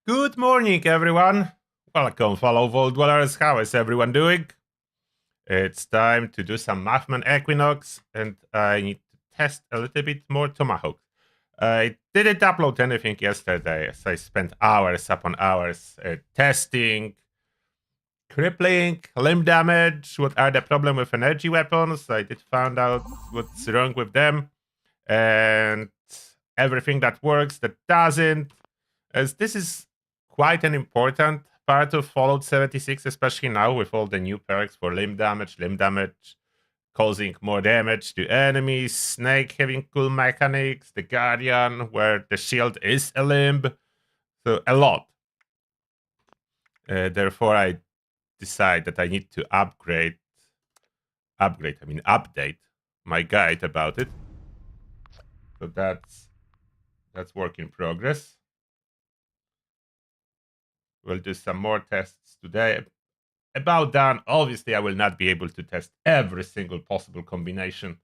Good morning, everyone. Welcome, fellow Vault Dwellers. How is everyone doing? It's time to do some Mothman Equinox, and I need to test a little bit more Tomahawk. I didn't upload anything yesterday, as I spent hours upon hours testing, crippling, limb damage, what are the problem with energy weapons. I did find out what's wrong with them, and everything that works, that doesn't, as this is quite an important part of Fallout 76, especially now with all the new perks for limb damage causing more damage to enemies, Snake having cool mechanics, the Guardian, where the shield is a limb. So a lot. Therefore, I decide that I need to update my guide about it. So that's work in progress. We'll do some more tests today. About done. Obviously, I will not be able to test every single possible combination.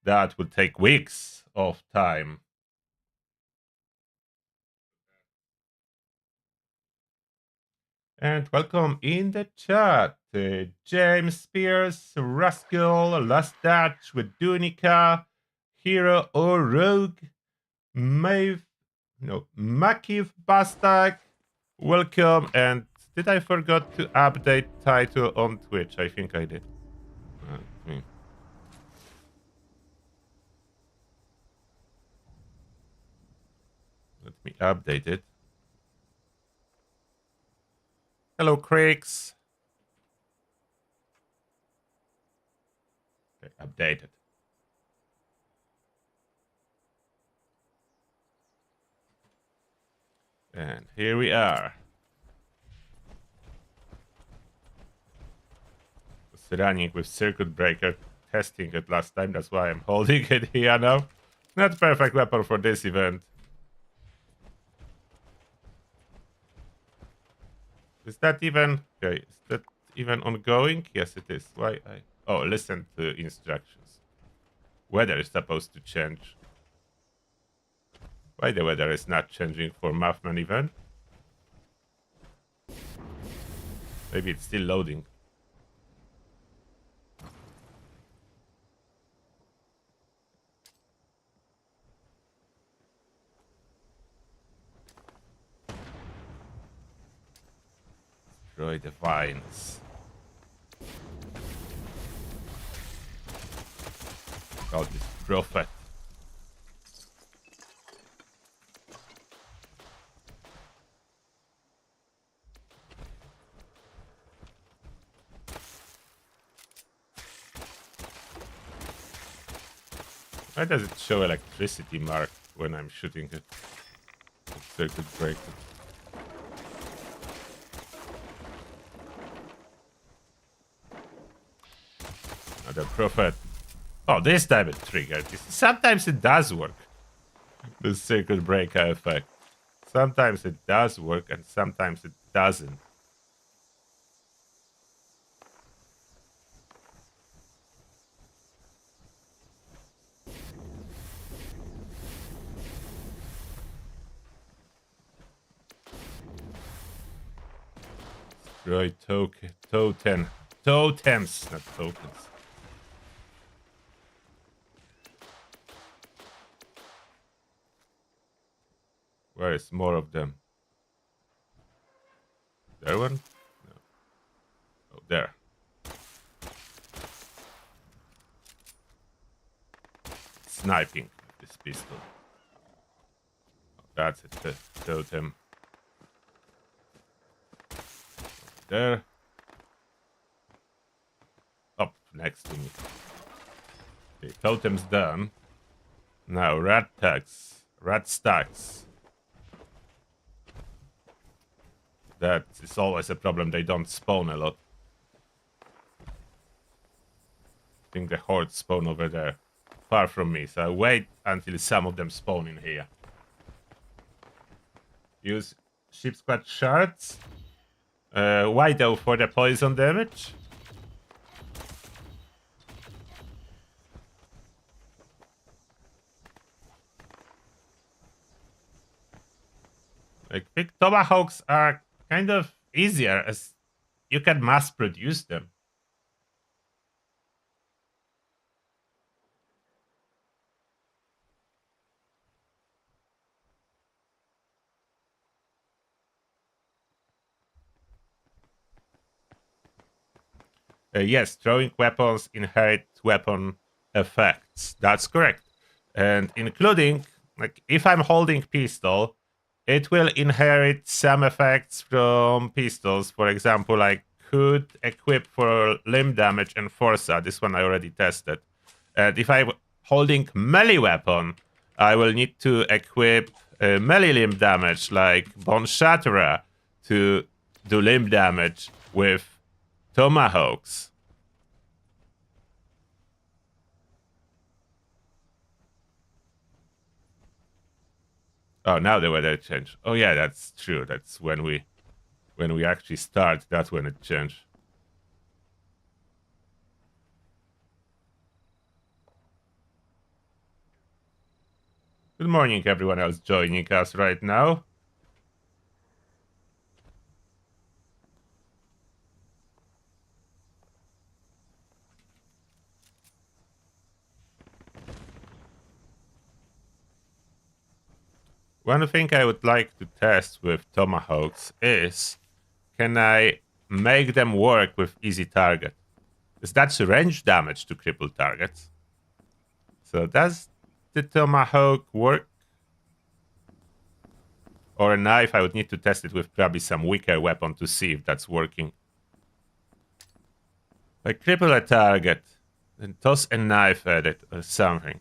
That would take weeks of time. And welcome in the chat. James Spears, Rascal, Last Dutch with Dunica, Hero or Rogue, Maeve, no, Makiv Bastak. Welcome. And did I forget to update title on Twitch? I think I did. Hmm. Let me update it. Hello, Craigs. Okay, updated. And here we are. Was running with circuit breaker, testing it last time. That's why I'm holding it here now. Not perfect weapon for this event. Is that even okay? Is that even ongoing? Yes, it is. Why I oh listen to instructions. Weather is supposed to change. Why the weather is not changing for Mothman event? Maybe it's still loading. Destroy the vines. Oh, this prophet. Why does it show electricity mark when I'm shooting it? Circuit breaker. Another prophet. Oh, this time it triggered. Sometimes it does work. The circuit breaker effect. Sometimes it does work and sometimes it doesn't. Destroy totems, not tokens. Where is more of them? There one? No. Oh, there. Sniping with this pistol. Oh, that's it, the totem. There. Up next to me. The totem's done. Now rat tags. Rat stacks. That is always a problem. They don't spawn a lot. I think the hordes spawn over there. Far from me. So I wait until some of them spawn in here. Use ship squad shards. Why though? For the poison damage? Like, think Tomahawks are kind of easier as you can mass produce them. Yes, throwing weapons inherit weapon effects. That's correct. And including, like, if I'm holding pistol, it will inherit some effects from pistols. For example, I could equip for limb damage and Forza. This one I already tested. And if I'm holding melee weapon, I will need to equip melee limb damage like Bone Shatterer to do limb damage with Tomahawks. Oh, now the weather changed. Oh yeah, that's true. That's when we actually start. That's when it changed. Good morning, everyone else joining us right now. One thing I would like to test with Tomahawks is, can I make them work with easy target? Because that's range damage to crippled targets. So does the Tomahawk work? Or a knife, I would need to test it with probably some weaker weapon to see if that's working. I cripple a target, then toss a knife at it or something.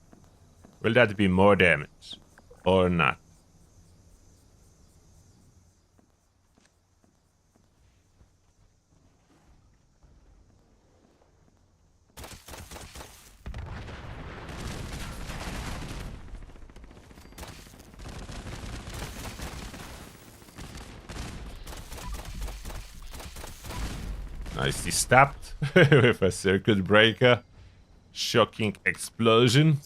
Will that be more damage or not? Nicely stabbed with a circuit breaker. Shocking explosion.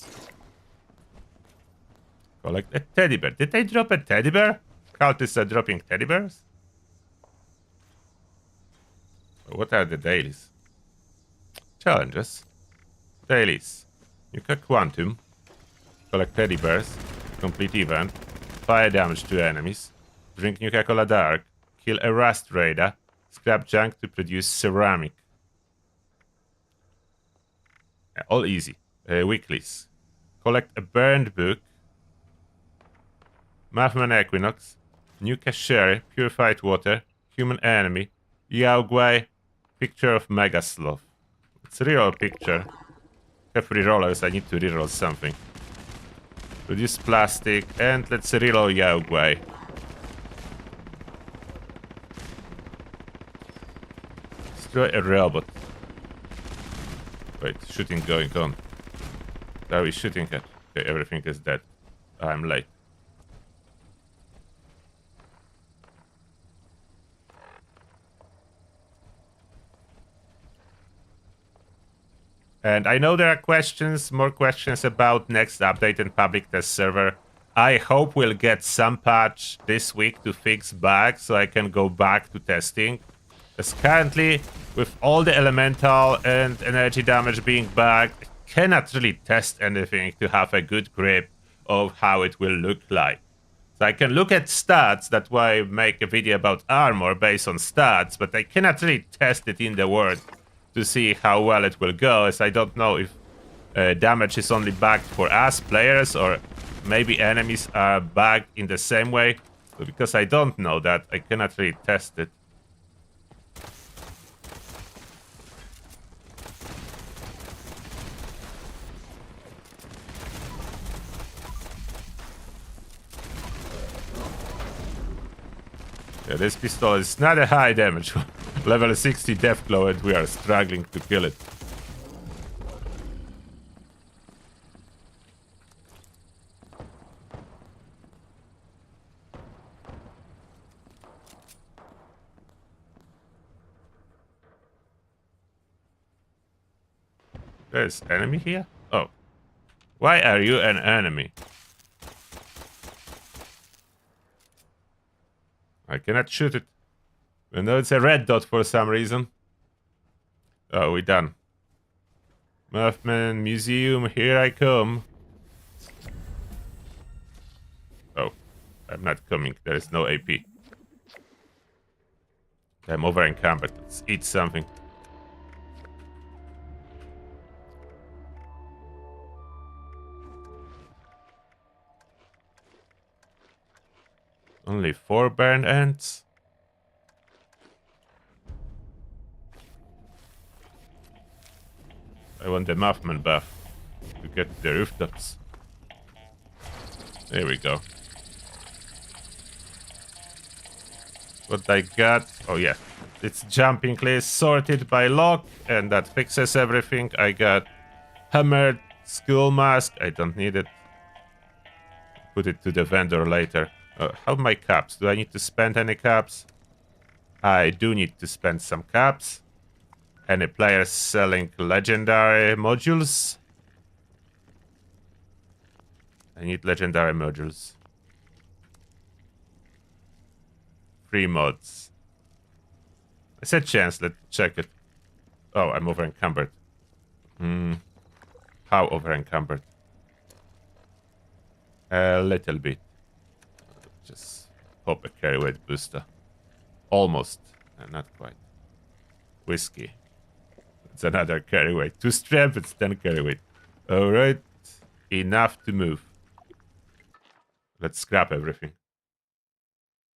Collect a teddy bear. Did they drop a teddy bear? Cultists are dropping teddy bears? What are the dailies? Challenges. Dailies. Nuka Quantum. Collect teddy bears. Complete event. Fire damage to enemies. Drink Nuka-Cola Dark. Kill a rust raider. Scrap junk to produce ceramic. All easy. Weeklies. Collect a burned book. Mothman Equinox. Nuka Sherry. Purified water. Human enemy. Yaogway. Picture of Mega Sloth. It's a reroll picture. Have rerollers. I need to reroll something. Produce plastic. And let's reroll Yaogway. Destroy a robot. Wait, shooting going on. Are we shooting at? Okay, everything is dead. I'm late. And I know there are questions, more questions about next update and public test server. I hope we'll get some patch this week to fix bugs so I can go back to testing. As currently, with all the elemental and energy damage being bugged, I cannot really test anything to have a good grip of how it will look like. So I can look at stats, that's why I make a video about armor based on stats, but I cannot really test it in the world to see how well it will go, as I don't know if damage is only bugged for us players or maybe enemies are bugged in the same way. So because I don't know that, I cannot really test it. Yeah, this pistol is not a high damage. Level 60 Deathglow and we are struggling to kill it. There's enemy here? Oh. Why are you an enemy? I cannot shoot it. I know it's a red dot for some reason. Oh, we done. Mothman Museum, here I come. Oh, I'm not coming. There is no AP. I'm over encumbered. Let's eat something. Only 4 burn ants. I want the Mothman buff to get the rooftops. There we go. What I got? Oh yeah, it's jumping list sorted by lock, and that fixes everything. I got hammered skull mask. I don't need it. Put it to the vendor later. How my caps? Do I need to spend any caps? I do need to spend some caps. Any players selling legendary modules? I need legendary modules. Free mods. I said chance, let's check it. Oh, I'm over encumbered. How over encumbered? A little bit. Just pop a carry weight booster. Almost. Not quite. Whiskey. It's another carry weight. 2 strength, it's 10 carry weight. Alright. Enough to move. Let's scrap everything.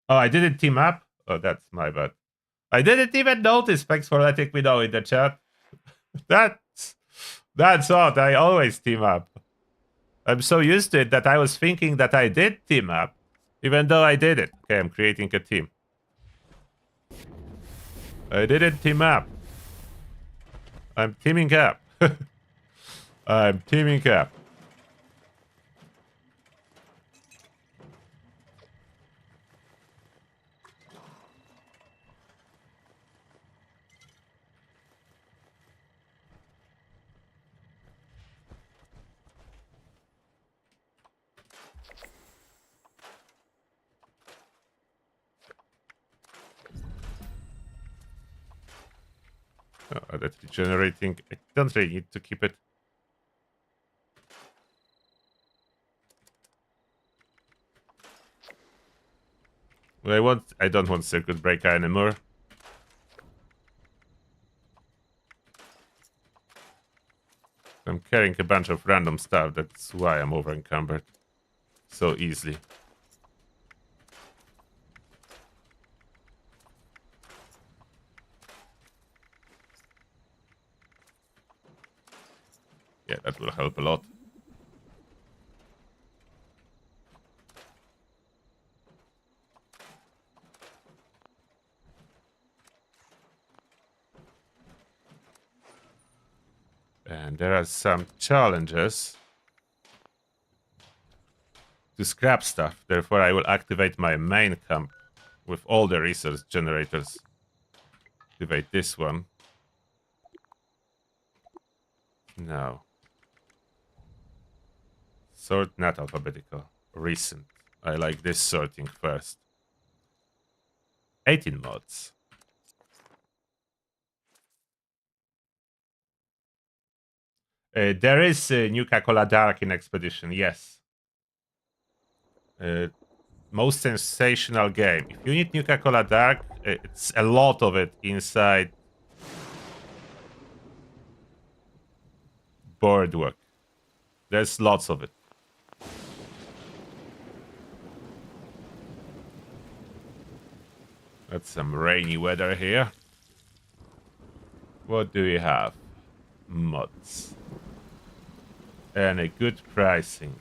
Oh, I didn't team up? Oh, that's my bad. I didn't even notice. Thanks for letting me know in the chat. That's odd. I always team up. I'm so used to it that I was thinking that I did team up, even though I did it. Okay, I'm creating a team. I didn't team up. I'm teaming up. I'm teaming up. Oh, that's regenerating. I don't really need to keep it. Well, I don't want circuit breaker anymore. I'm carrying a bunch of random stuff. That's why I'm over encumbered so easily. Yeah, that will help a lot. And there are some challenges to scrap stuff. Therefore, I will activate my main camp with all the resource generators. Activate this one. No. Sort not alphabetical. Recent. I like this sorting first. 18 mods. There is Nuka-Cola Dark in Expedition, yes. Most sensational game. If you need Nuka-Cola Dark, it's a lot of it inside Boardwalk. There's lots of it. That's some rainy weather here. What do we have? Mods. And a good pricing.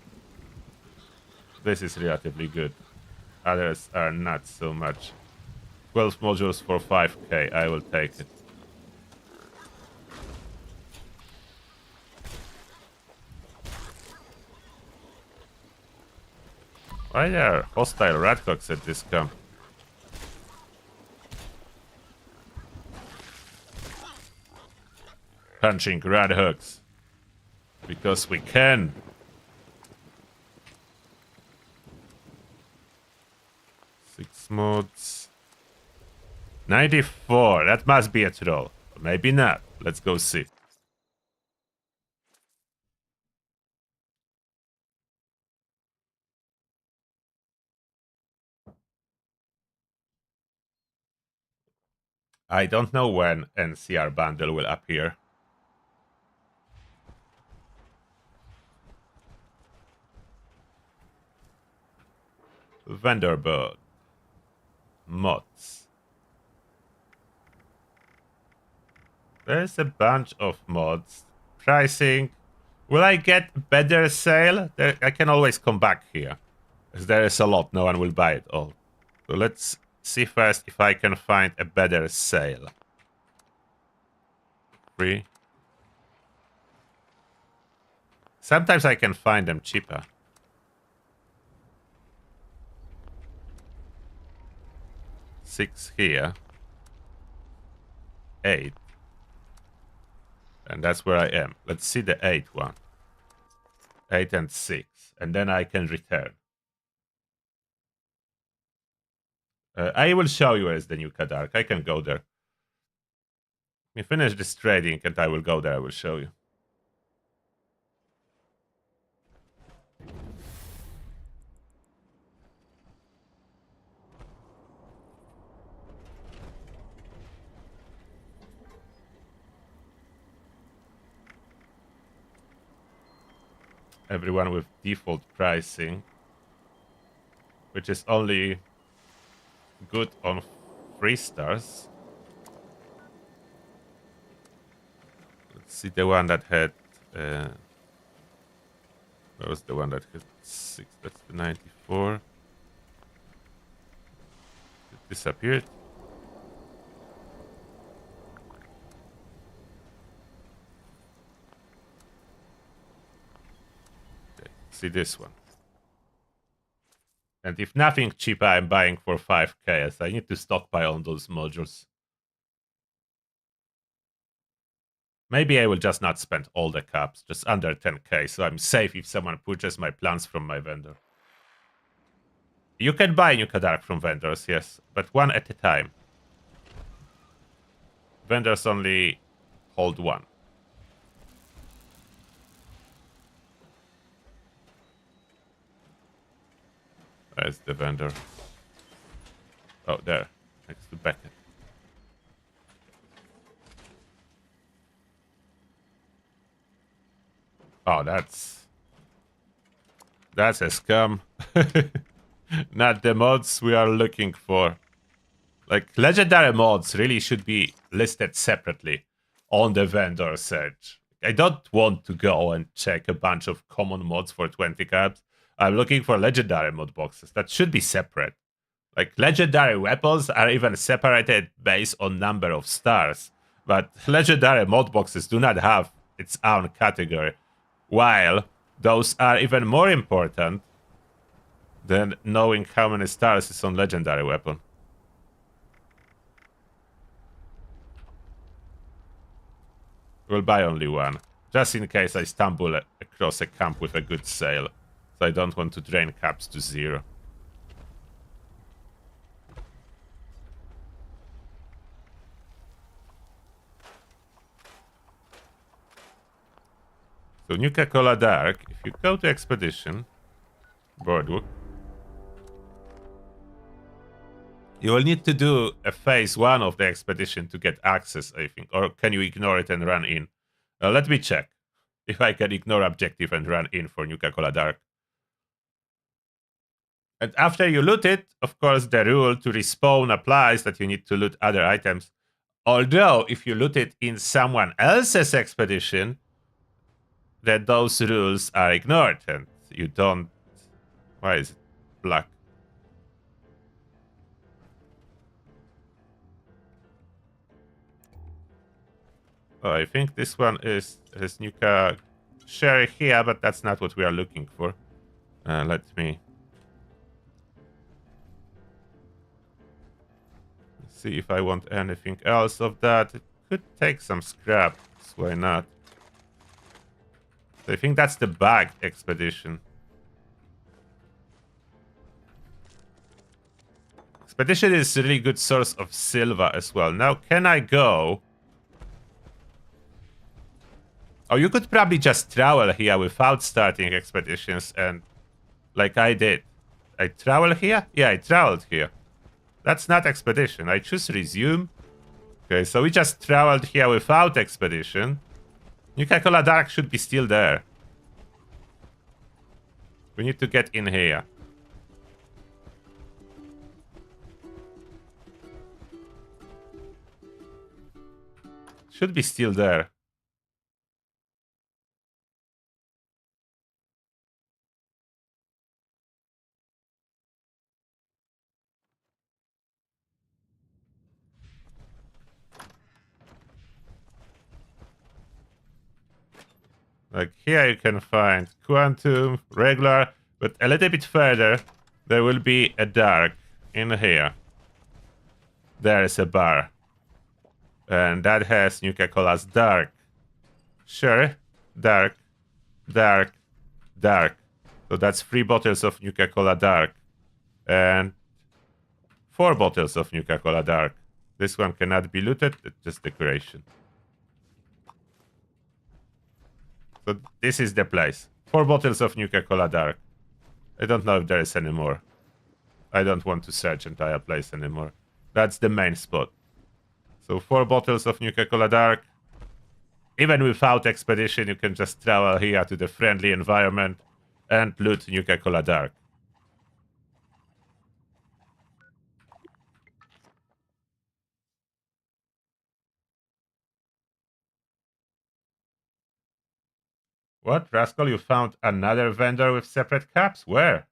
This is relatively good. Others are not so much. 12 modules for 5k. I will take it. Why are there hostile ratcocks at this camp? Punching radhooks. Because we can. Six mods. 94. That must be a troll. Maybe not. Let's go see. I don't know when NCR bundle will appear. Vendor bug. Mods. There's a bunch of mods. Pricing. Will I get better sale? I can always come back here. Because there is a lot. No one will buy it all. So let's see first if I can find a better sale. Free. Sometimes I can find them cheaper. 6 here. 8. And that's where I am. Let's see the 8 one. 8 and 6. And then I can return. I will show you where's the Nuka Dark. I can go there. We finish this trading and I will go there. I will show you. Everyone with default pricing, which is only good on 3 stars. Let's see the one that had. Where was the one that had 6? That's the 94. It disappeared. See this one. And if nothing cheaper, I'm buying for 5k, as I need to stockpile on those modules. Maybe I will just not spend all the caps, just under 10k, so I'm safe if someone purchases my plants from my vendor. You can buy Nuka Dark from vendors, yes, but one at a time. Vendors only hold one. Where's the vendor? Oh, there, next to Beckett. Oh, that's a scam. Not the mods we are looking for. Like, legendary mods really should be listed separately on the vendor search. I don't want to go and check a bunch of common mods for 20 caps. I'm looking for legendary mod boxes. That should be separate. Like, legendary weapons are even separated based on number of stars. But legendary mod boxes do not have its own category. While those are even more important than knowing how many stars is on legendary weapon. We'll buy only one, just in case I stumble across a camp with a good sale. So I don't want to drain caps to 0. So Nuka-Cola Dark, if you go to Expedition, Boardwalk, you will need to do a phase 1 of the expedition to get access, I think. Or can you ignore it and run in? Let me check if I can ignore objective and run in for Nuka-Cola Dark. And after you loot it, of course, the rule to respawn applies that you need to loot other items. Although, if you loot it in someone else's expedition, then those rules are ignored and you don't... Why is it black? Oh, I think this one has Nuka Sherry here, but that's not what we are looking for. Let me see if I want anything else of that. It could take some scrap, so why not? So I think that's the bagged expedition. Expedition is a really good source of silver as well. Now, can I go? Oh, you could probably just travel here without starting expeditions, and like I did. I travel here? Yeah, I traveled here. That's not expedition. I choose resume. Okay, so we just traveled here without expedition. Nuka-Cola Dark should be still there. We need to get in here. Should be still there. Like here you can find quantum, regular, but a little bit further there will be a dark in here. There is a bar. And that has Nuka-Cola's dark. Sure, dark, dark, dark. So that's 3 bottles of Nuka-Cola Dark. And 4 bottles of Nuka-Cola Dark. This one cannot be looted, it's just decoration. So this is the place. 4 bottles of Nuka-Cola Dark. I don't know if there is any more. I don't want to search entire place anymore. That's the main spot. So 4 bottles of Nuka-Cola Dark. Even without expedition, you can just travel here to the friendly environment and loot Nuka-Cola Dark. What, Rascal? You found another vendor with separate caps? Where?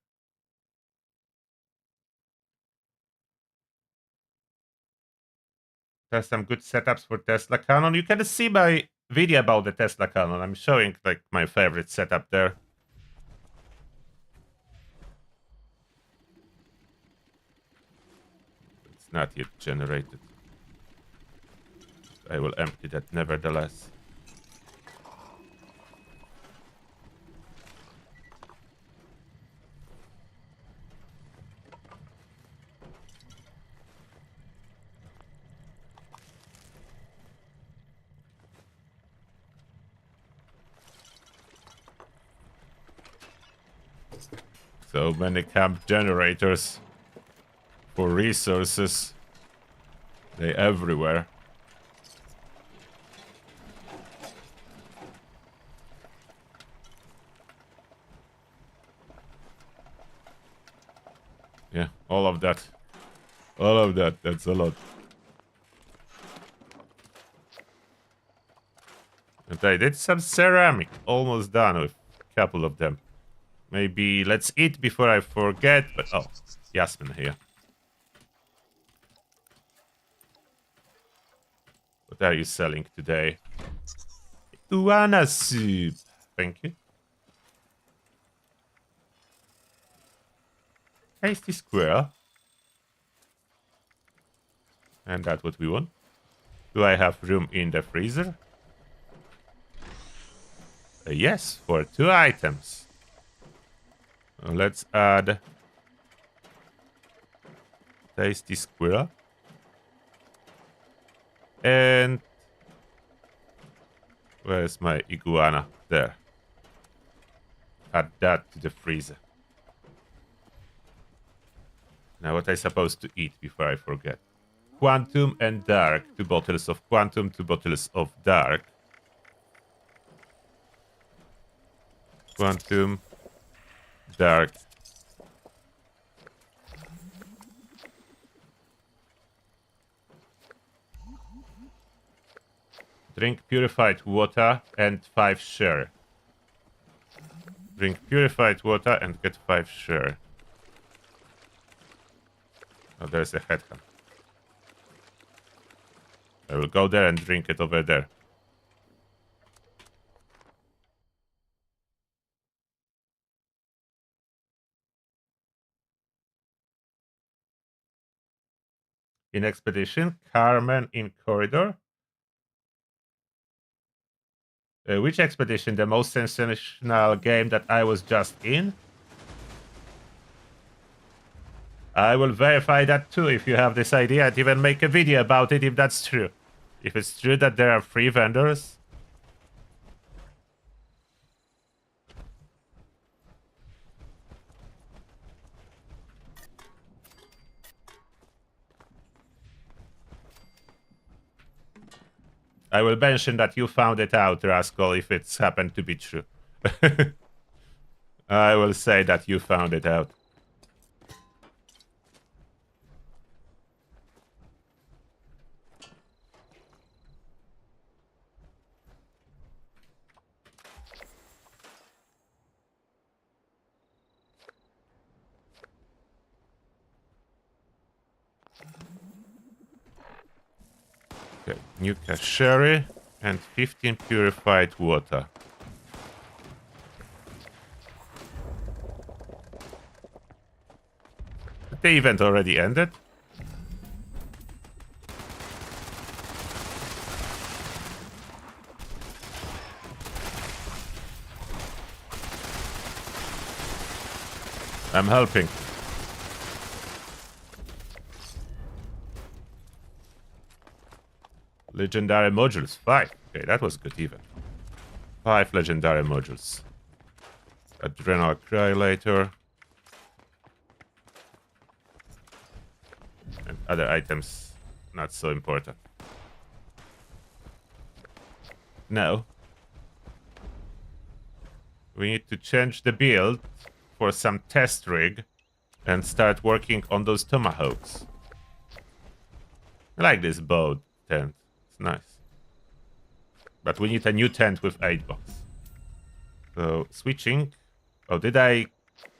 There's some good setups for Tesla Cannon. You can see my video about the Tesla Cannon. I'm showing like my favorite setup there. It's not yet generated. I will empty that nevertheless. So many camp generators for resources. They everywhere. Yeah, all of that. All of that, that's a lot. And I did some ceramic, almost done with a couple of them. Maybe let's eat before I forget, but oh, Yasmin here. What are you selling today? Iguana soup. Thank you. Tasty squirrel. And that's what we want. Do I have room in the freezer? Yes, for 2 items. Let's add tasty squirrel. And where's my iguana? There. Add that to the freezer. Now what I supposed to eat before I forget? Quantum and dark. 2 bottles of quantum, 2 bottles of dark. Quantum, dark. Drink purified water and 5 share. Drink purified water and get 5 share. Oh, there's a headhunt. I will go there and drink it over there. In expedition, Carmen in corridor. Which expedition? The most sensational game that I was just in? I will verify that too if you have this idea and even make a video about it if that's true. If it's true that there are free vendors. I will mention that you found it out, Rascal, if it's happened to be true. I will say that you found it out. Okay, Nuka Sherry and 15 purified water. The event already ended. I'm helping. Legendary modules, 5. Okay, that was good even. 5 legendary modules. Adrenal Cryolator. And other items, not so important. Now, we need to change the build for some test rig and start working on those Tomahawks. I like this bow tent. It's nice. But we need a new tent with 8 box. So, switching. Oh, did I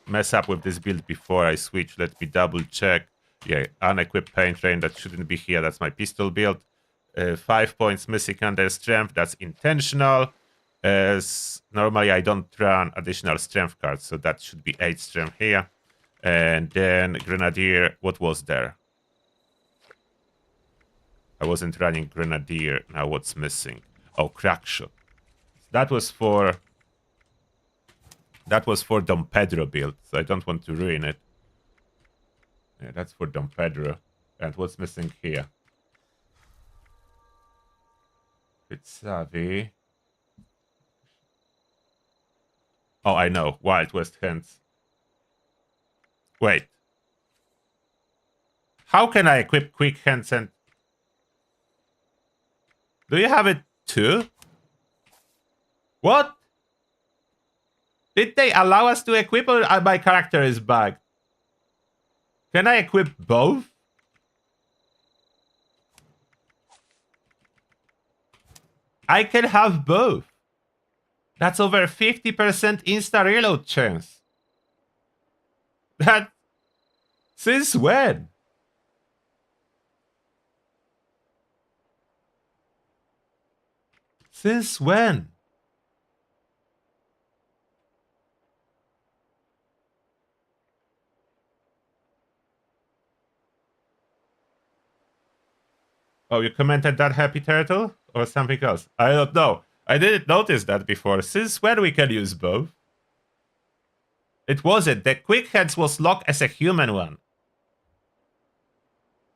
mess up with this build before I switch? Let me double check. Yeah, unequipped paint train, that shouldn't be here. That's my pistol build. 5 points missing under strength. That's intentional. As normally I don't run additional strength cards, so that should be 8 strength here. And then Grenadier, what was there? I wasn't running Grenadier. Now what's missing? Oh, Crackshot. That was for Dom Pedro build, so I don't want to ruin it. Yeah, that's for Dom Pedro. And what's missing here? It's savvy. Oh, I know. Wild West Hands. Wait. How can I equip Quick Hands and... Do you have it too? What? Did they allow us to equip or my character is bugged? Can I equip both? I can have both. That's over 50% insta reload chance. That... Since when? Since when? Oh, you commented that, Happy Turtle? Or something else? I don't know. I didn't notice that before. Since when we can use both? It wasn't. The Quick Hands was locked as a human one.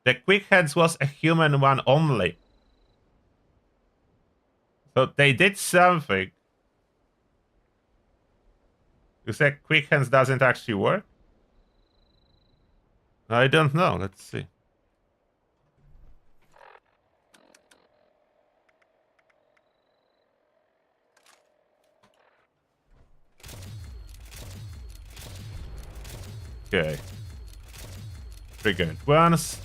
The Quick Hands was a human one only. So they did something. You said Quick Hands doesn't actually work? I don't know. Let's see. Okay. Trigger it once.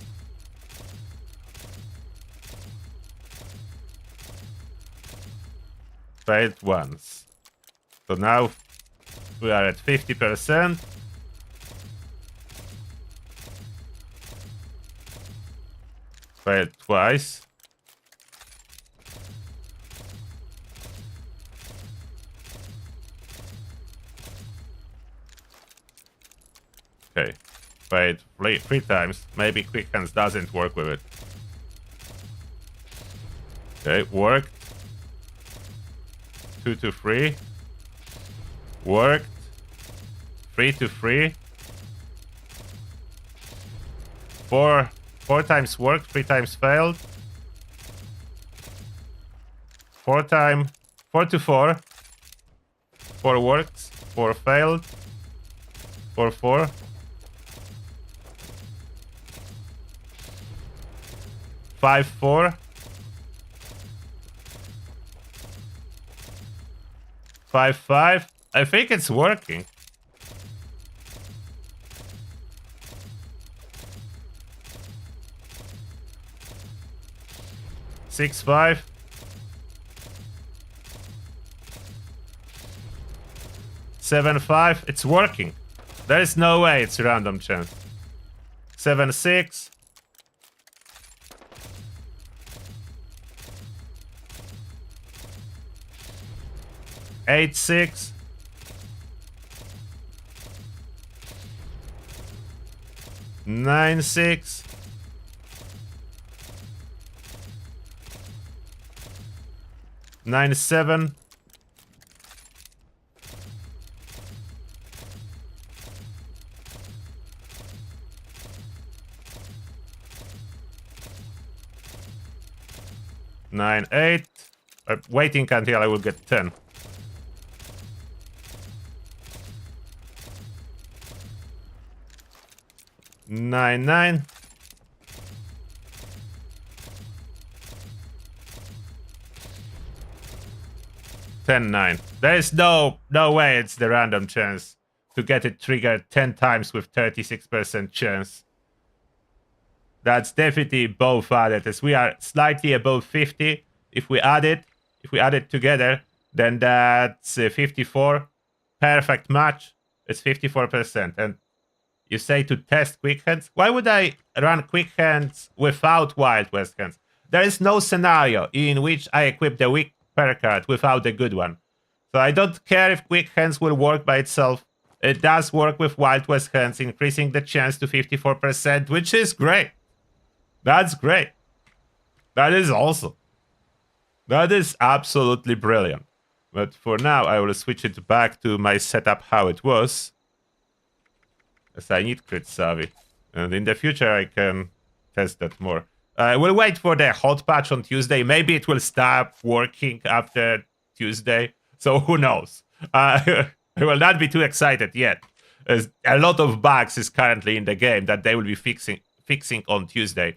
Failed once. So now we are at 50%. Failed twice. Okay. Failed three times. Maybe Quick Hands doesn't work with it. Okay, worked. 2 to 3. Worked. 3 to 3. Four times worked, 3 times failed. 4 to 4. 4 works, 4 failed. 4, 4. 5, 4. 5, 5. I think it's working. Six, 5. 7, 5. It's working. There is no way it's random chance. 7, 6. 8, 6. 9, 6. 9, 7. 9, 8. Waiting until I will get 10. 9, 9. 10, 9. There is no way it's the random chance to get it triggered 10 times with 36% chance. That's definitely both added, as we are slightly above 50. If we add it together, then that's 54. Perfect match. It's 54%. And you say to test quick hands. Why would I run quick hands without Wild West hands? There is no scenario in which I equip the weak perk card without the good one. So I don't care if quick hands will work by itself. It does work with Wild West hands, increasing the chance to 54%, which is great. That's great. That is awesome. That is absolutely brilliant. But for now, I will switch it back to my setup how it was, as I need crit savvy. And in the future, I can test that more. I will wait for the hot patch on Tuesday. Maybe it will stop working after Tuesday. So who knows? I will not be too excited yet, as a lot of bugs is currently in the game that they will be fixing on Tuesday.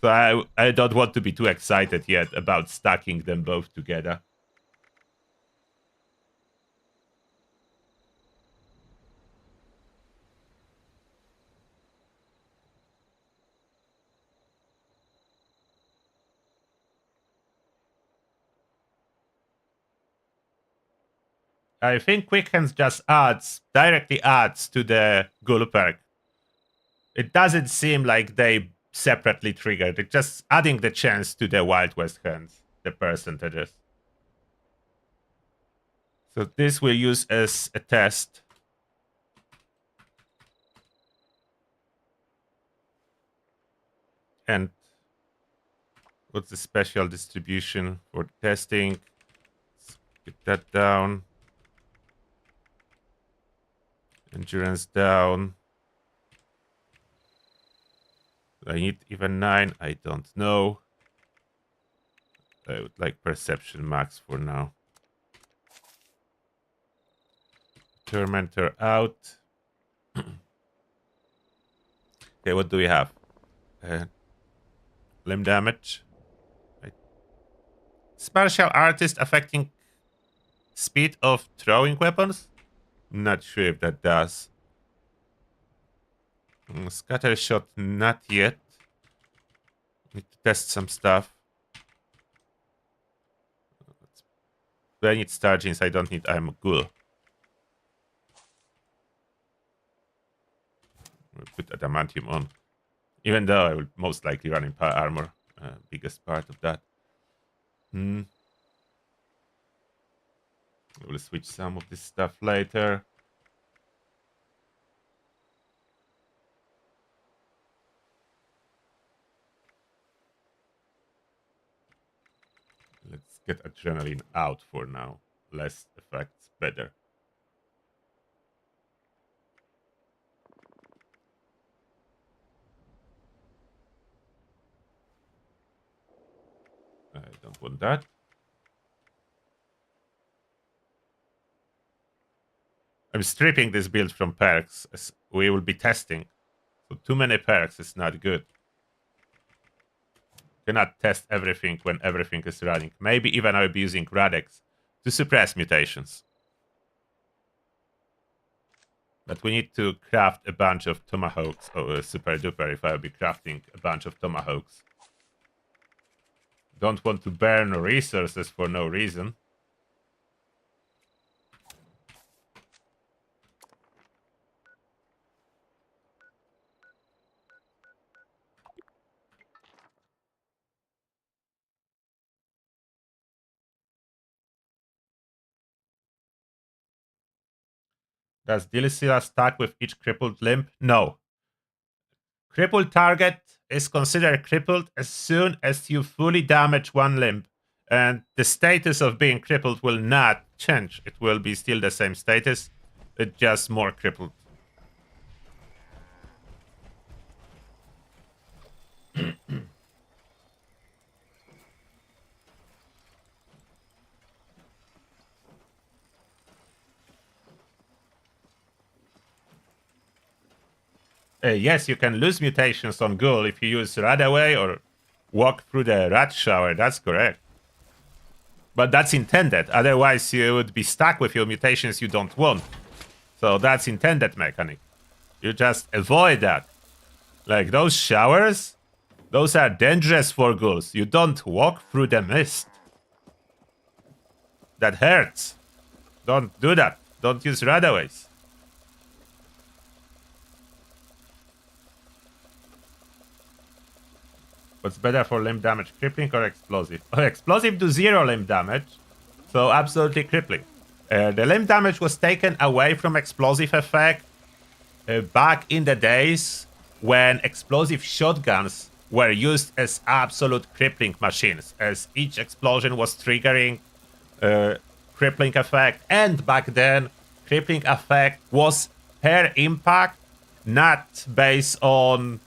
So I don't want to be too excited yet about stacking them both together. I think Quick Hands just directly adds to the Ghoul perk. It doesn't seem like they separately triggered. It's just adding the chance to the Wild West hands, the percentages. So this we'll use as a test. And what's the special distribution for testing? Let's get that down. Endurance down. I need even 9. I don't know. I would like perception max for now. Tormentor out. Okay, what do we have? Limb damage. Right. Martial artist affecting speed of throwing weapons? Not sure if that does. Scatter shot, not yet. Need to test some stuff. Do I need star genes? I don't need. I'm a ghoul. We'll put adamantium on. Even though I will most likely run in power armor. Biggest part of that. I will switch some of this stuff later. Let's get adrenaline out for now. Less effects, better. don't want that. I'm stripping this build from perks as we will be testing. So too many perks is not good. Cannot test everything when everything is running. Maybe even I'll be using Radex to suppress mutations. But we need to craft a bunch of Tomahawks. Oh, super duper if I'll be crafting a bunch of Tomahawks. Don't want to burn resources for no reason. Does Dilsila stack with each crippled limb? No. Crippled target is considered crippled as soon as you fully damage one limb. And the status of being crippled will not change. It will be still the same status. It's just more crippled. Yes, you can lose mutations on Ghoul if you use Radaway or walk through the rat shower. That's correct. But that's intended. Otherwise, you would be stuck with your mutations you don't want. So that's intended mechanic. You just avoid that. Like those showers, those are dangerous for ghouls. You don't walk through the mist. That hurts. Don't do that. Don't use Radaways. What's better for limb damage, crippling or explosive? Oh, explosive do 0 limb damage, so absolutely crippling. The limb damage was taken away from explosive effect back in the days when explosive shotguns were used as absolute crippling machines, as each explosion was triggering crippling effect, and back then crippling effect was per impact, not based on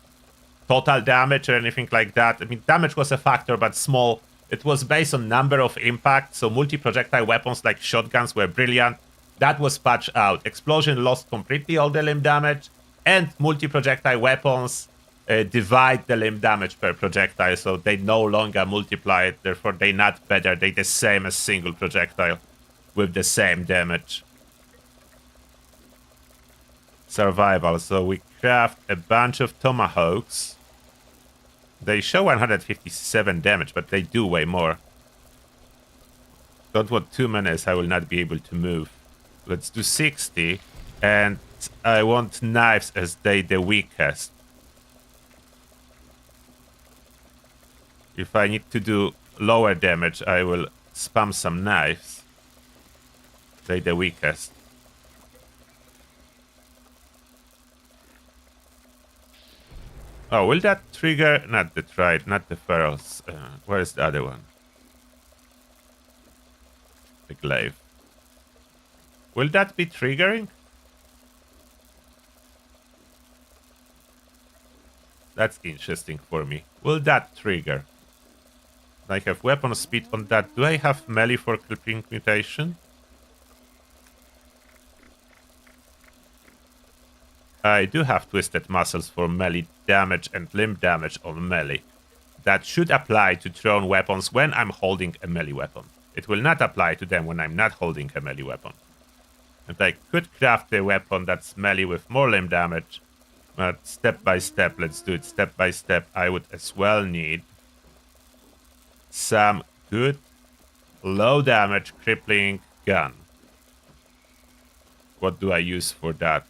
total damage or anything like that. I mean, damage was a factor, but small. It was based on number of impacts, so multi-projectile weapons like shotguns were brilliant. That was patched out. Explosion lost completely all the limb damage, and multi-projectile weapons divide the limb damage per projectile, so they no longer multiply it, therefore they're not better, they're the same as single projectile with the same damage. Survival, so we craft a bunch of Tomahawks. They show 157 damage, but they do way more. Don't want too many, as I will not be able to move. Let's do 60, and I want knives as they the weakest. If I need to do lower damage, I will spam some knives. They the weakest. Oh, will that trigger? Not the Tride, not the Ferals. Where's the other one? The Glaive. Will that be triggering? That's interesting for me. Will that trigger? I have weapon speed on that. Do I have melee for crippling mutation? I do have twisted muscles for melee damage and limb damage on melee. That should apply to thrown weapons when I'm holding a melee weapon. It will not apply to them when I'm not holding a melee weapon. And I could craft a weapon that's melee with more limb damage, but step by step, let's do it step by step. I would as well need some good low damage crippling gun. What do I use for that?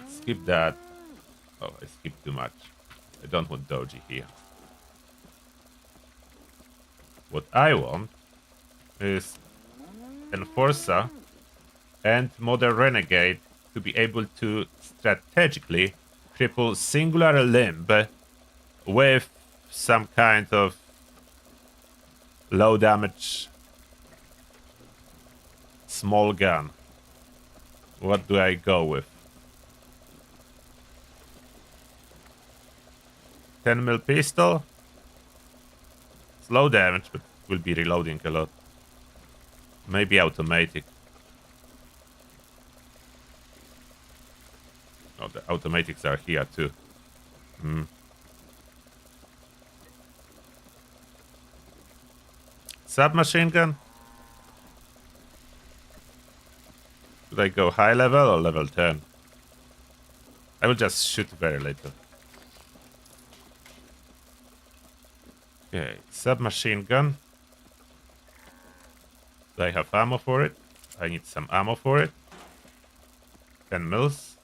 Skip that. Oh, I skipped too much. I don't want Doji here. What I want is Enforcer and Modern Renegade to be able to strategically cripple singular limb with some kind of low damage small gun. What do I go with? 10mm pistol. Slow damage, but will be reloading a lot. Maybe automatic. Oh, the automatics are here too. Submachine gun? Should I go high level or level 10? I will just shoot very little. Okay, submachine gun. Do I have ammo for it? I need some ammo for it. 10 mils.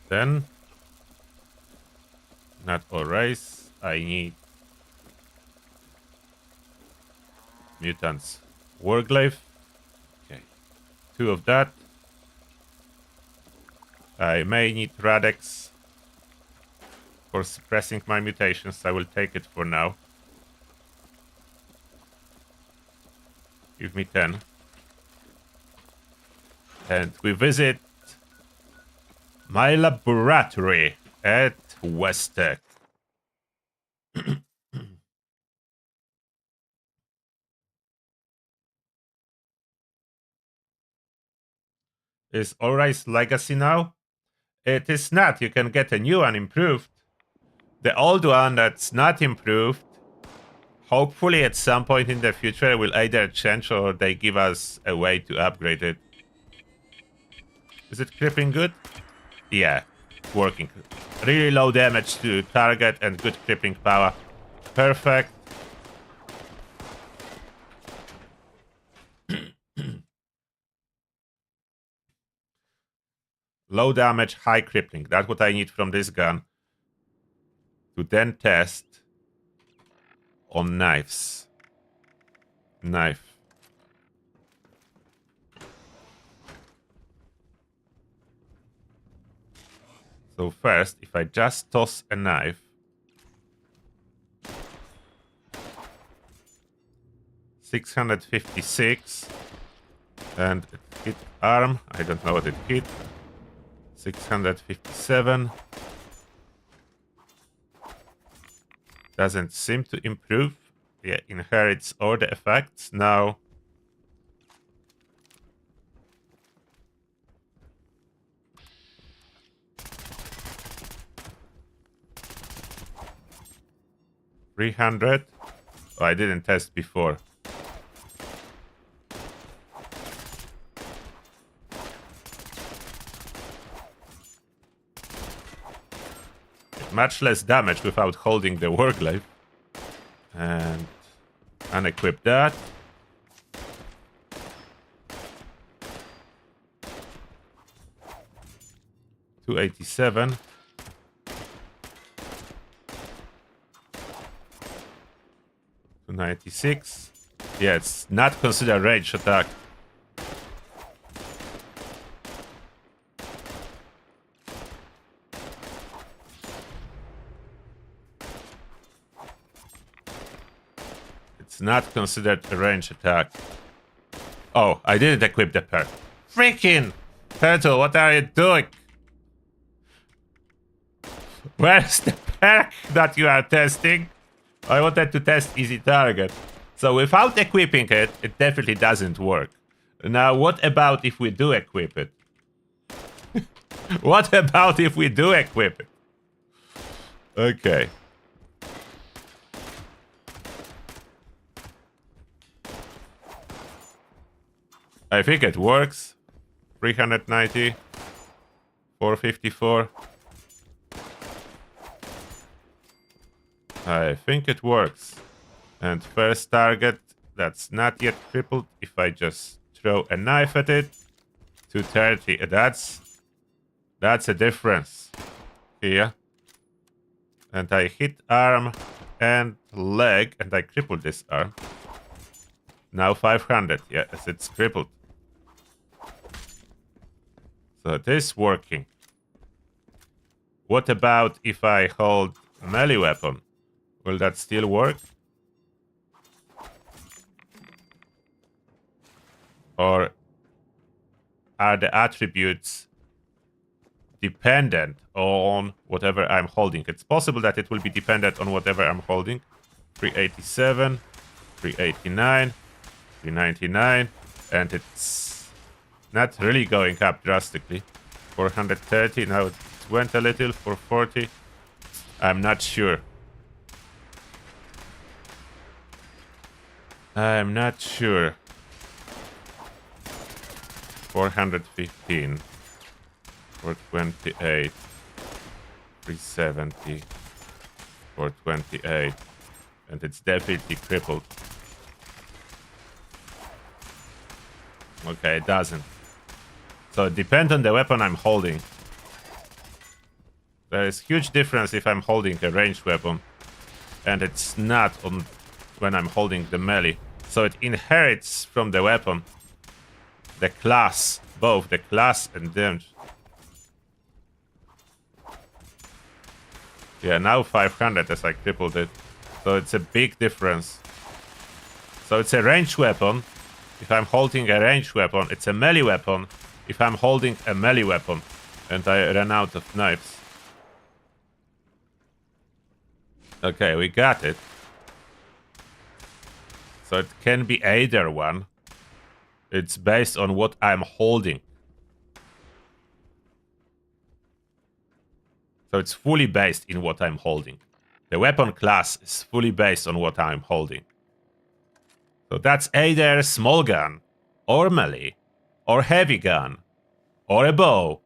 Then, not all race. I need mutants. Warglaive. Okay, 2 of that. I may need Radex for suppressing my mutations. I will take it for now. Give me 10. And we visit my laboratory at Westtech. Is Ori's legacy now? It is not. You can get a new one improved. The old one that's not improved, hopefully at some point in the future, will either change or they give us a way to upgrade it. Is it cripping good? Yeah, working. Really low damage to target and good cripping power. Perfect. Low damage, high crippling. That's what I need from this gun. To then test on knives. Knife. So first, if I just toss a knife, $656, and it hit arm. I don't know what it hit. 657. Doesn't seem to improve. Yeah, inherits all the effects now. $300. Oh, I didn't test before. Much less damage without holding the Warglaive. And unequip that. $287. $296. Yeah, it's not considered range attack. It's not considered a range attack. Oh, I didn't equip the perk. Freaking Turtle, what are you doing? Where's the perk that you are testing? I wanted to test easy target. So without equipping it, it definitely doesn't work. Now, what about if we do equip it? What about if we do equip it? Okay. I think it works. 390. 454. I think it works. And first target that's not yet crippled, if I just throw a knife at it, 230. That's a difference here. And I hit arm and leg, and I crippled this arm. Now 500. Yes, it's crippled. So it is working. What about if I hold melee weapon? Will that still work? Or are the attributes dependent on whatever I'm holding. It's possible that it will be dependent on whatever I'm holding. 387, 389, 399, and it's not really going up drastically. 430, now it went a little, 440. I'm not sure. I'm not sure. 415, 428, 370, 428, and it's definitely crippled. Okay, it doesn't. So it depends on the weapon I'm holding. There is huge difference if I'm holding a ranged weapon, and it's not on when I'm holding the melee. So it inherits from the weapon the class, both the class and damage. Yeah, now 500 as I crippled it. So it's a big difference. So it's a ranged weapon. If I'm holding a ranged weapon, it's a melee weapon. If I'm holding a melee weapon and I ran out of knives. Okay, we got it. So it can be either one. It's based on what I'm holding. So it's fully based in what I'm holding. The weapon class is fully based on what I'm holding. So that's either small gun, or melee, or heavy gun, or a bow,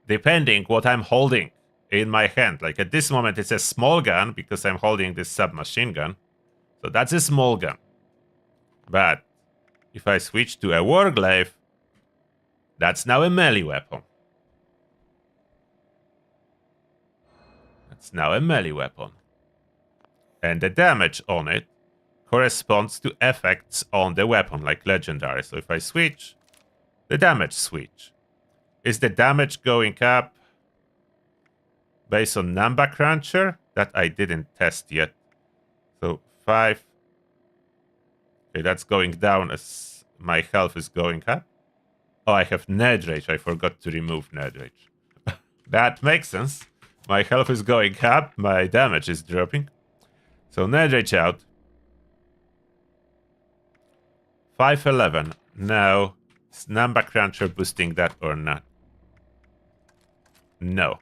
depending what I'm holding in my hand. Like at this moment it's a small gun because I'm holding this submachine gun. So that's a small gun. But if I switch to a warglaive, that's now a melee weapon. That's now a melee weapon. And the damage on it corresponds to effects on the weapon, like legendary. So if I switch, the damage switch. Is the damage going up based on number cruncher? That I didn't test yet. So 5. Okay, that's going down as my health is going up. Oh, I have nerd rage. I forgot to remove nerd rage. That makes sense. My health is going up, my damage is dropping. So nerd rage out. 511. Now, is number cruncher boosting that or not? No.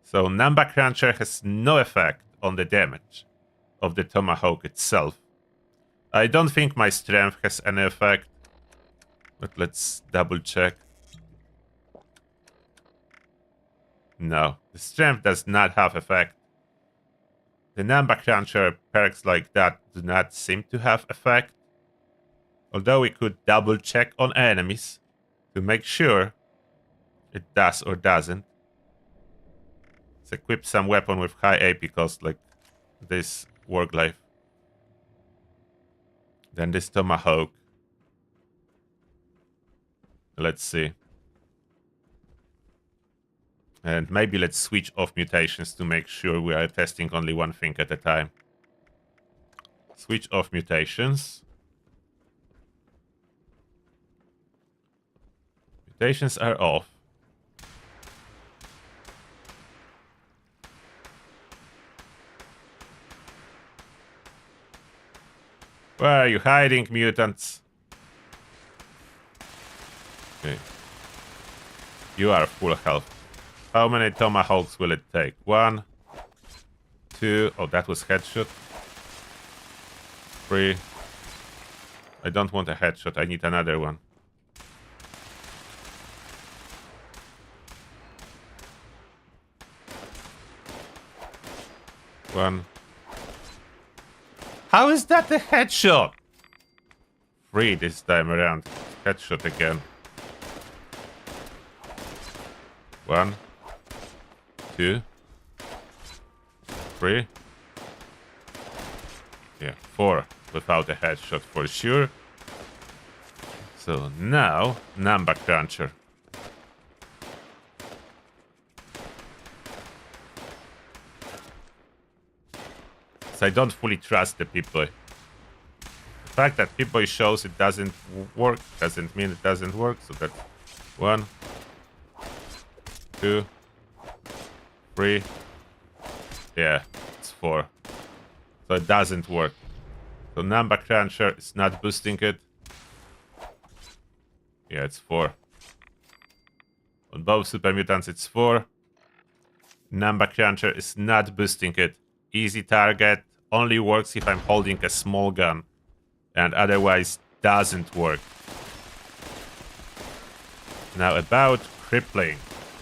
So number cruncher has no effect on the damage of the Tomahawk itself. I don't think my strength has any effect, but let's double check. No, the strength does not have effect. The number cruncher perks like that do not seem to have effect. Although we could double check on enemies to make sure it does or doesn't. Let's equip some weapon with high AP cost like this warglaive. Then this Tomahawk. Let's see. And maybe let's switch off mutations to make sure we are testing only one thing at a time. Switch off mutations. Mutations are off. Where are you hiding, mutants? Okay. You are full health. How many Tomahawks will it take? 1, 2. Oh, that was headshot. 3. I don't want a headshot. I need another one. 1. How is that a headshot? 3 this time around. Headshot again. 1, 2, 3. Yeah, 4 without a headshot for sure. So now, number cruncher. So I don't fully trust the Pip-Boy. The fact that Pip-Boy shows it doesn't work doesn't mean it doesn't work. So that's 1, 2, 3. Yeah, it's 4. So it doesn't work. So Number Cruncher is not boosting it. Yeah, it's 4. On both Super Mutants, it's 4. Number Cruncher is not boosting it. Easy target only works if I'm holding a small gun, and otherwise doesn't work. Now about crippling.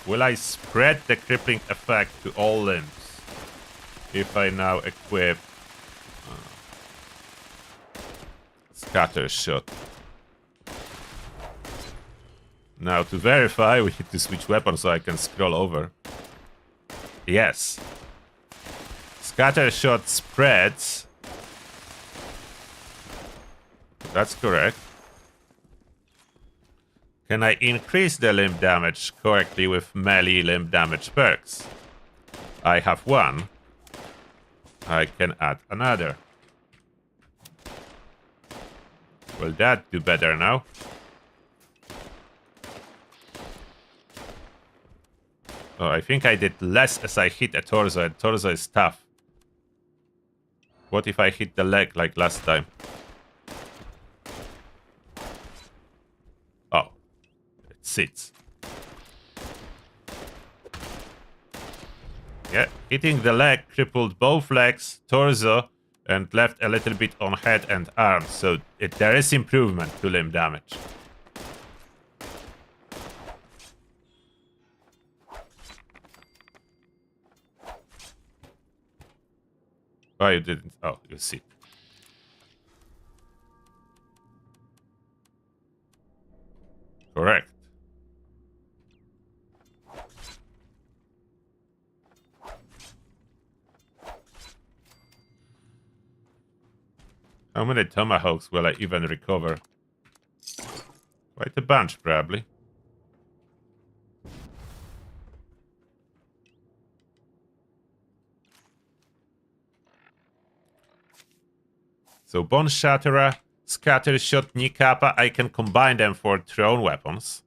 Will I spread the crippling effect to all limbs if I now equip Scatter Shot? Now to verify, we need to switch weapon so I can scroll over. Yes. Scatter Shot spreads. That's correct. Can I increase the limb damage correctly with melee limb damage perks? I have one. I can add another. Will that do better now? Oh, I think I did less as I hit a torso, and torso is tough. What if I hit the leg like last time? Oh, it sits. Yeah, hitting the leg crippled both legs, torso, and left a little bit on head and arms, so there is improvement to limb damage. Oh, you didn't. Oh, you see. Correct. How many Tomahawks will I even recover? Quite a bunch, probably. So Bone Shatterer, Scatter Shot, Nikapa, I can combine them for thrown weapons.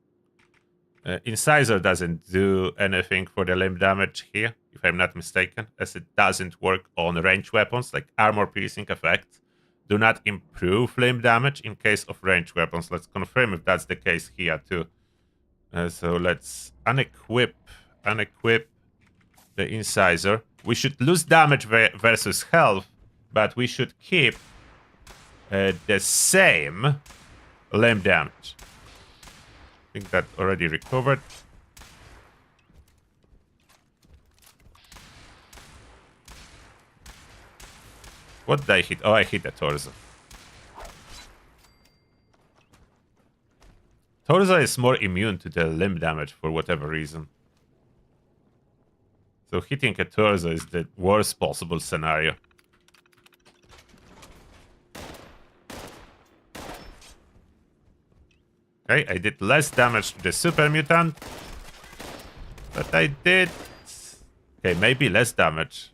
Incisor doesn't do anything for the limb damage here, if I'm not mistaken, as it doesn't work on range weapons, like armor piercing effects do not improve limb damage in case of range weapons. Let's confirm if that's the case here too. So let's unequip the Incisor. We should lose damage versus health, but we should keep the same limb damage. I think that already recovered. What did I hit? Oh, I hit the torso. Torso is more immune to the limb damage for whatever reason. So hitting a torso is the worst possible scenario. Okay, I did less damage to the super mutant. But I did... Okay, maybe less damage.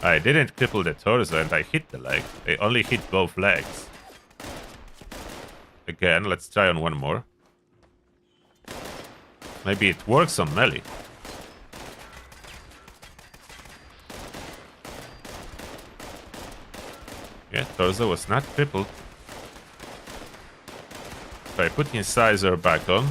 I didn't cripple the torso and I hit the leg. I only hit both legs. Again, let's try on one more. Maybe it works on melee. Yeah, torso was not crippled. If I put Incisor back on.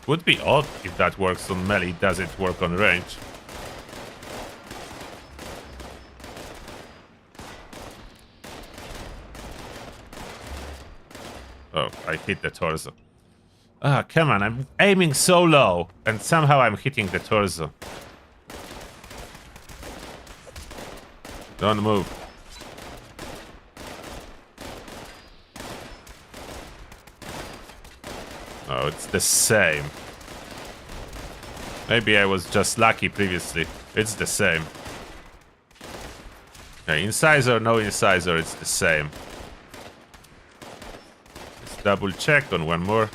Would be odd if that works on melee, doesn't work on range. Oh, I hit the torso. Ah, come on, I'm aiming so low, and somehow I'm hitting the torso. Don't move. Oh, it's the same. Maybe I was just lucky previously. It's the same. Okay, Incisor, no Incisor, it's the same. Let's double check on one more.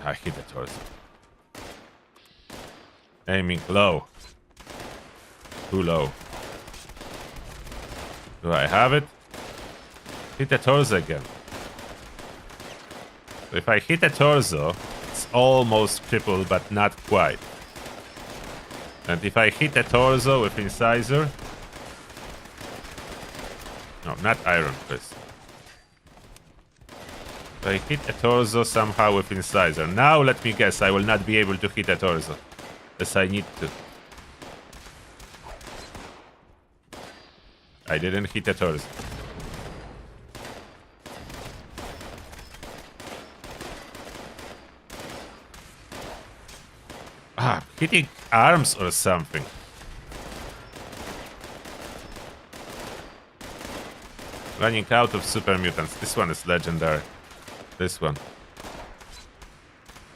I hit the torso. Aiming low. Too low. Do I have it? Hit the torso again. So if I hit the torso, it's almost crippled, but not quite. And if I hit the torso with incisor... No, not iron fist. If I hit the torso somehow with incisor. Now let me guess, I will not be able to hit the torso. As I need to. I didn't hit the torso. Ah, hitting arms or something. Running out of super mutants. This one is legendary. This one.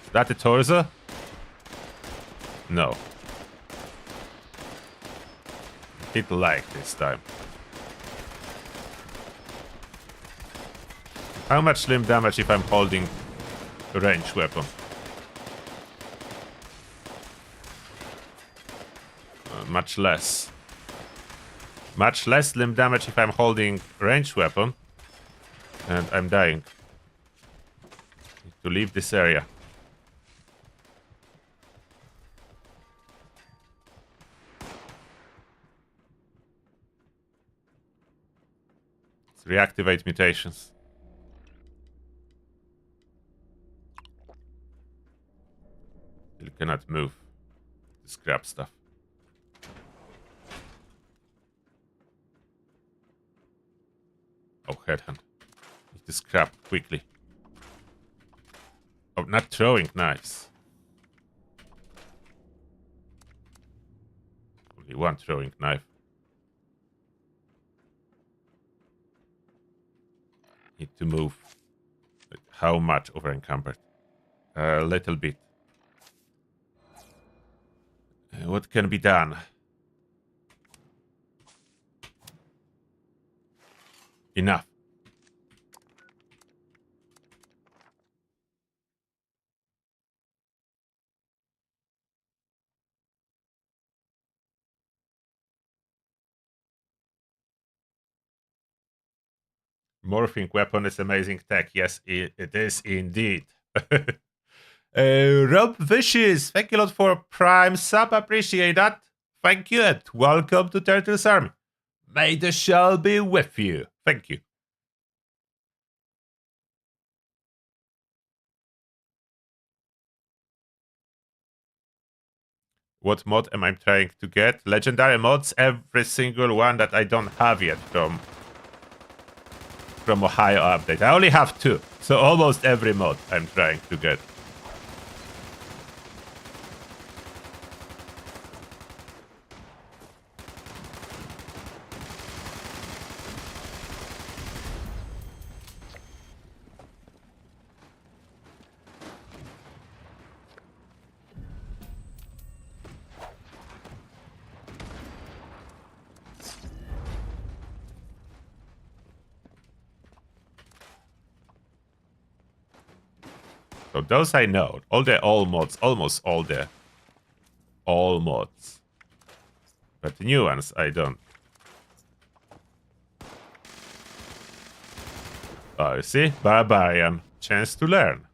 Is that the torso? No. Hit like this time. How much limb damage if I'm holding a ranged weapon? Much less. Much less limb damage if I'm holding a ranged weapon. And I'm dying. Need to leave this area. Let's reactivate mutations. You cannot move. Scrap stuff. Oh, headhunt. Need to scrap quickly. Oh, not throwing knives. Only one throwing knife. Need to move. How much over encumbered? A little bit. What can be done? Enough. Morphing weapon is amazing tech. Yes, it is indeed. Rob Vicious, thank you a lot for Prime sub. Appreciate that. Thank you and welcome to Turtles Army. May the shall be with you. Thank you. What mod am I trying to get? Legendary mods, every single one that I don't have yet from Ohio update. I only have 2, so almost every mod I'm trying to get. So those I know. All mods, almost all mods. But the new ones I don't. Oh, you see? Barbarian. Chance to learn.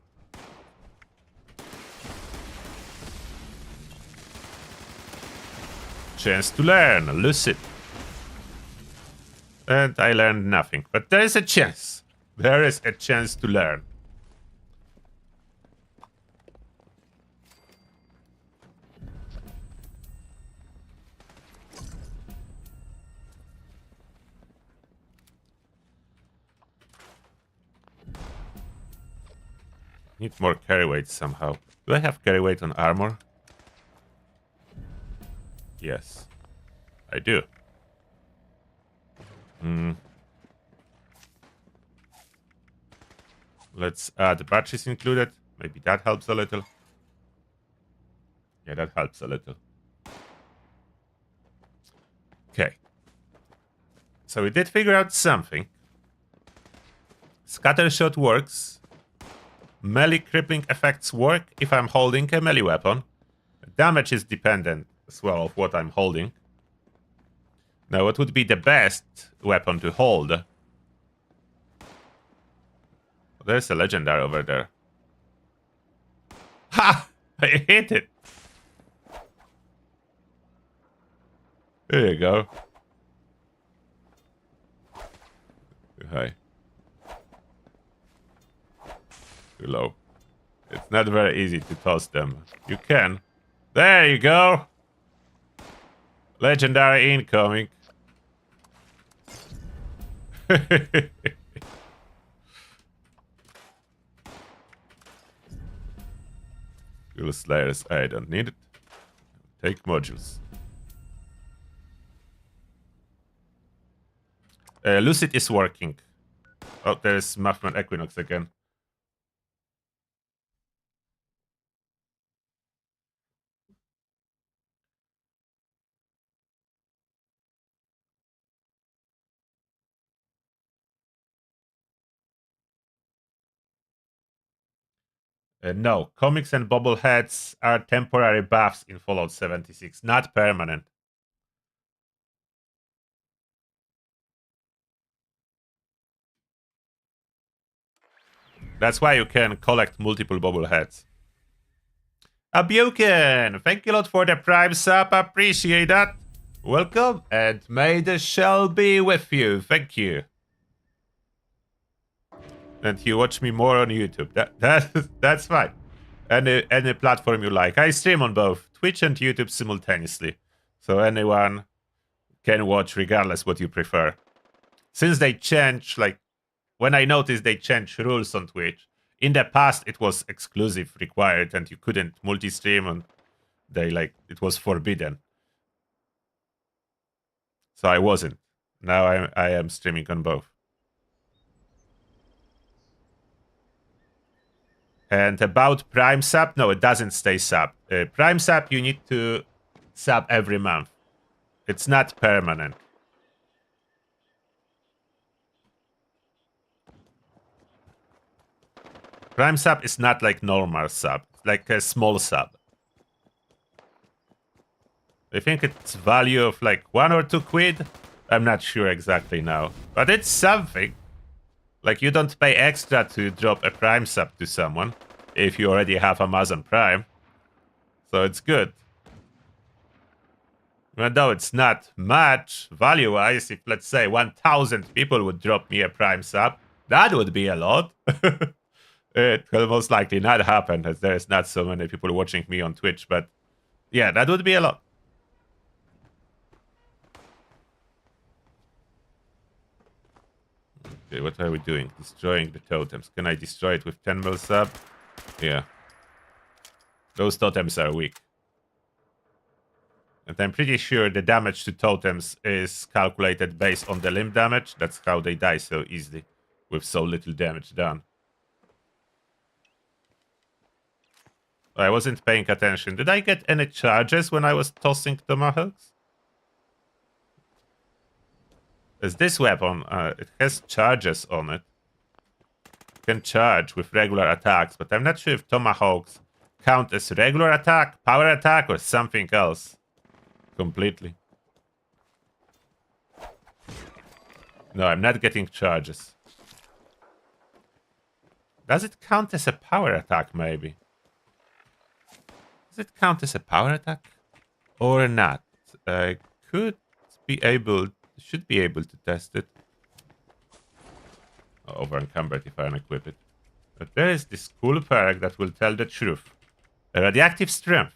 Chance to learn. Lucid. And I learned nothing. But there is a chance. There is a chance to learn. Need more carry weight somehow. Do I have carry weight on armor? Yes. I do. Let's add batteries included. Maybe that helps a little. Yeah, that helps a little. Okay. So we did figure out something. Scatter shot works. Melee crippling effects work if I'm holding a melee weapon. Damage is dependent as well of what I'm holding. Now, what would be the best weapon to hold? There's a legendary over there. Ha! I hit it. There you go. Too high. Too low. It's not very easy to toss them. You can. There you go. Legendary incoming. Fuel Slayers, I don't need it. Take modules. Lucid is working. Oh, there's Mothman Equinox again. No, comics and bobbleheads are temporary buffs in Fallout 76, not permanent. That's why you can collect multiple bobbleheads. Abuken, thank you a lot for the Prime sub, appreciate that. Welcome, and may the shell be with you, thank you. And you watch me more on YouTube, that's fine. Any platform you like. I stream on both Twitch and YouTube simultaneously, so anyone can watch regardless what you prefer. Since they change, like, when I noticed they changed rules on Twitch, in the past it was exclusive required and you couldn't multi-stream, and it was forbidden. So I wasn't. Now I am streaming on both. And about Prime sub, no, it doesn't stay sub. Prime sub, you need to sub every month. It's not permanent. Prime sub is not like normal sub, like a small sub. I think it's value of like 1 or 2 quid. I'm not sure exactly now, but it's something. Like, you don't pay extra to drop a Prime sub to someone if you already have Amazon Prime. So it's good. Even though it's not much value-wise, if let's say 1,000 people would drop me a Prime sub, that would be a lot. It will most likely not happen, as there's not so many people watching me on Twitch, but yeah, that would be a lot. Okay, what are we doing? Destroying the totems. Can I destroy it with 10 mil sub? Yeah. Those totems are weak. And I'm pretty sure the damage to totems is calculated based on the limb damage. That's how they die so easily, with so little damage done. I wasn't paying attention. Did I get any charges when I was tossing Tomahawks? Is this weapon, it has charges on it. You can charge with regular attacks, but I'm not sure if Tomahawks count as regular attack, power attack, or something else. Completely. No, I'm not getting charges. Does it count as a power attack, maybe? Does it count as a power attack? Or not? I should be able to test it. Over encumbered if I unequip it. But there is this cool perk that will tell the truth. A radioactive strength.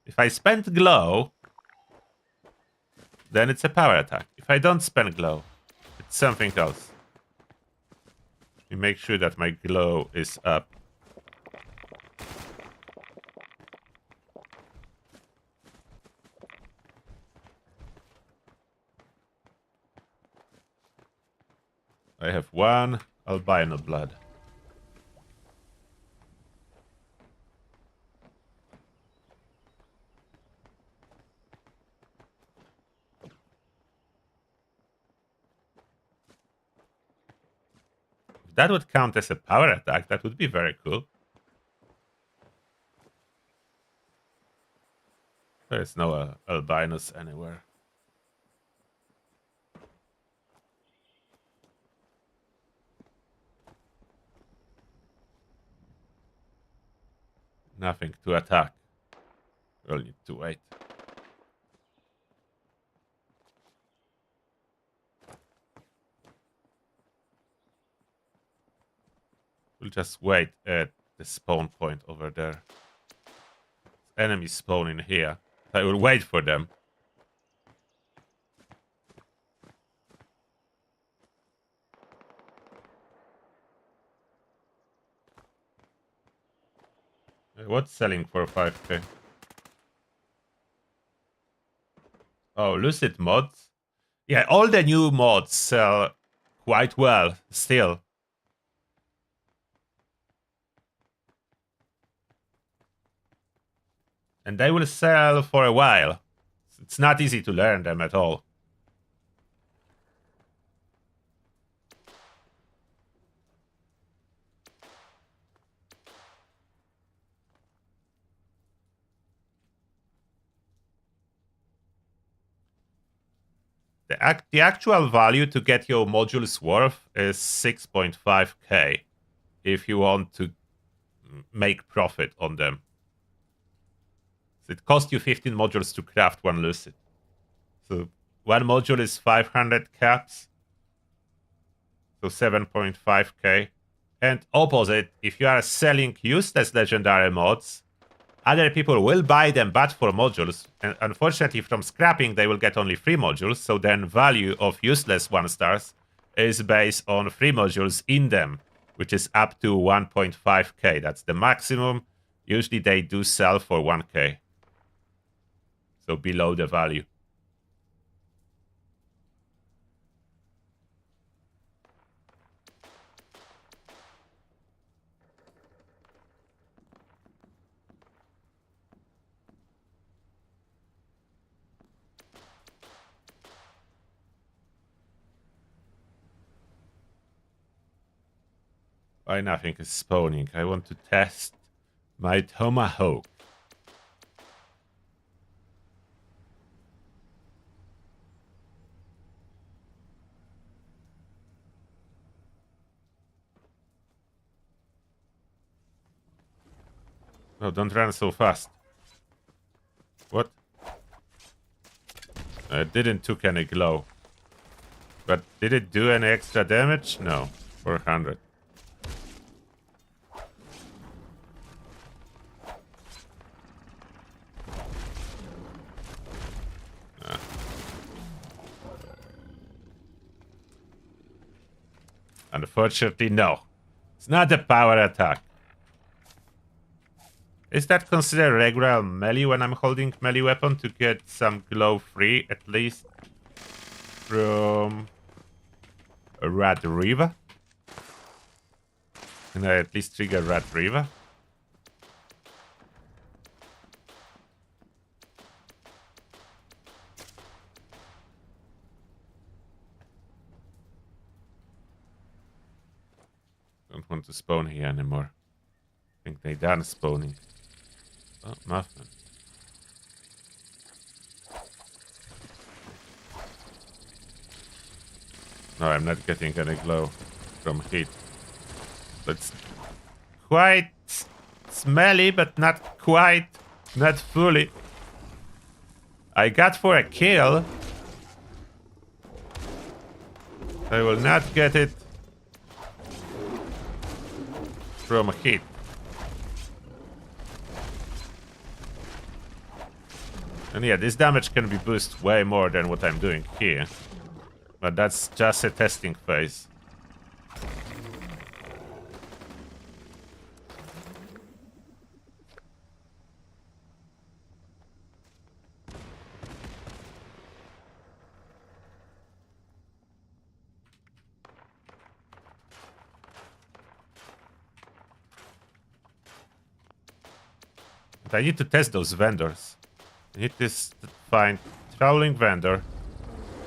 If I spend glow, then it's a power attack. If I don't spend glow, it's something else. Let me make sure that my glow is up. I have 1 albino blood. If that would count as a power attack, that would be very cool. There is no albinos anywhere. Nothing to attack. We'll need to wait. We'll just wait at the spawn point over there. Enemies spawn in here. I will wait for them. What's selling for 5k? Oh, Lucid mods? Yeah, all the new mods sell quite well still. And they will sell for a while. It's not easy to learn them at all. The actual value to get your modules worth is 6.5k if you want to make profit on them. So it costs you 15 modules to craft one Lucid. So one module is 500 caps. So 7.5k. And opposite, if you are selling useless legendary mods, other people will buy them but for modules, and unfortunately from scrapping they will get only 3 modules, so then value of useless 1-stars is based on 3 modules in them, which is up to 1.5k. That's the maximum. Usually they do sell for 1k. So below the value. Why nothing is spawning? I want to test my Tomahawk. No, don't run so fast. What? It didn't took any glow. But did it do any extra damage? No. 400. Unfortunately, no. It's not a power attack. Is that considered regular melee when I'm holding melee weapon to get some glow free, at least from a Red River? Can I at least trigger Red River? Don't want to spawn here anymore. I think they done spawning. Oh, Mothman. No, I'm not getting any glow from heat. It's quite smelly, but not quite, not fully. I got for a kill. I will not get it from heat. And yeah, this damage can be boosted way more than what I'm doing here. But that's just a testing phase. But I need to test those vendors. I need to find Trawling Vendor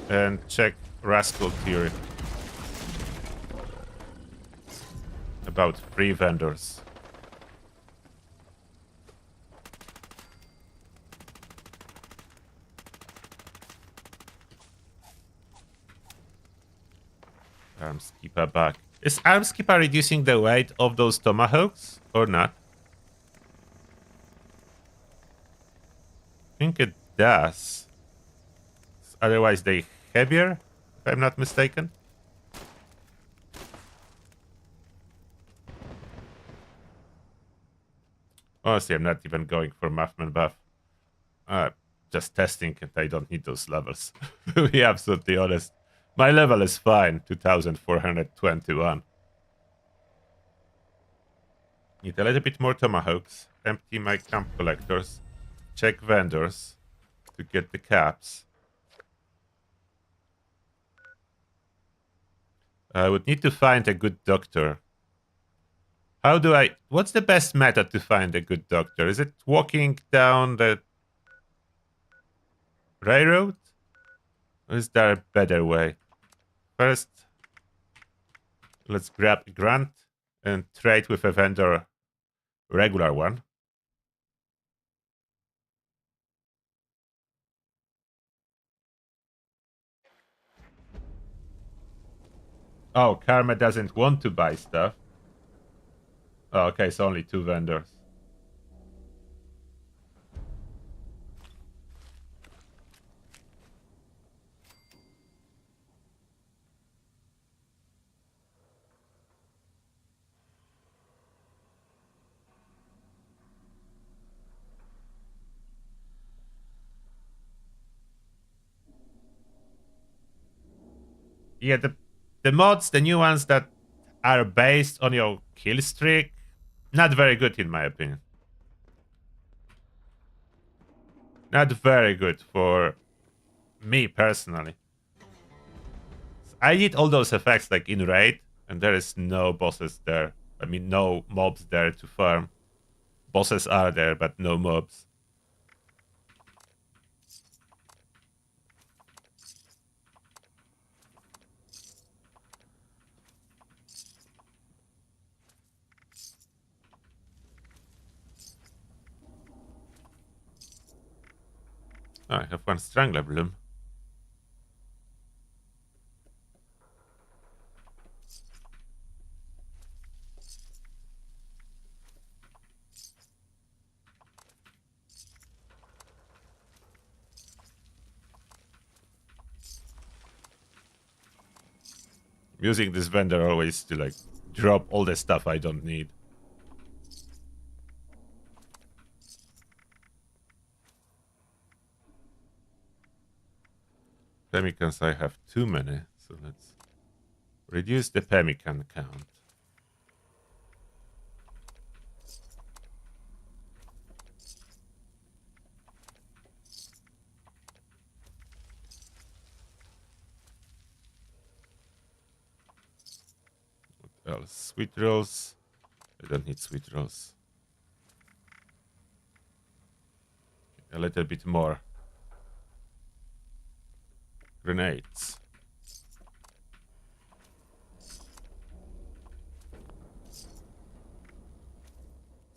and check Rascal Theory. About 3 vendors. Armskeeper back. Is Armskeeper reducing the weight of those Tomahawks or not? think it does. Otherwise, they heavier, if I'm not mistaken. Honestly, I'm not even going for Mothman buff. Just testing it. I don't need those levels. To be absolutely honest. My level is fine, 2421. Need a little bit more tomahawks. Empty my camp collectors. Check vendors to get the caps. I would need to find a good doctor. How do I... What's the best method to find a good doctor? Is it walking down the railroad? Or is there a better way? First, let's grab a grant and trade with a vendor, regular one. Oh, Karma doesn't want to buy stuff. Oh, okay, so only 2 vendors. Yeah, the mods, the new ones that are based on your kill streak, not very good in my opinion. Not very good for me personally. I need all those effects like in raid, and there is no bosses there. I mean, no mobs there to farm. Bosses are there, but no mobs. Oh, I have 1 Strangler Bloom. Using this vendor always to like drop all the stuff I don't need. Pemicans I have too many, so let's reduce the pemmican count. What else? Sweet rolls. I don't need sweet rolls. A little bit more. Grenades. It's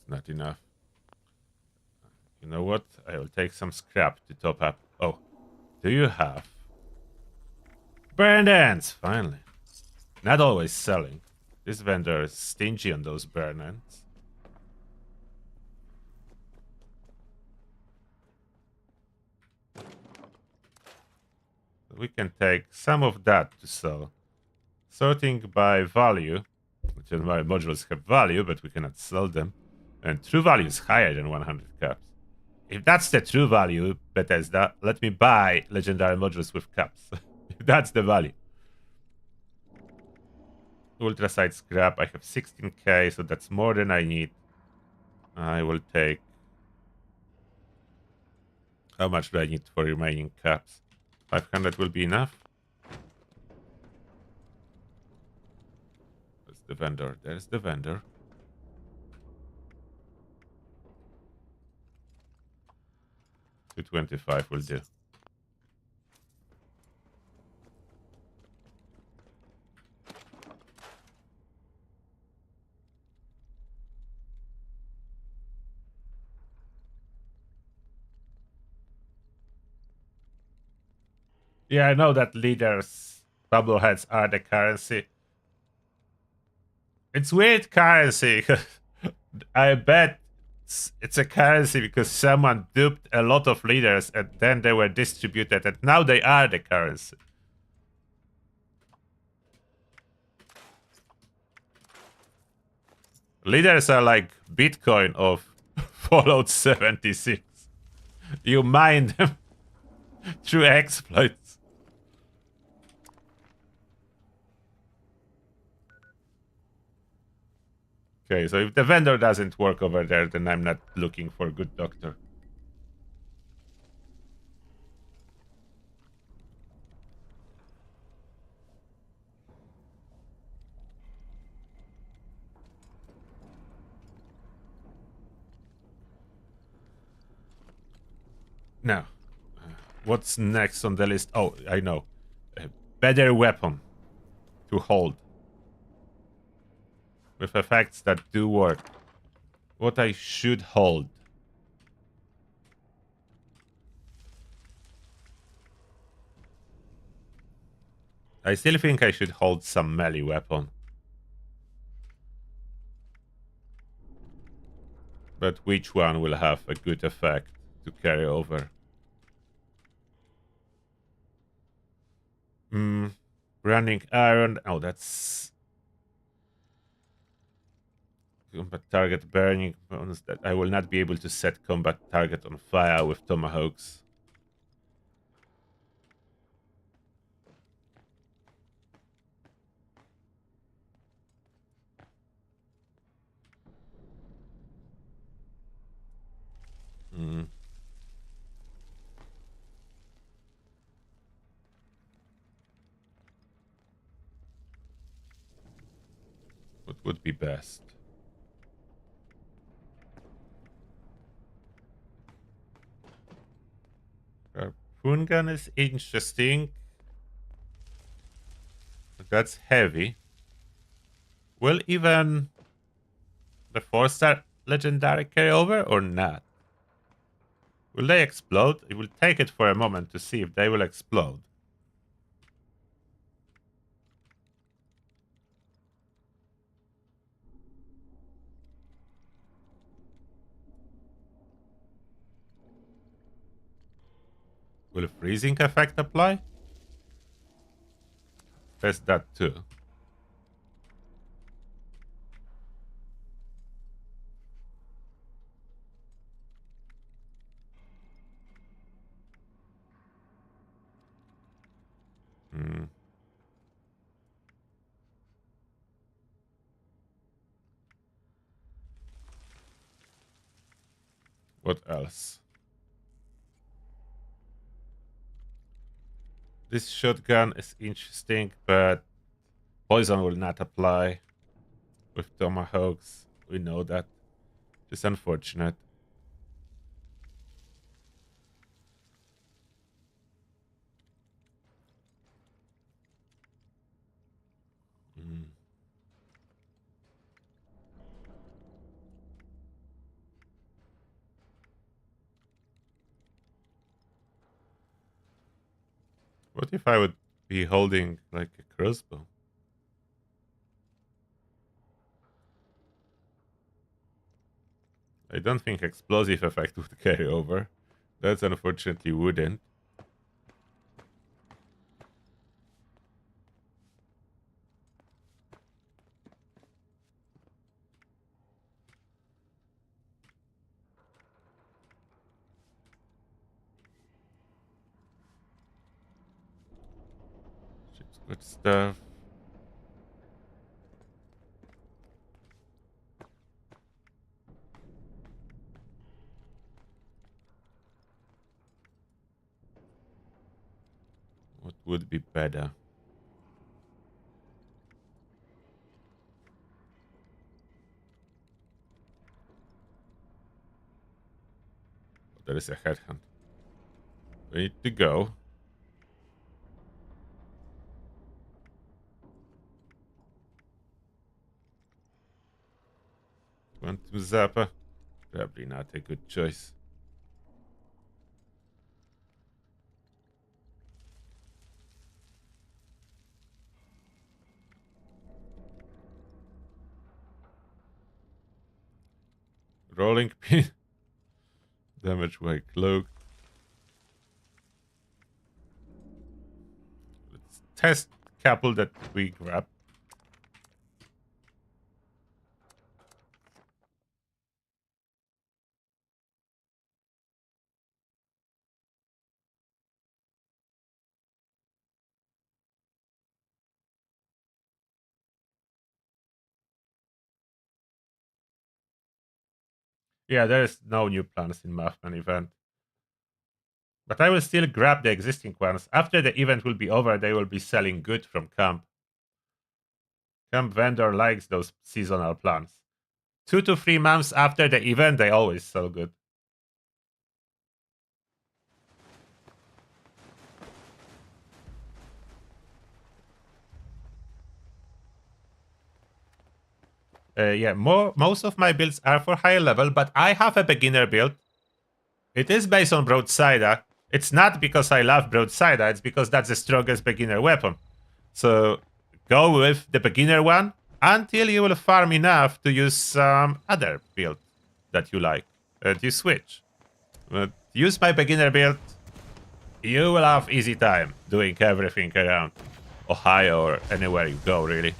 not enough. You know what? I will take some scrap to top up. Oh, do you have burned ends? Finally. Not always selling. This vendor is stingy on those burn ends. We can take some of that to sell. Sorting by value, which is why modules have value, but we cannot sell them. And true value is higher than 100 caps. If that's the true value, Bethesda, let me buy legendary modules with caps. If that's the value. Ultraside scrap, I have 16k, so that's more than I need. I will take... How much do I need for remaining caps? 500 will be enough. That's the vendor. There's the vendor. $225 will do. Yeah, I know that leaders, bubbleheads are the currency. It's weird currency. I bet it's a currency because someone duped a lot of leaders and then they were distributed and now they are the currency. Leaders are like Bitcoin of Fallout 76. You mine them through exploits. Okay, so if the vendor doesn't work over there, then I'm not looking for a good doctor. Now, what's next on the list? Oh, I know. A better weapon to hold. With effects that do work. What I should hold. I still think I should hold some melee weapon. But which one will have a good effect to carry over? Running iron. Oh, that's combat target burning bonus that I will not be able to set combat target on fire with tomahawks. What would be best? Harpoon gun is interesting. But that's heavy. Will even the 4-star legendary carry over or not? Will they explode? I will take it for a moment to see if they will explode. Will freezing effect apply? Press that too. What else? This shotgun is interesting, but poison will not apply with tomahawks. We know that. It's unfortunate. What if I would be holding like a crossbow? I don't think explosive effect would carry over. That's unfortunately wouldn't. Good stuff. What would be better? There is a headhunt. We need to go. Quantum Zappa? Probably not a good choice. Rolling pin. Damage by cloak. Let's test couple that we grab. Yeah, there is no new plans in Mothman event. But I will still grab the existing ones. After the event will be over, they will be selling good from camp. Camp vendor likes those seasonal plants. 2 to 3 months after the event, they always sell good. Yeah, most of my builds are for higher level, but I have a beginner build. It is based on Broadsida. It's not because I love Broadsida, it's because that's the strongest beginner weapon. So go with the beginner one until you will farm enough to use some other build that you like. And you switch. But use my beginner build. You will have easy time doing everything around Ohio or anywhere you go, really.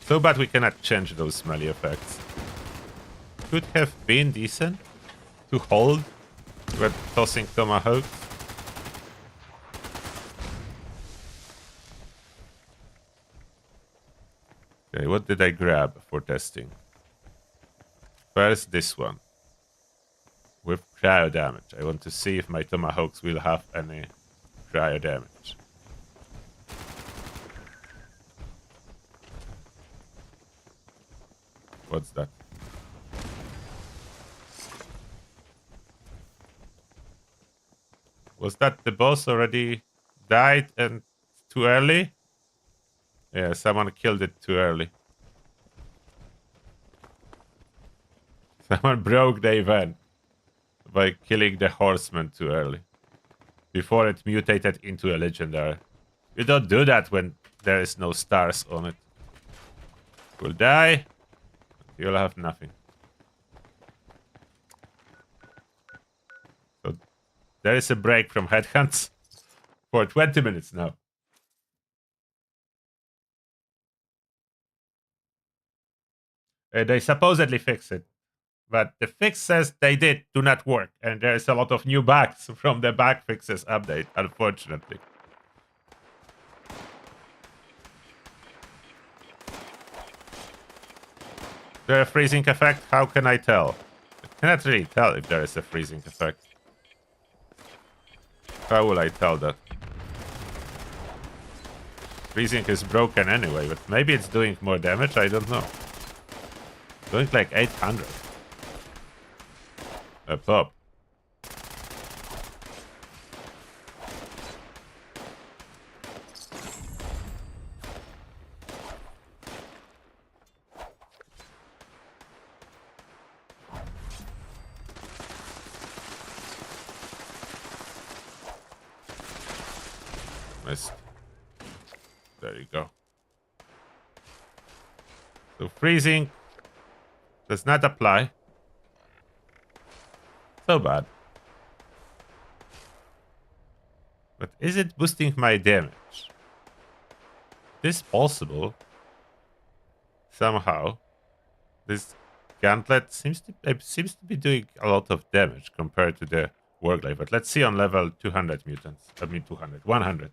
So bad we cannot change those smelly effects. Could have been decent to hold with tossing Tomahawks. Okay, what did I grab for testing? First, this one. With cryo damage. I want to see if my Tomahawks will have any cryo damage. What's that? Was that the boss already died and too early? Yeah, someone killed it too early. Someone broke the event by killing the horseman too early. Before it mutated into a legendary. You don't do that when there is no stars on it. You'll die. You'll have nothing. So there is a break from headhunts for 20 minutes now. They supposedly fixed it. But the fixes they did do not work. And there is a lot of new bugs from the bug fixes update, unfortunately. Is there a freezing effect? How can I tell? I cannot really tell if there is a freezing effect. How will I tell that? Freezing is broken anyway, but maybe it's doing more damage, I don't know. Doing like 800. A pop. Missed. There you go. So freezing does not apply. So bad. But is it boosting my damage? It is possible. Somehow. This gauntlet seems to be doing a lot of damage compared to the work life. But let's see on level 200 mutants. I mean 200. 100.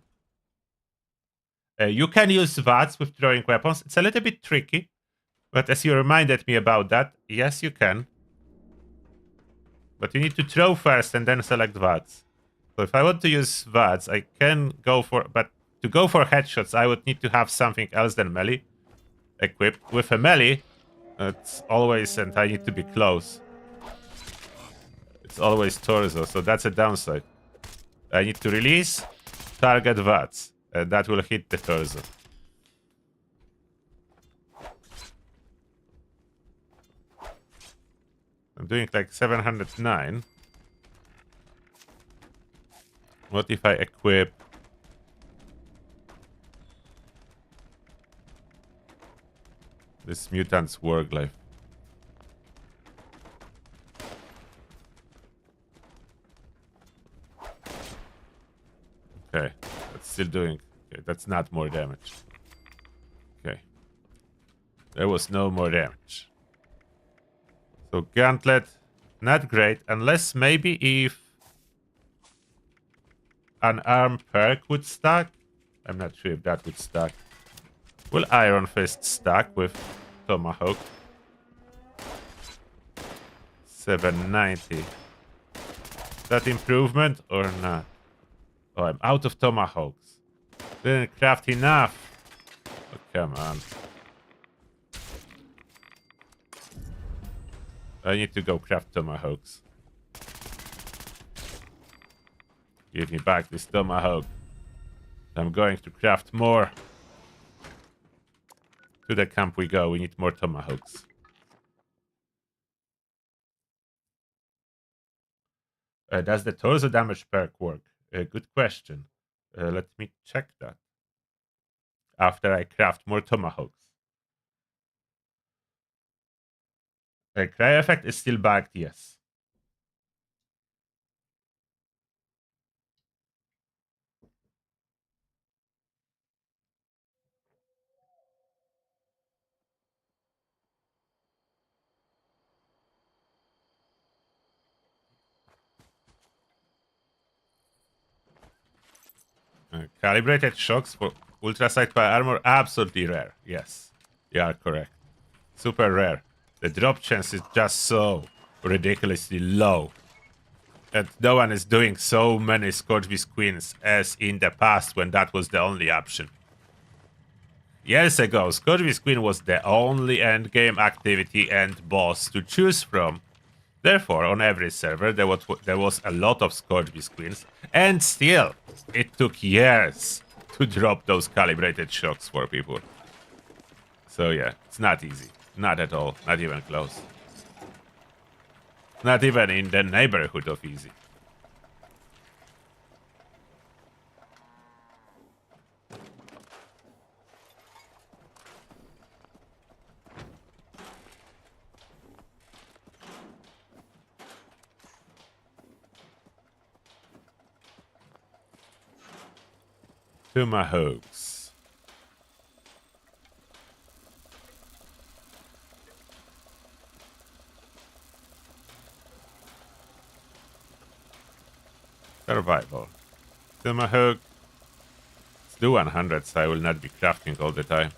You can use VATS with throwing weapons. It's a little bit tricky. But as you reminded me about that, yes, you can. But you need to throw first and then select VATS. So if I want to use VATS, I can go for... But to go for headshots, I would need to have something else than melee equipped. With a melee, it's always... And I need to be close. It's always torso, so that's a downside. I need to release, target VATS. And that will hit the torso. I'm doing like 709. What if I equip This mutant's work life. Okay, that's still doing. Okay, that's not more damage. Okay, there was no more damage. So Gauntlet, not great, unless maybe if an arm perk would stack. I'm not sure if that would stack. Will Iron Fist stack with Tomahawk? 790. That improvement or not? Oh, I'm out of Tomahawks. Didn't craft enough. Oh, come on. I need to go craft Tomahawks. Give me back this Tomahawk. I'm going to craft more. To the camp we go. We need more Tomahawks. Does the torso damage perk work? Good question. Let me check that. After I craft more Tomahawks. The cry effect is still bagged, yes. Calibrated shocks for ultra sight by armor, absolutely rare. Yes, you are correct. Super rare. The drop chance is just so ridiculously low. And no one is doing so many Scorchbeast Queens as in the past when that was the only option. Years ago, Scorchbeast Queen was the only endgame activity and boss to choose from. Therefore, on every server, there was a lot of Scorchbeast Queens, and still, it took years to drop those calibrated shocks for people. So yeah, it's not easy. Not at all. Not even close. Not even in the neighborhood of easy. Tomahawks. Survival. Tomahawk. Let's do 100, so I will not be crafting all the time.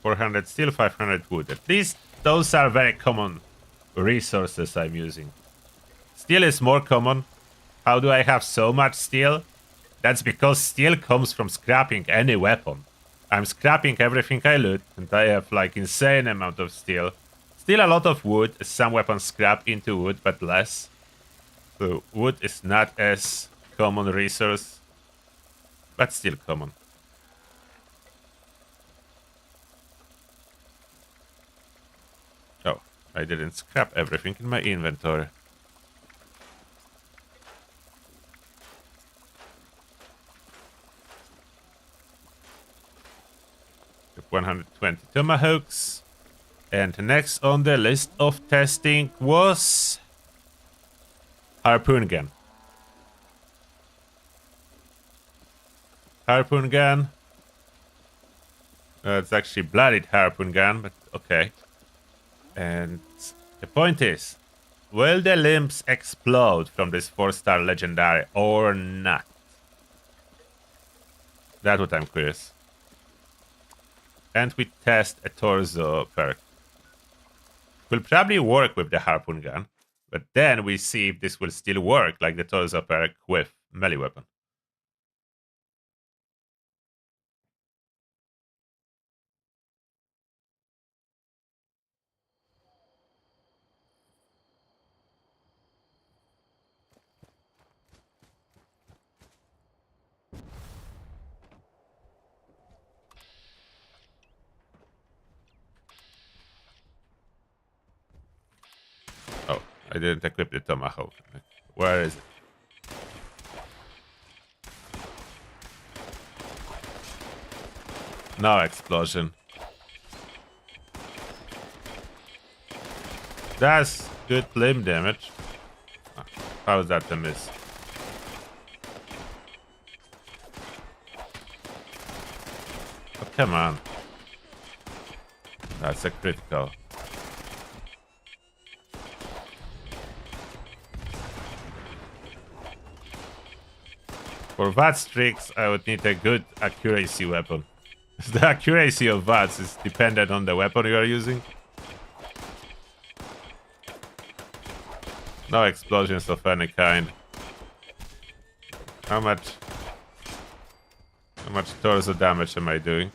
400 steel, 500 wood. At least those are very common resources I'm using. Steel is more common. How do I have so much steel? That's because steel comes from scrapping any weapon. I'm scrapping everything I loot, and I have like insane amount of steel. Still a lot of wood, as some weapons scrap into wood, but less. So wood is not as common resource, but still common. Oh, I didn't scrap everything in my inventory. 120 Tomahawks. And next on the list of testing was Harpoon Gun. Harpoon Gun. It's actually Blooded Harpoon Gun, but okay. And the point is, will the limbs explode from this 4-star legendary or not? That's what I'm curious. And we test a torso perk. Will probably work with the Harpoon Gun, but then we see if this will still work like the torso perk with melee weapon. Oh, I didn't equip the Tomahawk. Where is it? No explosion. That's good limb damage. How's that a miss? Oh, come on. That's a critical. For VATS tricks, I would need a good accuracy weapon. The accuracy of VATS is dependent on the weapon you are using. No explosions of any kind. How much torso damage am I doing?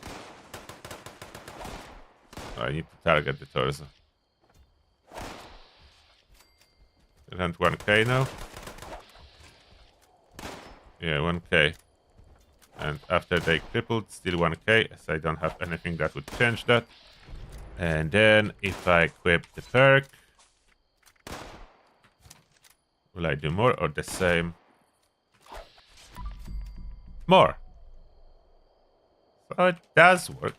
Oh, I need to target the torso. And 1k now? Yeah, 1k. And after they crippled, still 1k, as I don't have anything that would change that. And then, if I equip the perk, will I do more or the same? More. So it does work.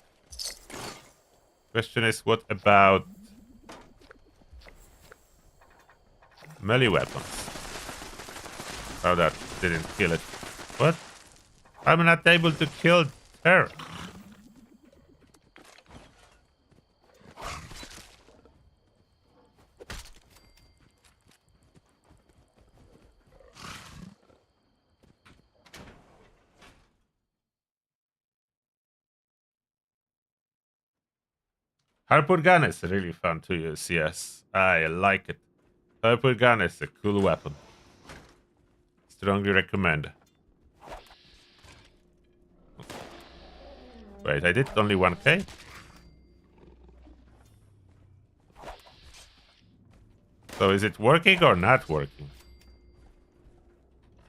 Question is, what about melee weapons? Oh, that didn't kill it. What? I'm not able to kill her. Harpoon gun is really fun to use, yes. I like it. Harpoon gun is a cool weapon. Strongly recommend. Wait, I did only 1k? So is it working or not working?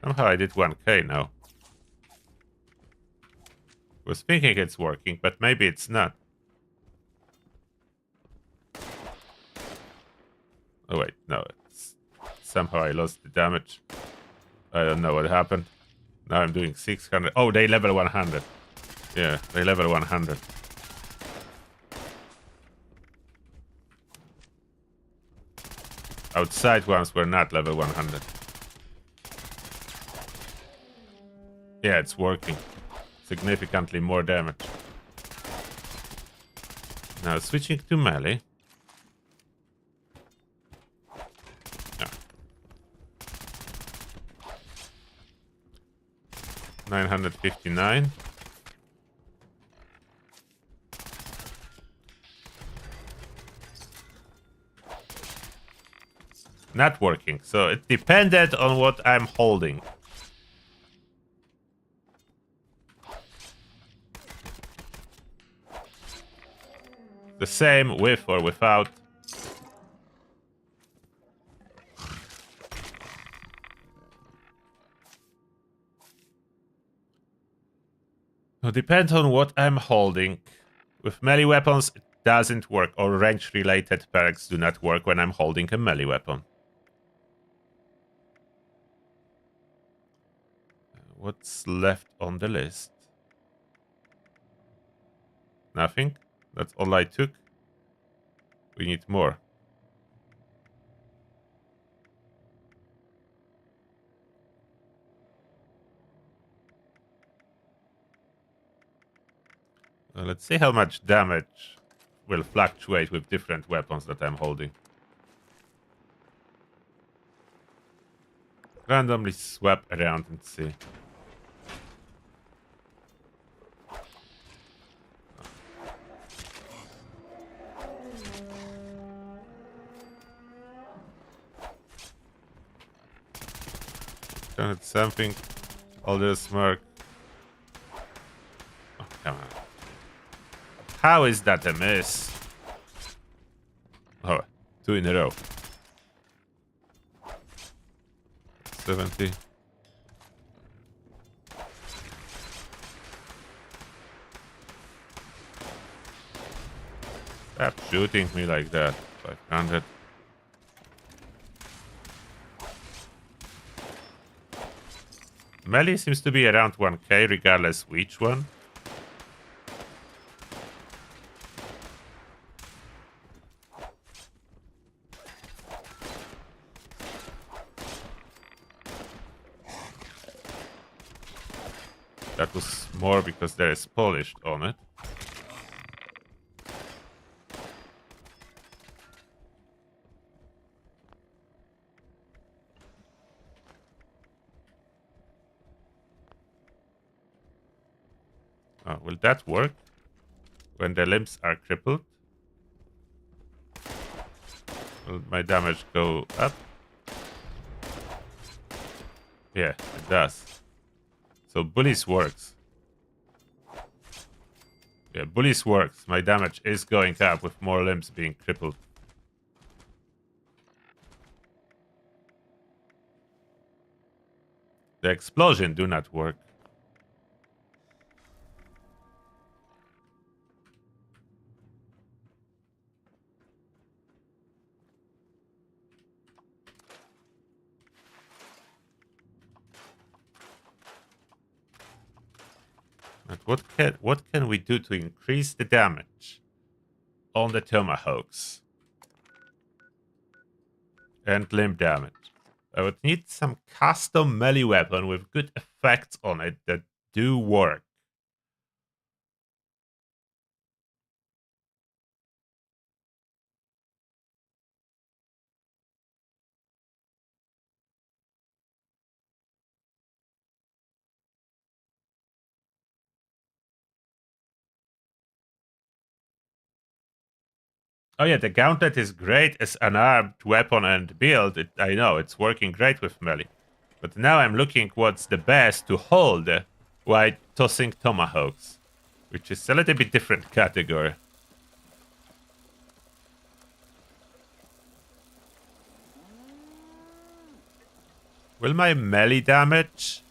Somehow I did 1k now. Was thinking it's working, but maybe it's not. Oh wait, no. Somehow I lost the damage. I don't know what happened. Now I'm doing 600. Oh, they level 100. Yeah, they level 100. Outside ones were not level 100. Yeah, it's working. Significantly more damage. Now switching to melee. 959. Not working, so it depended on what I'm holding. The same with or without. It depends on what I'm holding. With melee weapons, it doesn't work, or range-related perks do not work when I'm holding a melee weapon. What's left on the list? Nothing? That's all I took? We need more. Let's see how much damage will fluctuate with different weapons that I'm holding. Randomly swap around and see. Done something. All this mark. Oh, come on. How is that a miss? Oh, 2 in a row. 70. Stop shooting me like that. 500. Melee seems to be around 1k regardless which one. That was more because there is polished on it. Oh, will that work? When the limbs are crippled? Will my damage go up? Yeah, it does. So bullies works. Yeah, bullies works. My damage is going up with more limbs being crippled. The explosion do not work. But what can we do to increase the damage on the Tomahawks? And limb damage. I would need some custom melee weapon with good effects on it that do work. Oh yeah, the gauntlet is great as an armed weapon and build. I know, it's working great with melee. But now I'm looking what's the best to hold while tossing tomahawks. Which is a little bit different category. Will my melee damage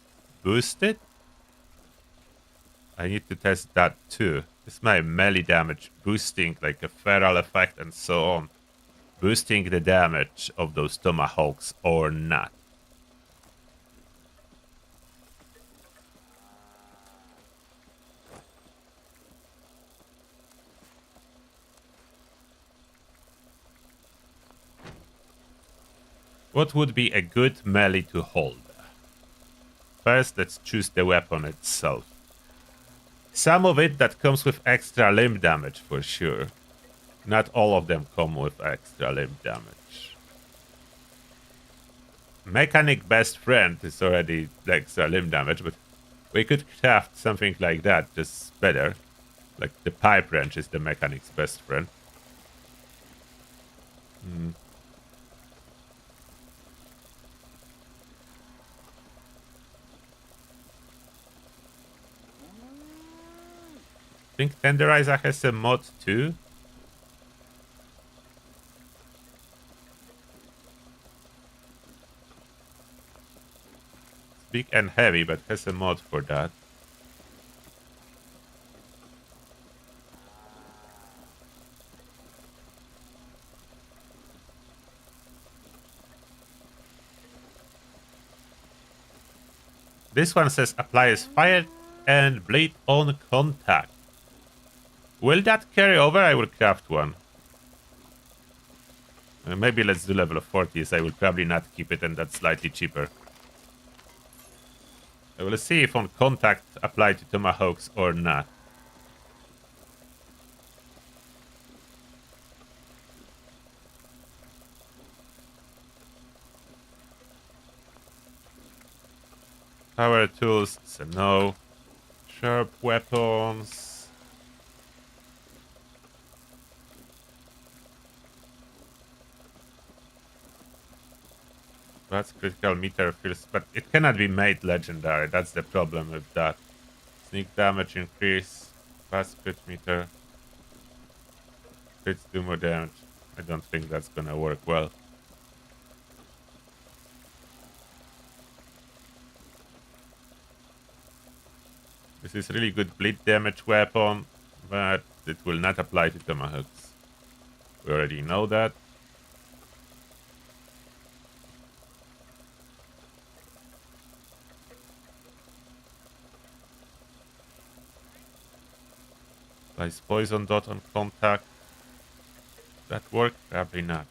boost it? I need to test that too. Is my melee damage boosting like a feral effect and so on? Boosting the damage of those tomahawks or not? What would be a good melee to hold? First, let's choose the weapon itself. Some of it that comes with extra limb damage for sure. Not all of them come with extra limb damage. Mechanic best friend is already extra limb damage, but we could craft something like that just better. Like the pipe wrench is the mechanic's best friend. I think Tenderizer has a mod too. It's big and heavy, but has a mod for that. This one says applies fire and bleed on contact. Will that carry over? I will craft one. Maybe let's do level of 40, as I will probably not keep it and that's slightly cheaper. I will see if on contact apply to tomahawks or not. Power tools, it's a no. Sharp weapons. That's critical meter feels, but it cannot be made legendary. That's the problem with that. Sneak damage increase. Fast crit meter. Crits do more damage. I don't think that's gonna work well. This is really good bleed damage weapon, but it will not apply to tomahawks. We already know that. Place poison dot on contact. That work? Probably not.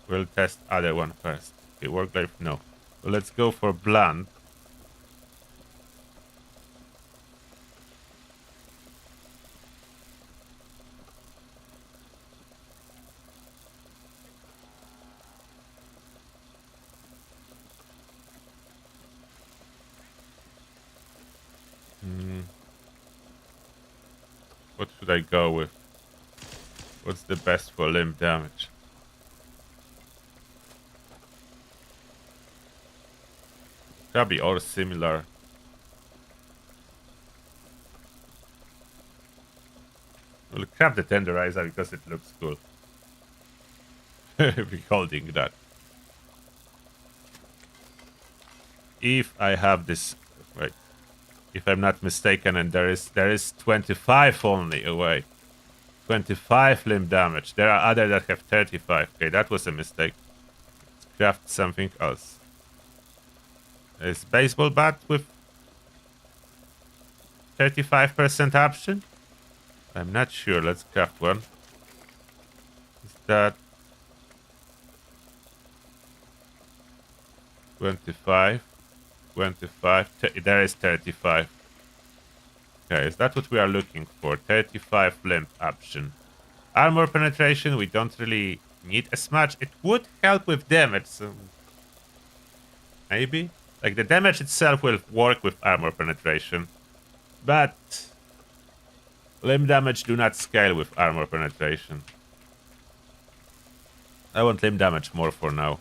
We'll test other one first. Okay, work life, no. So let's go for blunt. What should I go with? What's the best for limb damage? Probably all similar. We'll grab the tenderizer because it looks cool. Be holding that. If I have this, right? If I'm not mistaken, and there is 25 only away. 25 limb damage. There are others that have 35. Okay, that was a mistake. Let's craft something else. Is baseball bat with 35% option? I'm not sure. Let's craft one. Is that 25? 25. There is 35. Okay, is that what we are looking for? 35 limb option. Armor penetration, we don't really need as much. It would help with damage, so maybe? Like, the damage itself will work with armor penetration. But limb damage do not scale with armor penetration. I want limb damage more for now.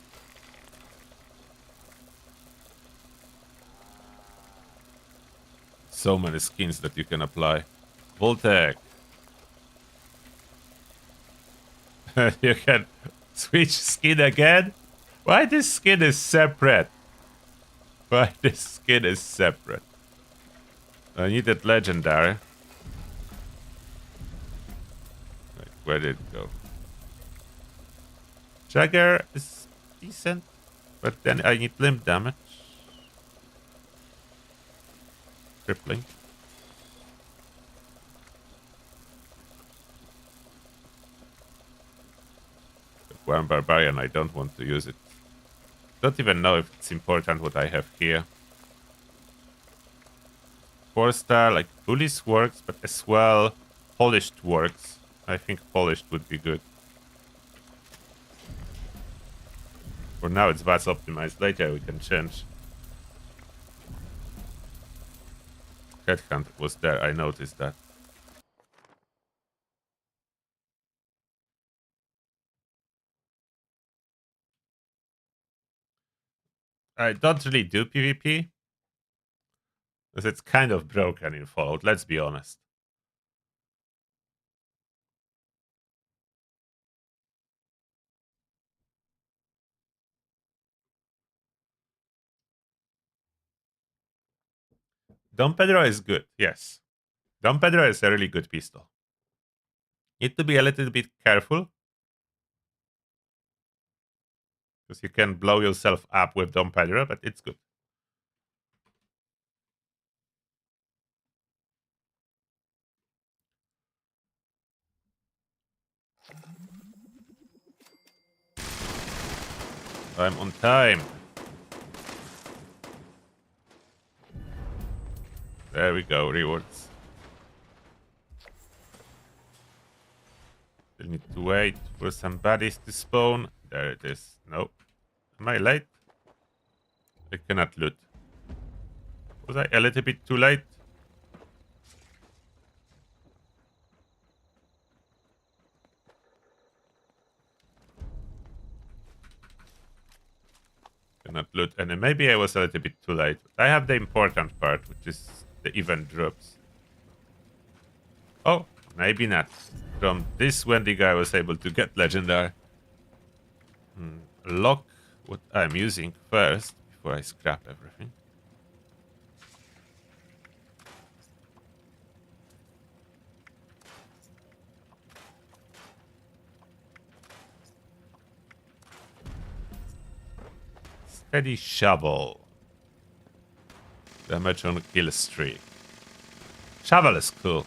So many skins that you can apply. Voltec. You can switch skin again? Why this skin is separate? Why this skin is separate? I needed legendary. Wait, where did it go? Jagger is decent, but then I need limb damage. Crippling. One barbarian, I don't want to use it. Don't even know if it's important what I have here. 4-star, like bullies works, but as well polished works. I think polished would be good. For now it's VATS optimized. Later we can change. Headhunt was there, I noticed that. I don't really do PvP. Because it's kind of broken in Fallout, let's be honest. Dom Pedro is good, yes. Dom Pedro is a really good pistol. Need to be a little bit careful. Because you can blow yourself up with Dom Pedro, but it's good. I'm on time. There we go, rewards. Still need to wait for some bodies to spawn. There it is. No. Am I late? I cannot loot. Was I a little bit too late? Cannot loot any. Maybe I was a little bit too late. I have the important part, which is the event drops. Oh, maybe not. From this Wendigo I was able to get legendary. Lock what I'm using first before I scrap everything. Steady shovel. Damage on kill streak. Shovel is cool.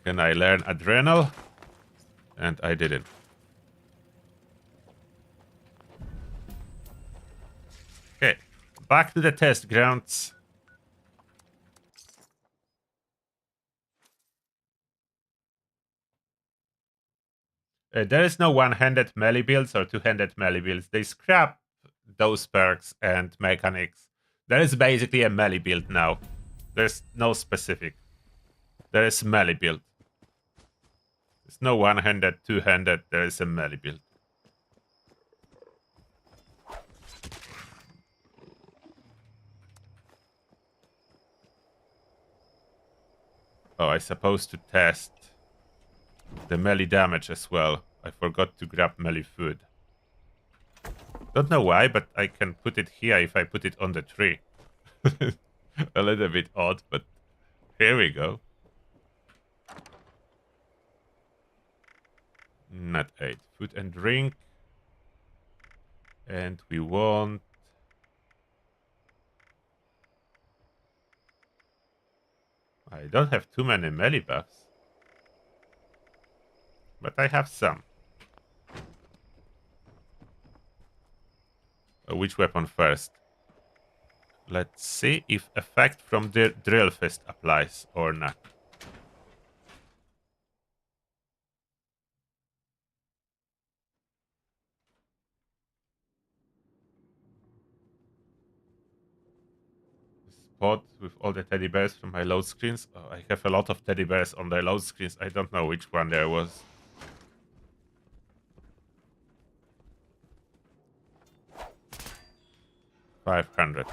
Can I learn adrenal? And I didn't. Okay, back to the test grounds. There is no one-handed melee builds or two-handed melee builds. They scrap those perks and mechanics. There is basically a melee build now. There's no specific. There is melee build. There's no one-handed, two-handed. There is a melee build. Oh, I supposed to test the melee damage as well. I forgot to grab melee food. Don't know why, but I can put it here if I put it on the tree. A little bit odd, but here we go. Not 8. Food and drink. And we want... I don't have too many melee buffs. But I have some. Which weapon first? Let's see if effect from the drill fist applies or not. Spot with all the teddy bears from my load screens. Oh, I have a lot of teddy bears on the load screens. I don't know which one there was. $500.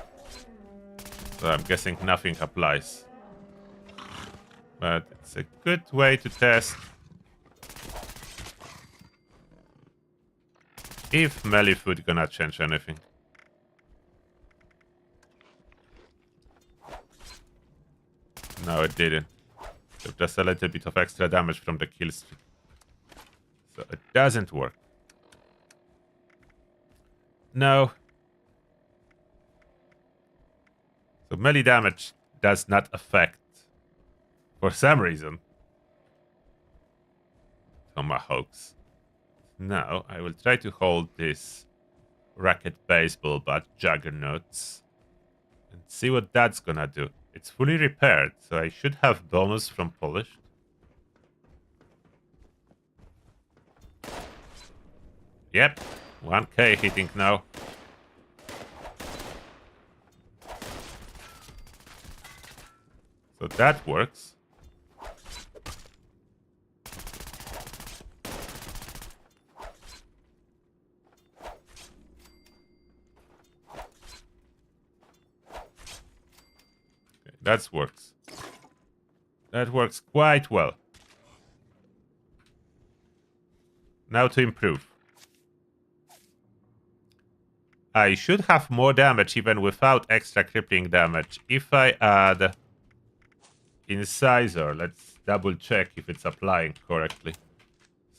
So I'm guessing nothing applies. But it's a good way to test if melee food gonna change anything. No, it didn't. So just a little bit of extra damage from the kill streak. So it doesn't work. No. So melee damage does not affect, for some reason, Tomahawks. Now I will try to hold this racket baseball bat, Juggernauts, and see what that's gonna do. It's fully repaired, so I should have bonus from polished. Yep, 1k hitting now. So that works. Okay, that works. That works quite well. Now to improve. I should have more damage even without extra crippling damage if I add Incisor. Let's double check if it's applying correctly.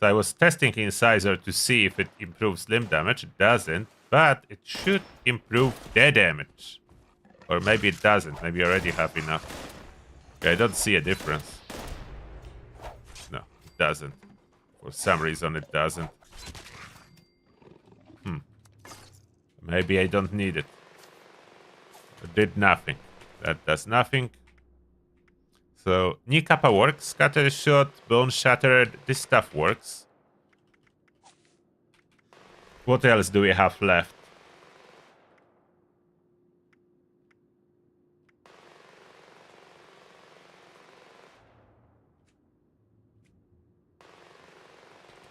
So I was testing Incisor to see if it improves limb damage. It doesn't, but it should improve the damage. Or maybe it doesn't. Maybe I already have enough. Okay, I don't see a difference. No, it doesn't. For some reason it doesn't. Maybe I don't need it. It did nothing. That does nothing. So, knee kappa works, scatter shot, bone shattered, this stuff works. What else do we have left?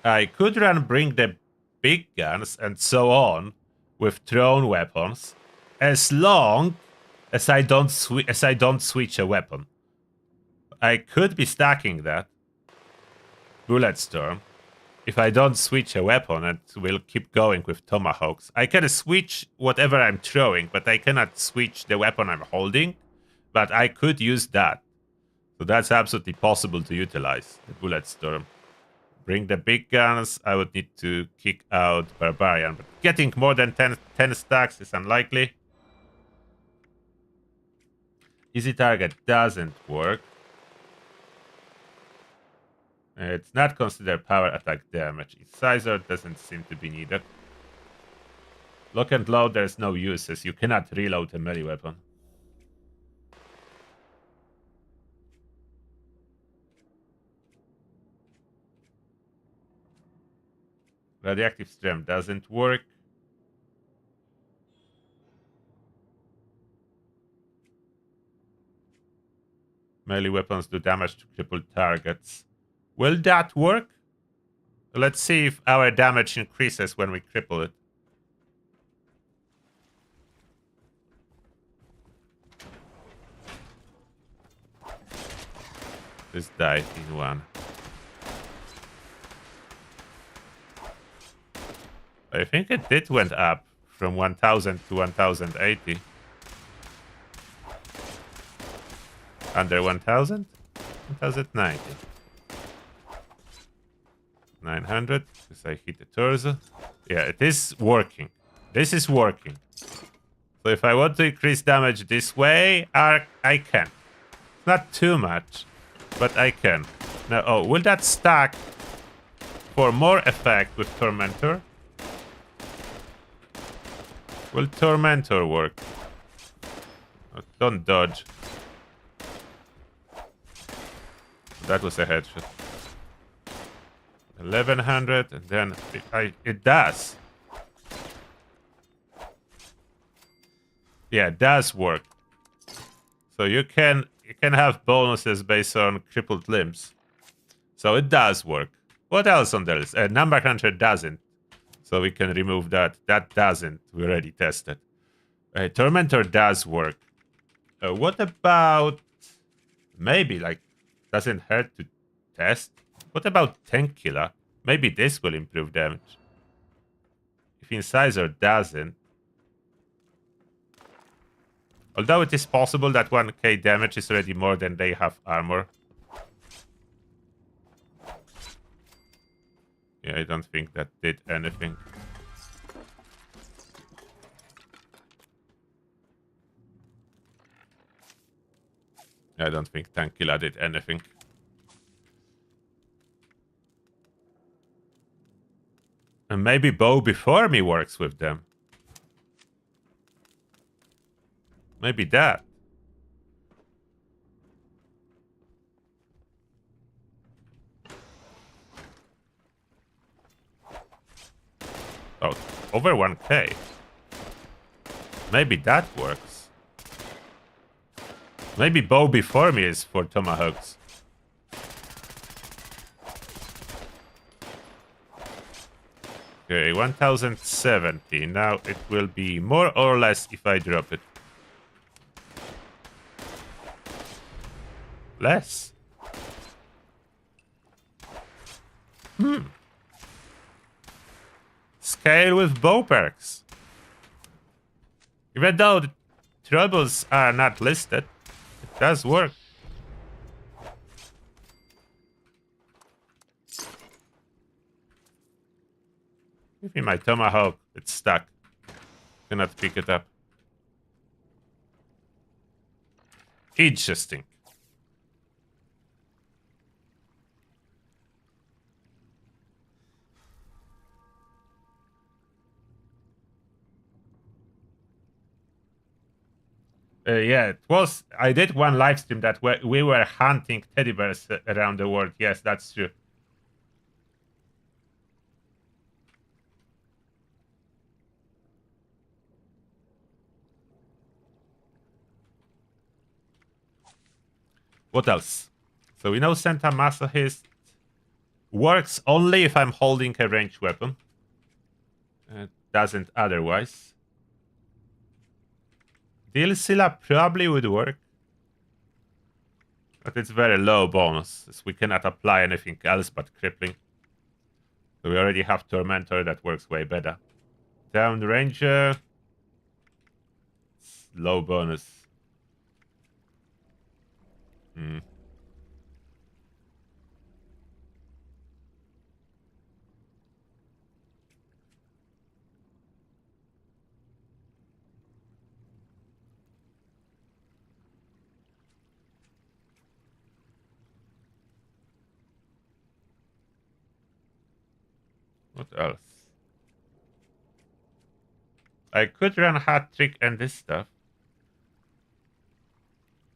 I could run bring the big guns and so on with thrown weapons, as long as I don't switch a weapon. I could be stacking that. Bullet Storm. If I don't switch a weapon, it will keep going with Tomahawks. I can switch whatever I'm throwing, but I cannot switch the weapon I'm holding. But I could use that. So that's absolutely possible to utilize, the Bullet Storm. Bring the big guns. I would need to kick out Barbarian. But getting more than 10 stacks is unlikely. Easy target doesn't work. It's not considered power attack damage. Incisor doesn't seem to be needed. Lock and load, there's no use, as you cannot reload a melee weapon. Radioactive Strength doesn't work. Melee weapons do damage to crippled targets. Will that work? Let's see if our damage increases when we cripple it. This died in one. I think it did went up from 1000 to 1080. Under 1000? 1090. 900, because I hit the torso. Yeah, it is working. This is working. So if I want to increase damage this way, I can. Not too much, but I can. Now, oh, will that stack for more effect with Tormentor? Will Tormentor work? Oh, don't dodge. That was a headshot. 1100, and then it does. Yeah, it does work. So you can have bonuses based on crippled limbs. So it does work. What else on the list? Number Cruncher doesn't. So we can remove that. That doesn't. We already tested. Tormentor does work. What about... Maybe, like, doesn't hurt to test? What about Tank Killer? Maybe this will improve damage. If Incisor doesn't. Although it is possible that 1k damage is already more than they have armor. Yeah, I don't think that did anything. I don't think Tank Killer did anything. And maybe Bow Before Me works with them. Maybe that. Oh, over 1k. Maybe that works. Maybe Bow Before Me is for Tomahawks. Okay, 1070. Now it will be more or less if I drop it. Less. Scale with bow perks. Even though the troubles are not listed, it does work. Give me my Tomahawk. It's stuck. Cannot pick it up. Interesting. Yeah, it was. I did one live stream that we were hunting teddy bears around the world. Yes, that's true. What else? So we know Santa Masochist works only if I'm holding a ranged weapon. It doesn't otherwise. Dilsila probably would work. But it's very low bonus, as we cannot apply anything else but crippling. So we already have Tormentor that works way better. Down Ranger. Low bonus. What else? I could run Hat Trick and this stuff.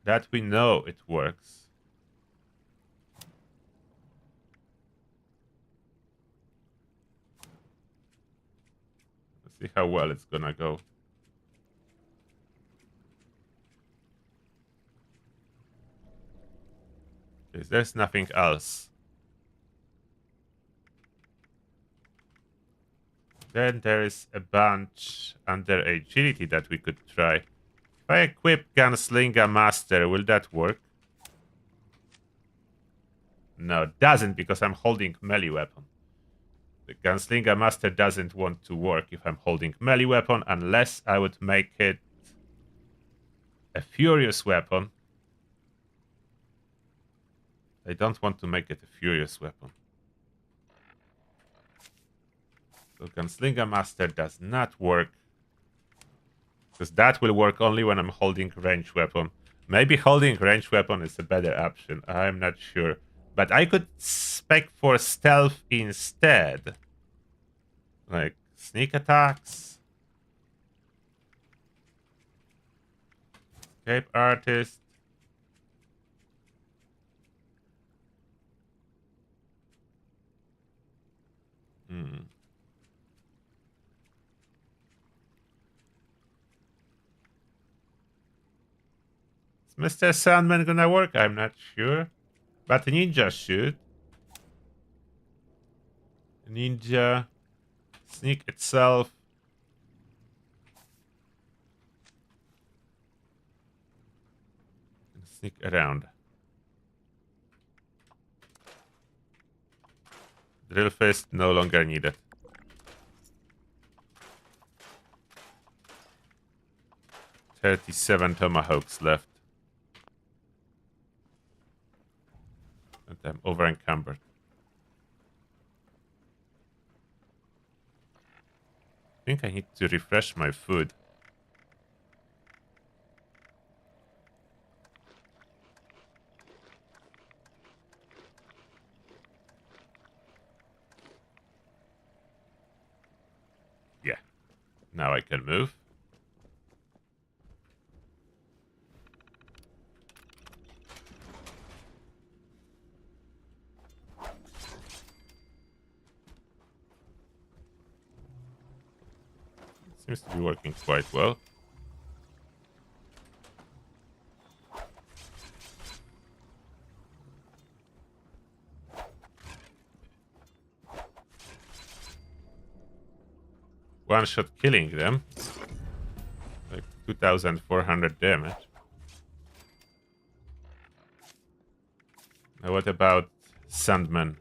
That we know it works. Let's see how well it's gonna go. There's nothing else. Then there is a bunch under agility that we could try. If I equip Gunslinger Master, will that work? No, it doesn't because I'm holding melee weapon. The Gunslinger Master doesn't want to work if I'm holding melee weapon unless I would make it a furious weapon. I don't want to make it a furious weapon. So Gunslinger Master does not work. Because that will work only when I'm holding range weapon. Maybe holding range weapon is a better option. I'm not sure. But I could spec for stealth instead. Like sneak attacks. Escape artist. Is Mr. Sandman gonna work? I'm not sure. But ninja should. Ninja. Sneak itself. And sneak around. Drill fist no longer needed. 37 tomahawks left. And I'm over encumbered. I think I need to refresh my food. Yeah. Now I can move. Seems to be working quite well. One shot killing them. Like 2,400 damage. Now what about Sandman?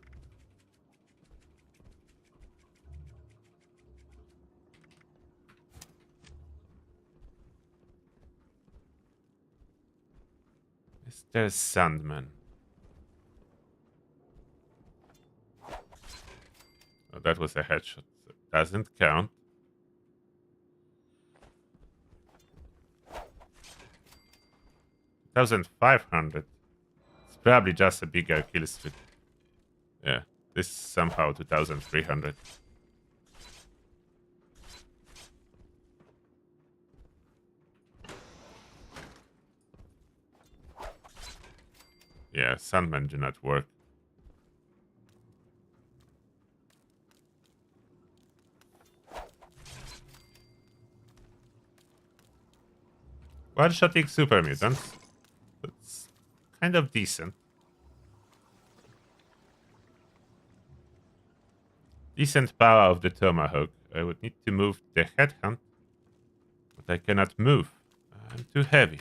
Is there Sandman? Oh, that was a headshot. So it doesn't count. $1,500. It's probably just a bigger kill streak. Yeah, this is somehow 2,300. Yeah, Sandman do not work. One-shotting super mutants. That's kind of decent. Decent power of the Tomahawk. I would need to move the headhunt. But I cannot move. I'm too heavy.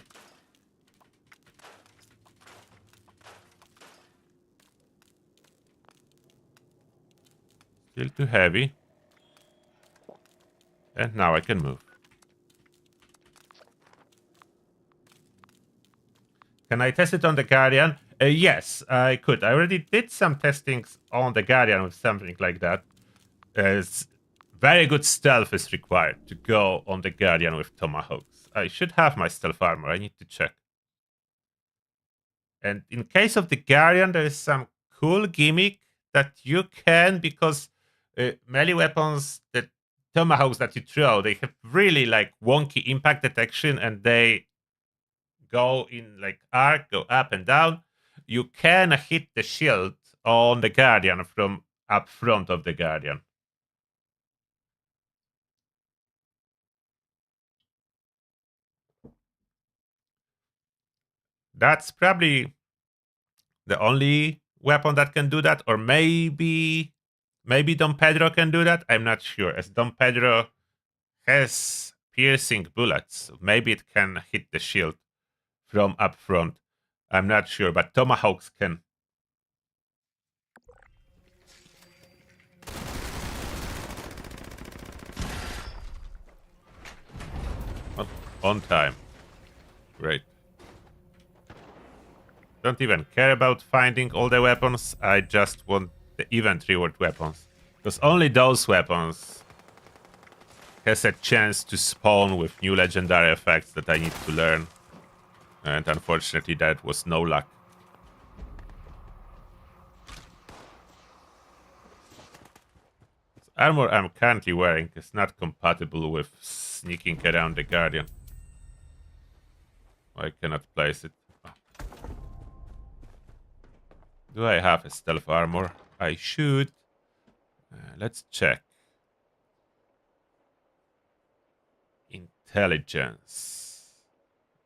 Still too heavy. And now I can move. Can I test it on the Guardian? Yes, I could. I already did some testings on the Guardian with something like that. Very good stealth is required to go on the Guardian with Tomahawks. I should have my stealth armor. I need to check. And in case of the Guardian, there is some cool gimmick that you can, because melee weapons, the Tomahawks that you throw, they have really like wonky impact detection, and they go in like arc, go up and down. You can hit the shield on the Guardian from up front of the Guardian. That's probably the only weapon that can do that, or maybe Don Pedro can do that. I'm not sure, as Don Pedro has piercing bullets. So maybe it can hit the shield from up front. I'm not sure, but Tomahawks can. On time. Great. Don't even care about finding all the weapons. I just want the event reward weapons. Because only those weapons has a chance to spawn with new legendary effects that I need to learn. And unfortunately that was no luck. The armor I'm currently wearing is not compatible with sneaking around the Guardian. I cannot place it. Do I have a stealth armor? I should. Let's check. Intelligence.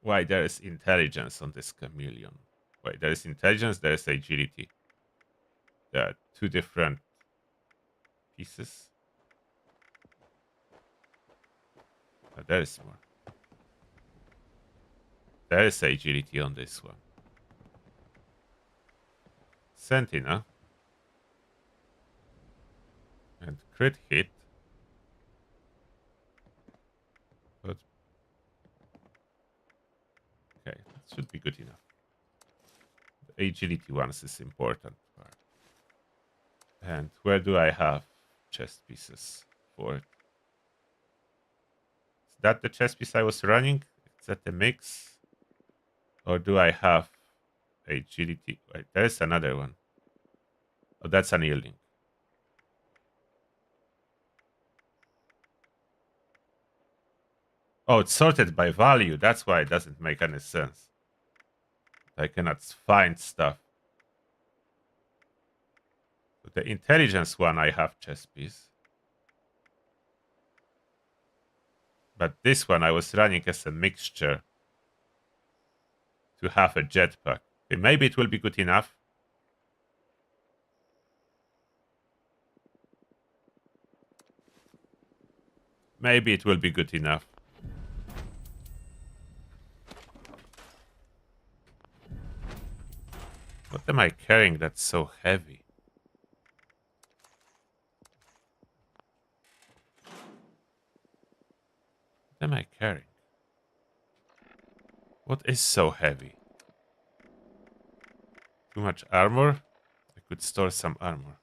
Why there is intelligence on this chameleon? Wait, there is intelligence, there is agility. There are two different pieces. Oh, there is more. There is agility on this one. Sentinel. And crit hit. But okay, that should be good enough. The agility ones is important part. And where do I have chest pieces for it? Is that the chest piece I was running? Is that the mix? Or do I have agility? Wait, there's another one. Oh, that's unyielding. Oh, it's sorted by value. That's why it doesn't make any sense. I cannot find stuff. But the intelligence one, I have chest piece. But this one, I was running as a mixture to have a jetpack. Okay, maybe it will be good enough. Maybe it will be good enough. What am I carrying that's so heavy? What am I carrying? What is so heavy? Too much armor? I could store some armor.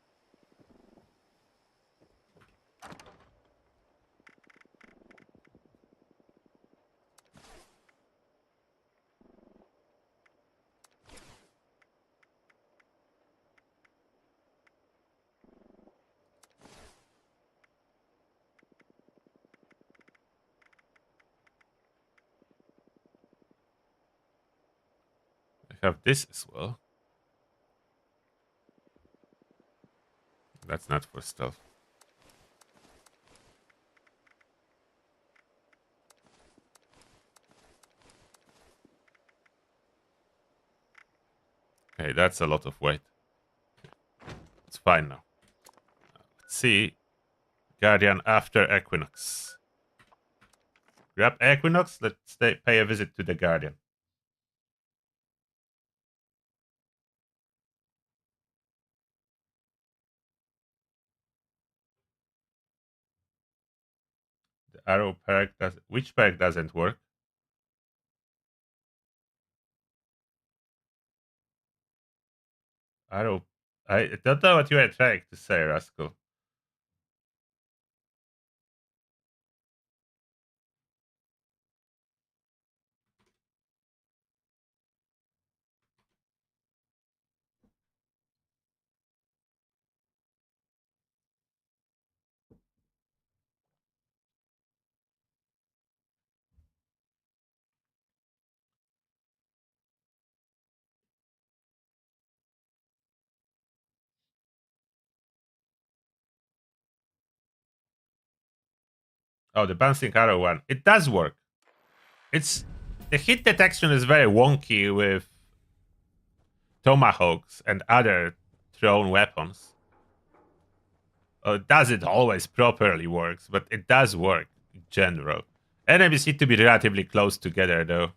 I have this as well. That's not for stealth. Okay, that's a lot of weight. It's fine now. Let's see. Guardian after Equinox. Grab Equinox, let's pay a visit to the Guardian. The arrow perk does. Which perk doesn't work? Arrow. I don't know what you are trying to say, Rascal. Oh, the bouncing arrow one. It does work. It's the hit detection is very wonky with tomahawks and other thrown weapons. Does it always properly works, but it does work in general. Enemies need to be relatively close together though.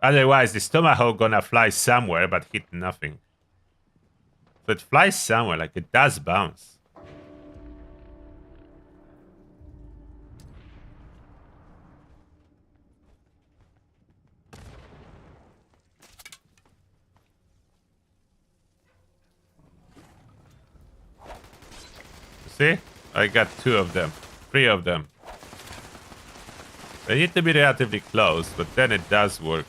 Otherwise, this tomahawk gonna fly somewhere but hit nothing. So it flies somewhere, like it does bounce. See? I got 2 of them. 3 of them. They need to be relatively close, but then it does work.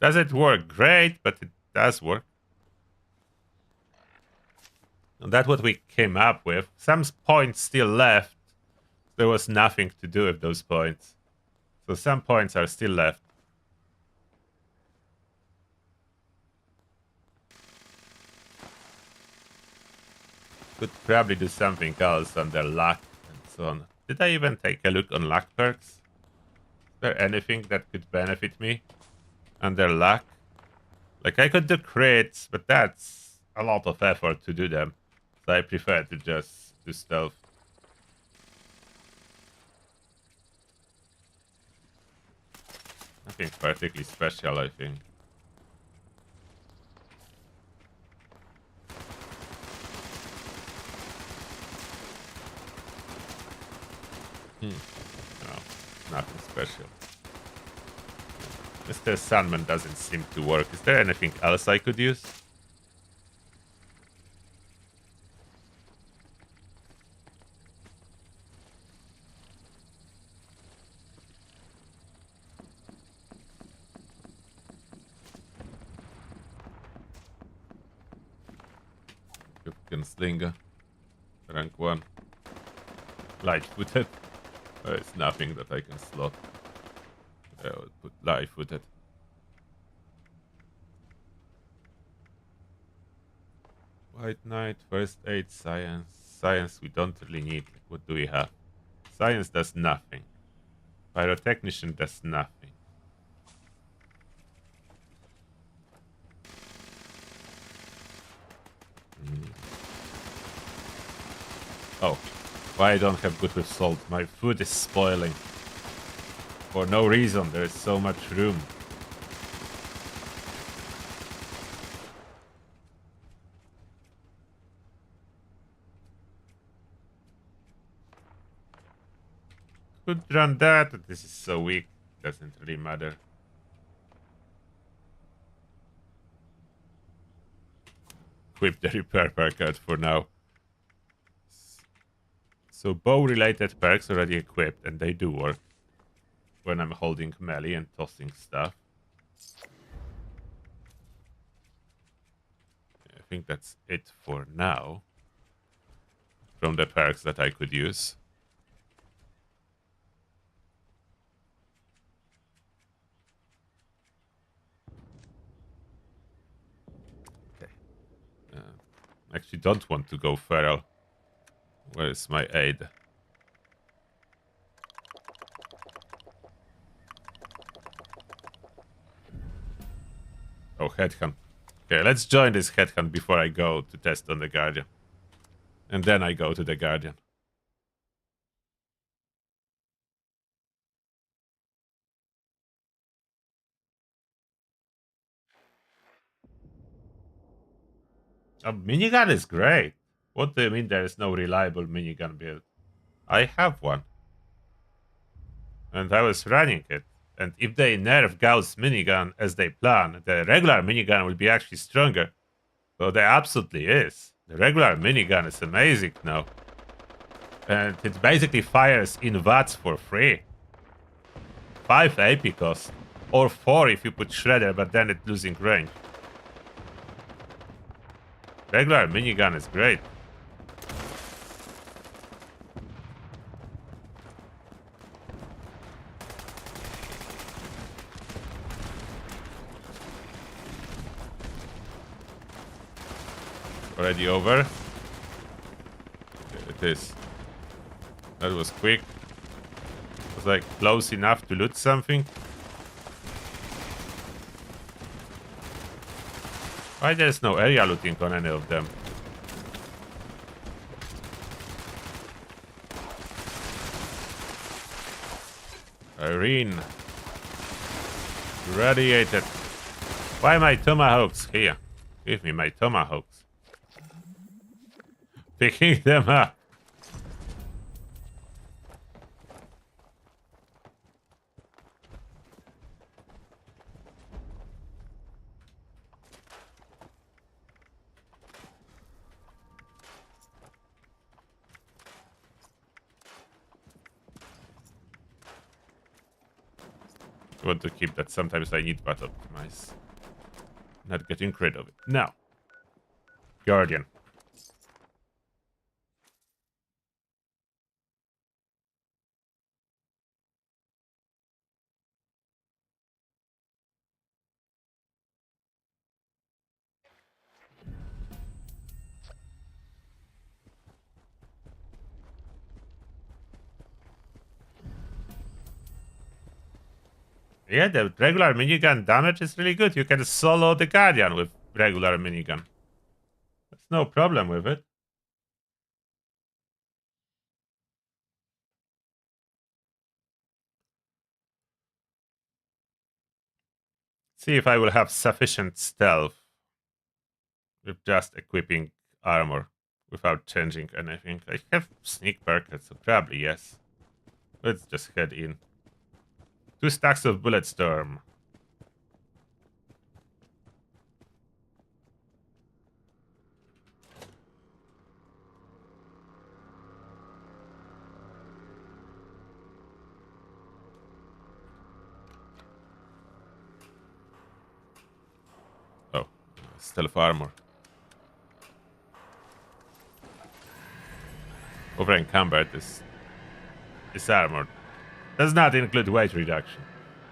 Does it work? Great, but it does work. And that's what we came up with. Some points still left. There was nothing to do with those points. So some points are still left. Could probably do something else under luck and so on. Did I even take a look on luck perks? Is there anything that could benefit me under luck? Like I could do crits, but that's a lot of effort to do them. So I prefer to just do stealth. Nothing particularly special, I think. No, nothing special. Mr. Sandman doesn't seem to work. Is there anything else I could use? Gunslinger. Rank 1. Light-footed. There's nothing that I can slot. I would put light-footed. White Knight, First Aid, Science. Science we don't really need. What do we have? Science does nothing. Pyrotechnician does nothing. Oh, why I don't have good with salt? My food is spoiling. For no reason, there is so much room. Could run that, but this is so weak. Doesn't really matter. Equip the repair perk card for now. So bow-related perks already equipped, and they do work when I'm holding melee and tossing stuff. I think that's it for now. From the perks that I could use. Okay. Actually don't want to go feral. Where is my aid? Oh, headhunt. Okay, let's join this headhunt before I go to test on the Guardian. And then I go to the Guardian. A minigun is great. What do you mean there is no reliable minigun build? I have one. And I was running it. And if they nerf Gauss minigun as they plan, the regular minigun will be actually stronger. So there absolutely is. The regular minigun is amazing now. And it basically fires in watts for free. 5 AP cost. Or 4 if you put Shredder, but then it's losing range. Regular minigun is great. Already over. It is. That was quick. It was like close enough to loot something. Why there's no area looting on any of them? Irene. Radiated. Why my tomahawks here? Give me my tomahawks. Picking them up. I want to keep that. Sometimes I need that optimize. Not getting rid of it. Now. Guardian. Yeah, the regular minigun damage is really good. You can solo the Guardian with regular minigun. There's no problem with it. See if I will have sufficient stealth with just equipping armor without changing anything. I have sneak perk, so probably yes. Let's just head in. 2 stacks of bullet storm. Oh, stealth armor. Over encumbered is armored. Does not include weight reduction.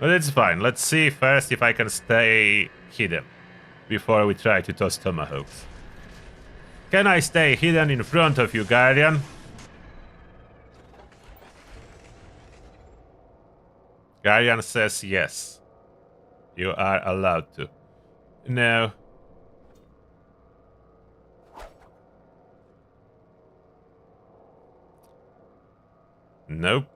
But it's fine. Let's see first if I can stay hidden before we try to toss tomahawks. Can I stay hidden in front of you, Guardian? Guardian says yes. You are allowed to. No. Nope.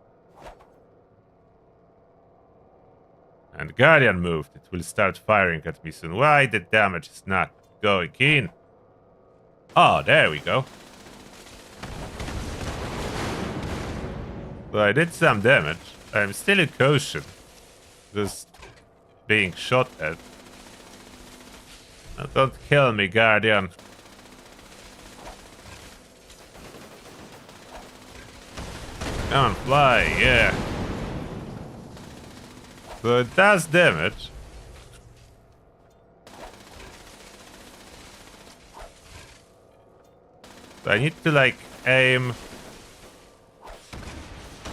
And Guardian moved. It will start firing at me soon. Why the damage is not going in? Oh, there we go. So I did some damage. I'm still in caution. Just being shot at. Now don't kill me, Guardian. Come on, fly, yeah. So it does damage. So I need to like aim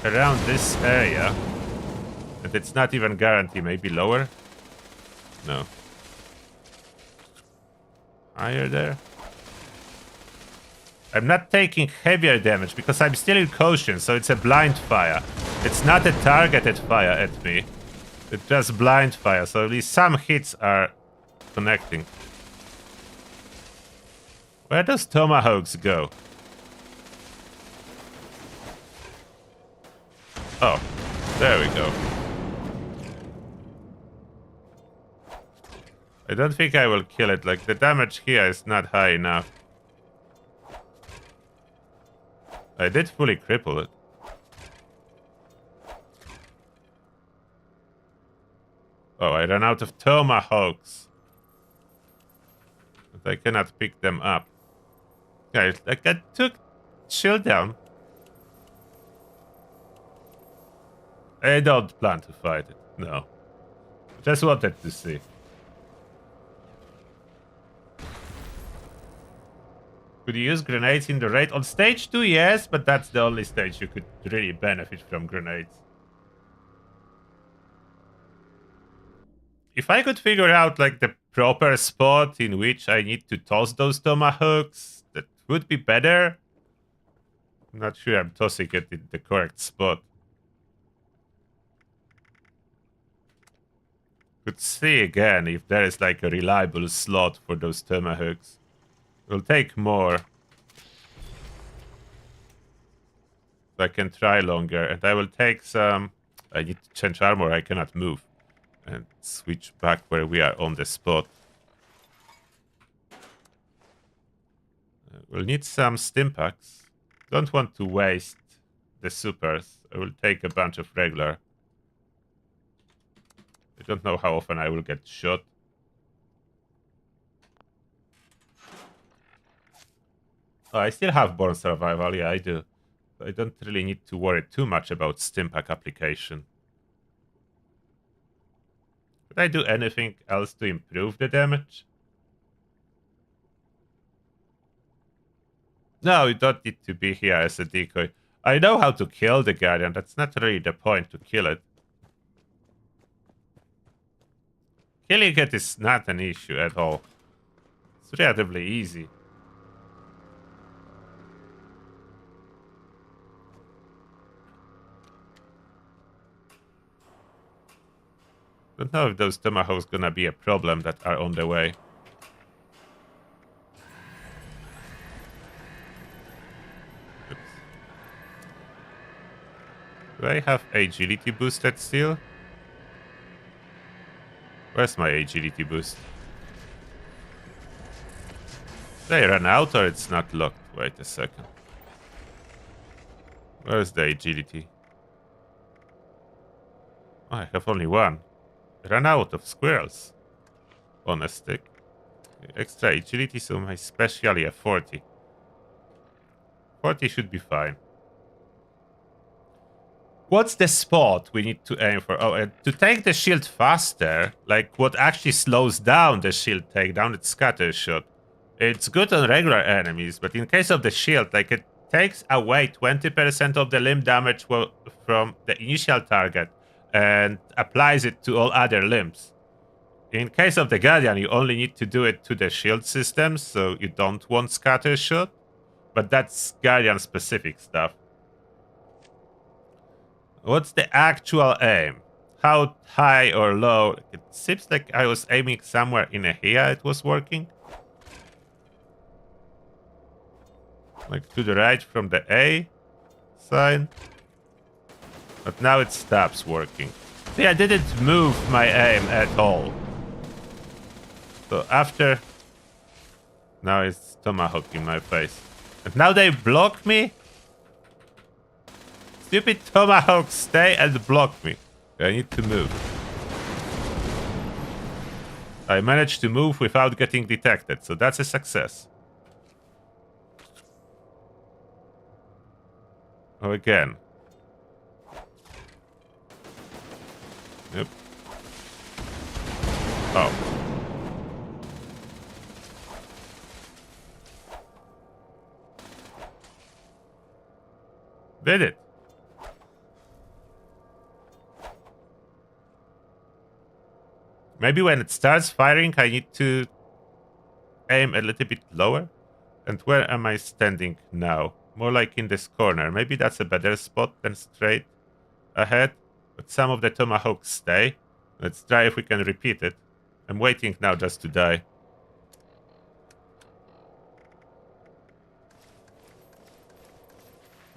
around this area. And it's not even guaranteed, maybe lower? No. Higher there? I'm not taking heavier damage because I'm still in caution, so it's a blind fire. It's not a targeted fire at me. It's just blind fire, so at least some hits are connecting. Where does tomahawks go? Oh, there we go. I don't think I will kill it, like the damage here is not high enough. I did fully cripple it. Oh, I ran out of tomahawks. But I cannot pick them up. Yeah, like I took shield down. I don't plan to fight it, no. Just wanted to see. Could you use grenades in the raid? On stage 2, yes, but that's the only stage you could really benefit from grenades. If I could figure out like the proper spot in which I need to toss those tomahawks, that would be better. I'm not sure I'm tossing it in the correct spot. Could see again if there is like a reliable slot for those tomahawks. Will take more. So I can try longer, and I will take some. I need to change armor, I cannot move. And switch back where we are on the spot. We'll need some stim packs. Don't want to waste the supers. I will take a bunch of regular. I don't know how often I will get shot. Oh, I still have Born Survival, yeah, I do. I don't really need to worry too much about stim pack application. Could I do anything else to improve the damage? No, you don't need to be here as a decoy. I know how to kill the Guardian, that's not really the point to kill it. Killing it is not an issue at all. It's relatively easy. Don't know if those tomahawks gonna be a problem that are on the way. Oops. Do I have agility boosted still? Where's my agility boost? Did I run out or it's not locked? Wait a second. Where's the agility? Oh, I have only one. I ran out of squirrels on a stick. Extra agility, so my specially a 40. 40 should be fine. What's the spot we need to aim for? Oh, to take the shield faster, like what actually slows down the shield takedown, it's scatter shot. It's good on regular enemies, but in case of the shield, like it takes away 20% of the limb damage from the initial target and applies it to all other limbs. In case of the Guardian, you only need to do it to the shield systems, so you don't want scatter shot, but that's Guardian specific stuff. What's the actual aim? How high or low? It seems like I was aiming somewhere in here it was working. Like to the right from the A sign. But now it stops working. See, I didn't move my aim at all. So after... Now it's Tomahawk in my face. And now they block me? Stupid Tomahawk, stay and block me. I need to move. I managed to move without getting detected, so that's a success. Oh, again. Yep. Oh. Did it? Maybe when it starts firing, I need to aim a little bit lower. And where am I standing now? More like in this corner. Maybe that's a better spot than straight ahead. But some of the tomahawks stay. Let's try if we can repeat it. I'm waiting now just to die.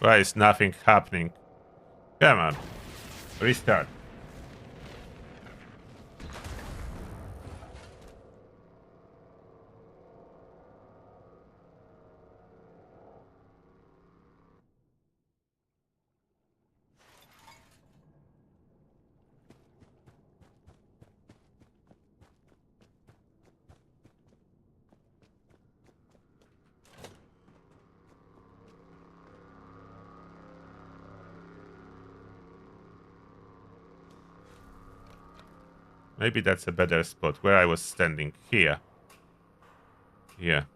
Why is nothing happening? Come on. Restart. Maybe that's a better spot where I was standing. Here. Yeah.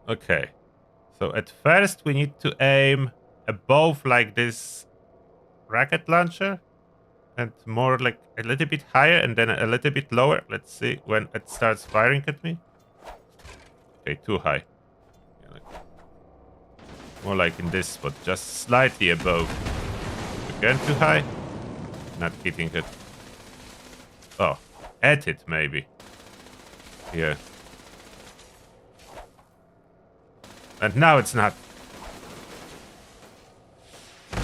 Okay. So at first we need to aim above like this rocket launcher. And more like a little bit higher and then a little bit lower. Let's see when it starts firing at me. Okay, too high. Yeah, more like in this spot, just slightly above. Again, too high. Not hitting it. Oh, at it maybe. Yeah. And now it's not.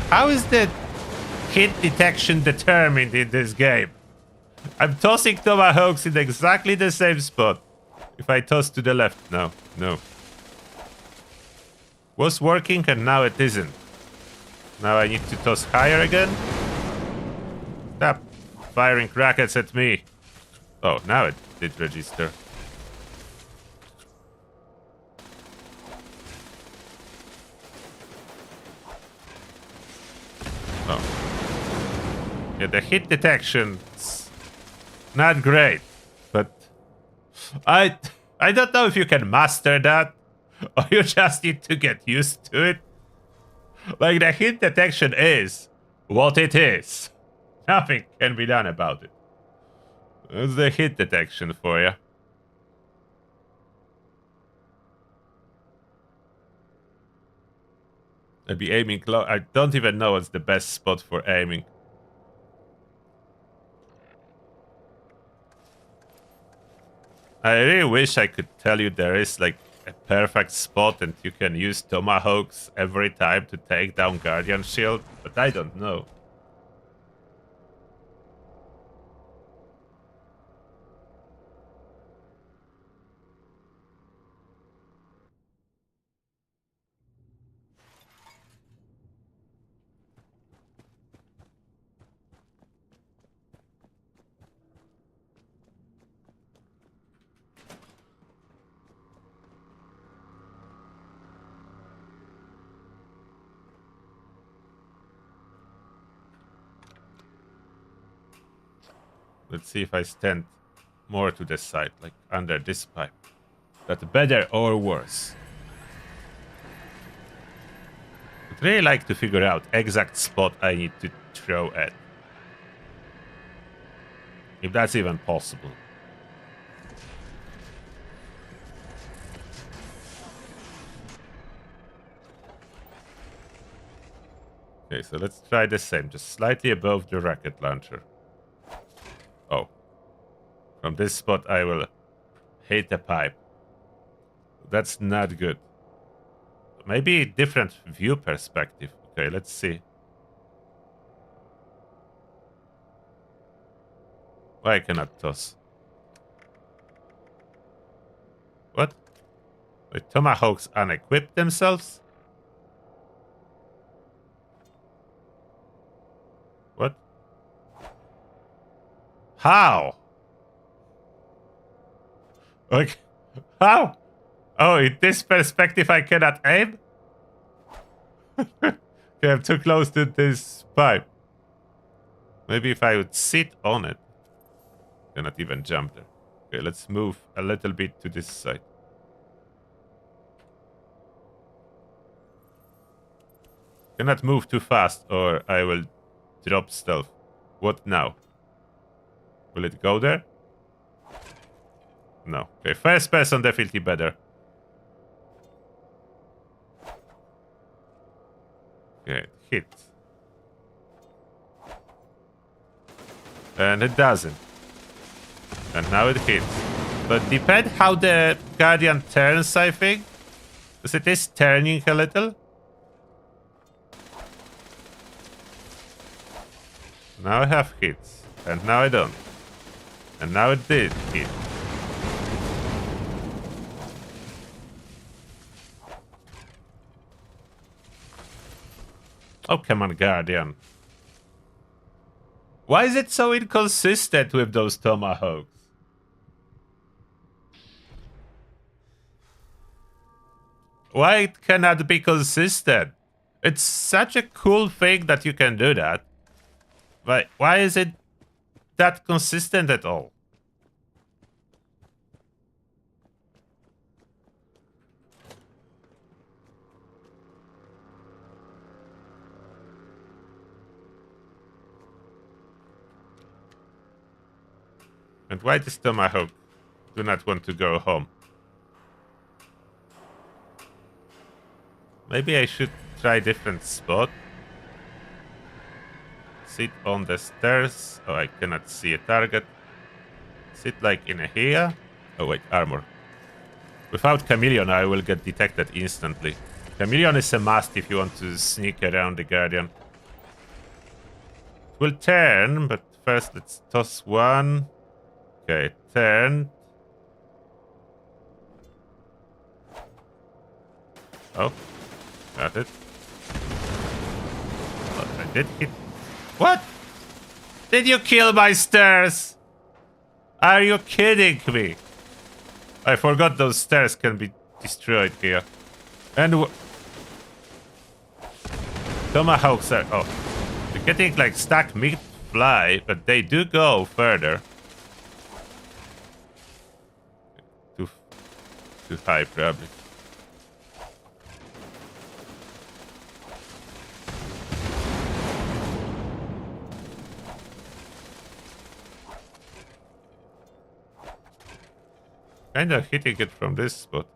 How is the hit detection determined in this game? I'm tossing Tomahawks in exactly the same spot. If I toss to the left, no. Was working and now it isn't. Now I need to toss higher again. Stop firing rockets at me. Oh, now it did register. Oh. Yeah, the hit detection's not great, but I don't know if you can master that or you just need to get used to it. Like, the hit detection is what it is. Nothing can be done about it. It's the hit detection for you. I'd be aiming low. I don't even know what's the best spot for aiming. I really wish I could tell you there is like a perfect spot and you can use Tomahawks every time to take down Guardian Shield, but I don't know. Let's see if I stand more to the side, like under this pipe. That better or worse? I'd really like to figure out exact spot I need to throw at. If that's even possible. Okay, so let's try the same, just slightly above the rocket launcher. Oh. From this spot I will hit the pipe. That's not good. Maybe a different view perspective. Okay, let's see. Why I cannot toss? What? The Tomahawks unequipped themselves? What? How? Okay. How? Oh, in this perspective I cannot aim? Okay, I'm too close to this pipe. Maybe if I would sit on it. Cannot even jump there. Okay, let's move a little bit to this side. Cannot move too fast or I will drop stealth. What now? Will it go there? No. Okay, first person definitely better. Okay, it hits. And it doesn't. And now it hits. But depends how the Guardian turns, I think. Because it is turning a little. Now I have hits. And now I don't. And now it did hit. Oh, come on, Guardian. Why is it so inconsistent with those Tomahawks? Why it cannot be consistent? It's such a cool thing that you can do that. But why is it that consistent at all? And why does Tomahawk do not want to go home? Maybe I should try different spot. Sit on the stairs. Oh, I cannot see a target. Sit like in here. Oh wait, armor. Without Chameleon, I will get detected instantly. Chameleon is a must if you want to sneak around the Guardian. It will turn, but first let's toss one. Okay, turn. Oh, got it. But I did hit. What? Did you kill my stairs? Are you kidding me? I forgot those stairs can be destroyed here. And Tomahawks are... Oh. They're getting like stuck mid-fly, but they do go further. Too high, probably. Kinda hitting it from this spot.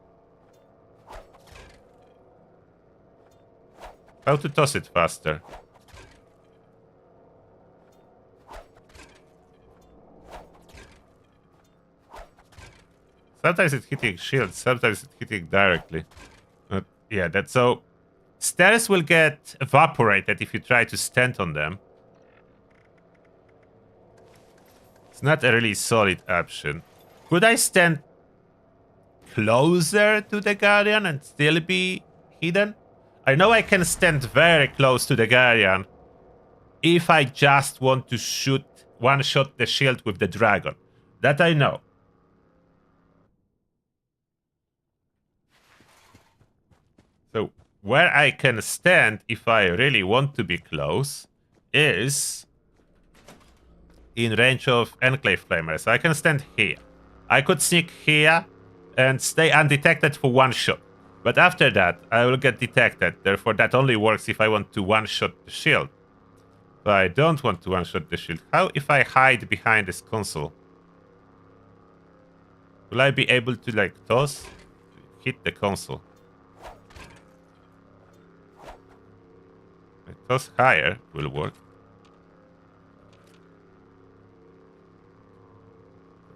How to toss it faster? Sometimes it's hitting shields, sometimes it's hitting directly. Yeah, that's so... Stairs will get evaporated if you try to stand on them. It's not a really solid option. Could I stand closer to the Guardian and still be hidden? I know I can stand very close to the Guardian if I just want to one-shot the shield with the dragon. That I know. So, where I can stand if I really want to be close is in range of Enclave Flamers. I can stand here. I could sneak here and stay undetected for one shot. But after that, I will get detected. Therefore, that only works if I want to one-shot the shield. But I don't want to one-shot the shield. How if I hide behind this console? Will I be able to, like, toss? Hit the console. Toss higher will work.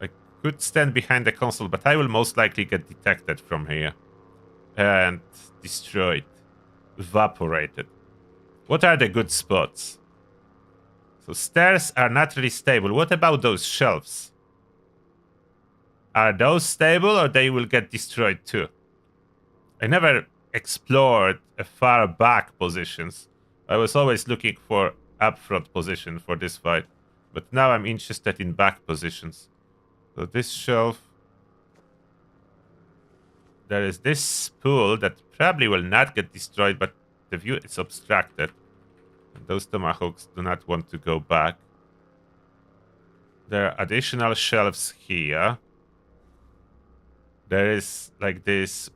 I could stand behind the console, but I will most likely get detected from here. And destroyed. Evaporated. What are the good spots? So stairs are not really stable. What about those shelves? Are those stable or they will get destroyed too? I never explored a far back positions. I was always looking for upfront position for this fight. But now I'm interested in back positions. So this shelf... There is this pool that probably will not get destroyed, but the view is obstructed. And those Tomahawks do not want to go back. There are additional shelves here. There is like this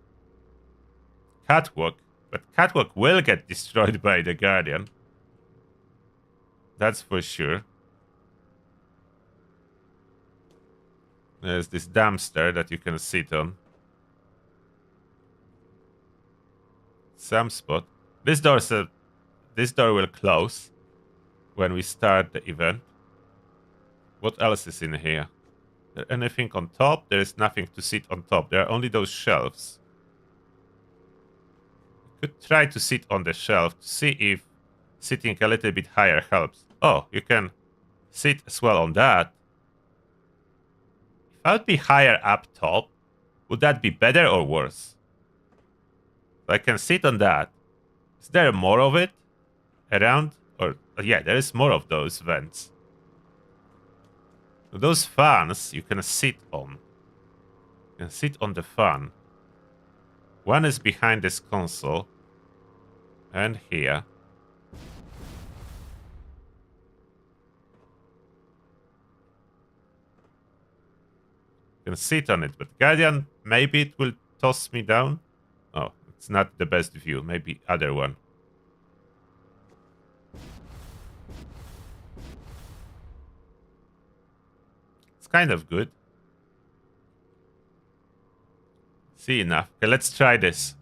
catwalk, but catwalk will get destroyed by the Guardian. That's for sure. There's this dumpster that you can sit on. Some spot. This door will close when we start the event. What else is in here? Is there anything on top? There is nothing to sit on top. There are only those shelves. Could try to sit on the shelf to see if sitting a little bit higher helps. Oh, you can sit as well on that. If I would be higher up top, would that be better or worse? I can sit on that. Is there more of it around? Or yeah, there is more of those vents. Those fans you can sit on. You can sit on the fan. One is behind this console. And here. You can sit on it, but Guardian, maybe it will toss me down. Oh, it's not the best view. Maybe other one. It's kind of good. See enough. Okay, let's try this.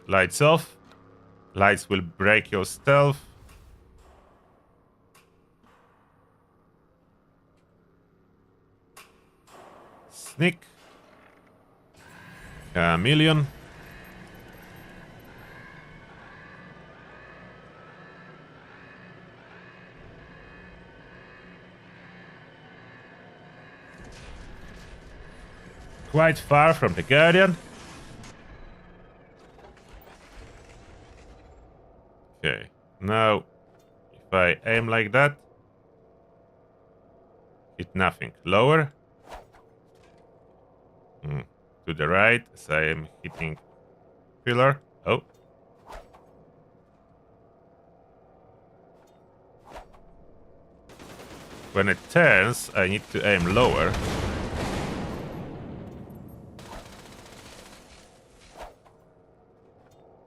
Lights off. Lights will break your stealth. Sneak. Chameleon. Quite far from the Guardian. Okay, now if I aim like that, hit nothing. Lower. To the right, as I am hitting pillar. Oh. When it turns, I need to aim lower.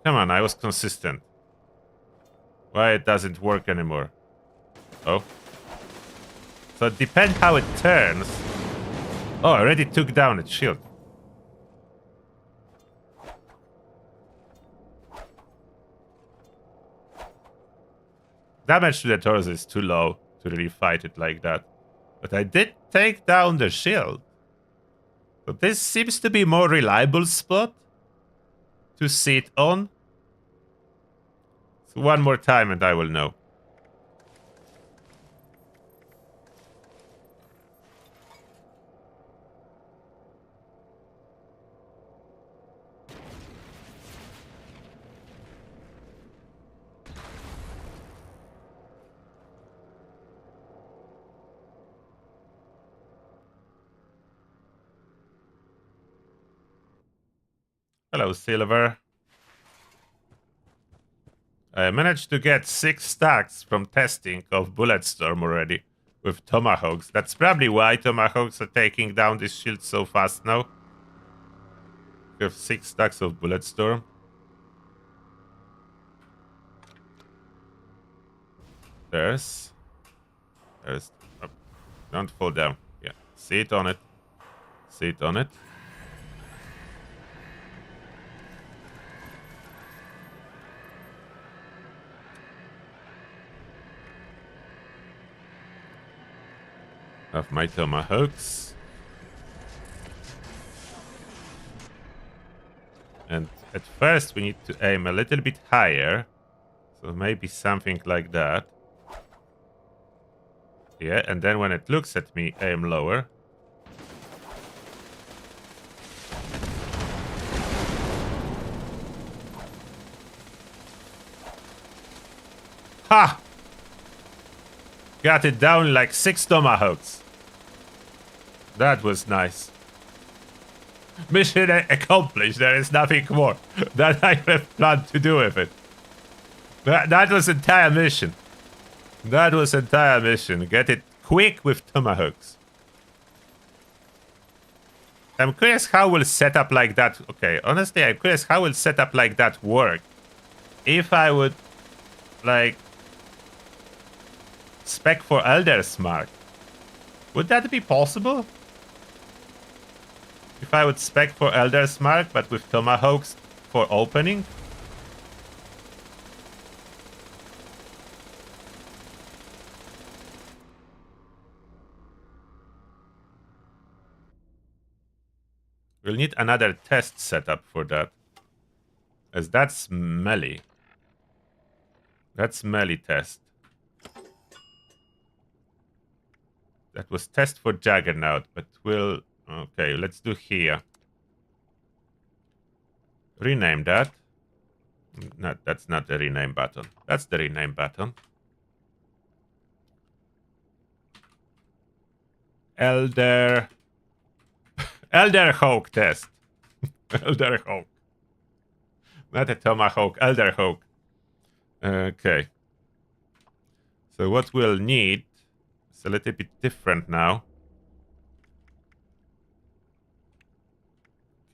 Come on, I was consistent. Why it doesn't work anymore? Oh. So it depends how it turns. Oh, I already took down its shield. Damage to the torso is too low to really fight it like that. But I did take down the shield. So this seems to be a more reliable spot to sit on. So one more time and I will know. Hello, Silver. I managed to get 6 stacks from testing of Bulletstorm already with Tomahawks. That's probably why Tomahawks are taking down this shield so fast now. We have 6 stacks of Bulletstorm. There's... Oh, don't fall down. Yeah, sit on it. Sit on it. Have my Tomahawks. And at first we need to aim a little bit higher. So maybe something like that. Yeah, and then when it looks at me, aim lower. Ha! Got it down like 6 Tomahawks. That was nice. Mission accomplished. There is nothing more that I have planned to do with it. That was entire mission. That was entire mission. Get it quick with Tomahawks. I'm curious how will setup like that... Okay, honestly, I'm curious how will setup like that work. If I would, like, spec for Elder's Mark. Would that be possible? If I would spec for Elder's Mark, but with Tomahawks for opening? We'll need another test setup for that. As that's melee. That's melee test. That was test for Juggernaut, but we'll... Okay, let's do here. Rename that. No, that's not the rename button. That's the rename button. Elder Hawk test. Elder Hawk. Not a Tomahawk, Elder Hawk. Okay. So what we'll need is a little bit different now.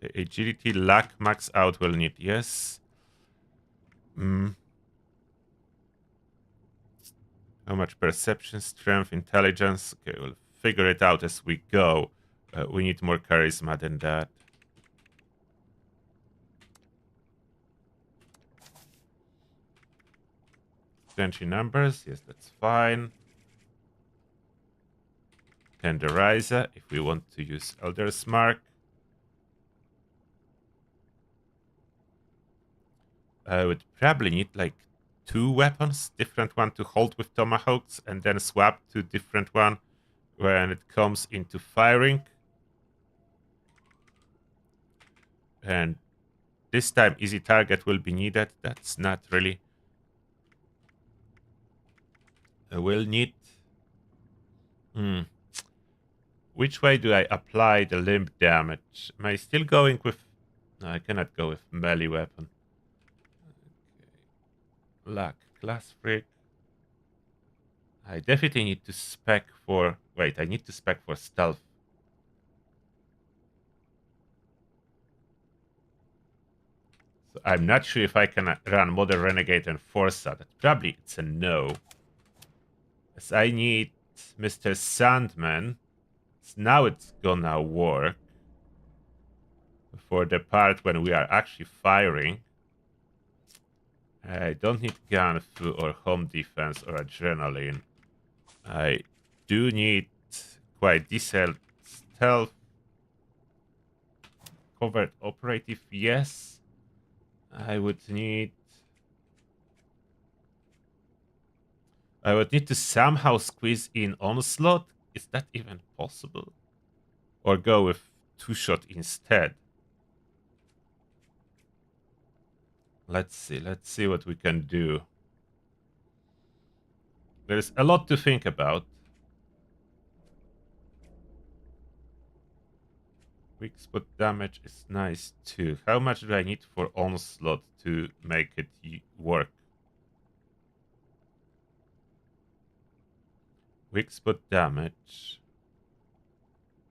Okay, agility, luck, max out will need, yes. How much perception, strength, intelligence? Okay, we'll figure it out as we go. We need more charisma than that. Crunchy numbers, yes, that's fine. Tenderizer, if we want to use Elder's Mark. I would probably need like 2 weapons, different one to hold with Tomahawks, and then swap to different one when it comes into firing. And this time easy target will be needed. That's not really. I will need. Which way do I apply the limb damage? Am I still going with? No, I cannot go with melee weapon. Okay. Luck, class freak. I definitely need to spec for. Wait, I need to spec for stealth. So I'm not sure if I can run Modern Renegade and Forza. That probably it's a no. As I need Mr. Sandman. So now it's gonna work. For the part when we are actually firing. I don't need gun fu or home defense or adrenaline. I do need quite decent stealth. Covert operative, yes. I would need to somehow squeeze in onslaught. Is that even possible? Or go with 2-shot instead. Let's see what we can do. There's a lot to think about. Weak spot damage is nice too. How much do I need for onslaught to make it work? Weak spot damage.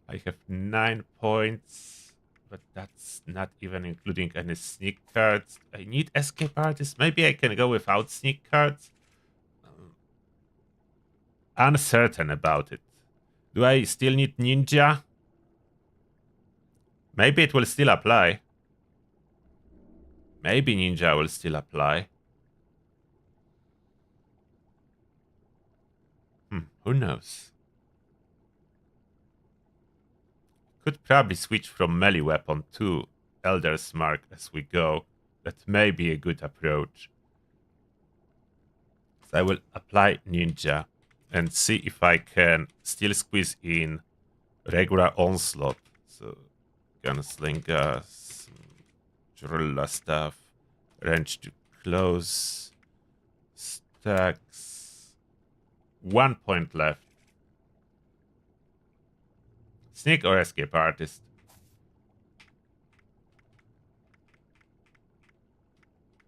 I have 9 points, but that's not even including any sneak cards. I need escape artist. Maybe I can go without sneak cards. Uncertain about it. Do I still need ninja? Maybe it will still apply. Maybe ninja will still apply. Who knows? Could probably switch from melee weapon to Elder's Mark as we go. That may be a good approach. So I will apply ninja and see if I can still squeeze in regular onslaught. So gunslinger, guerrilla stuff, range to close, stacks. 1 point left. Sneak or escape artist?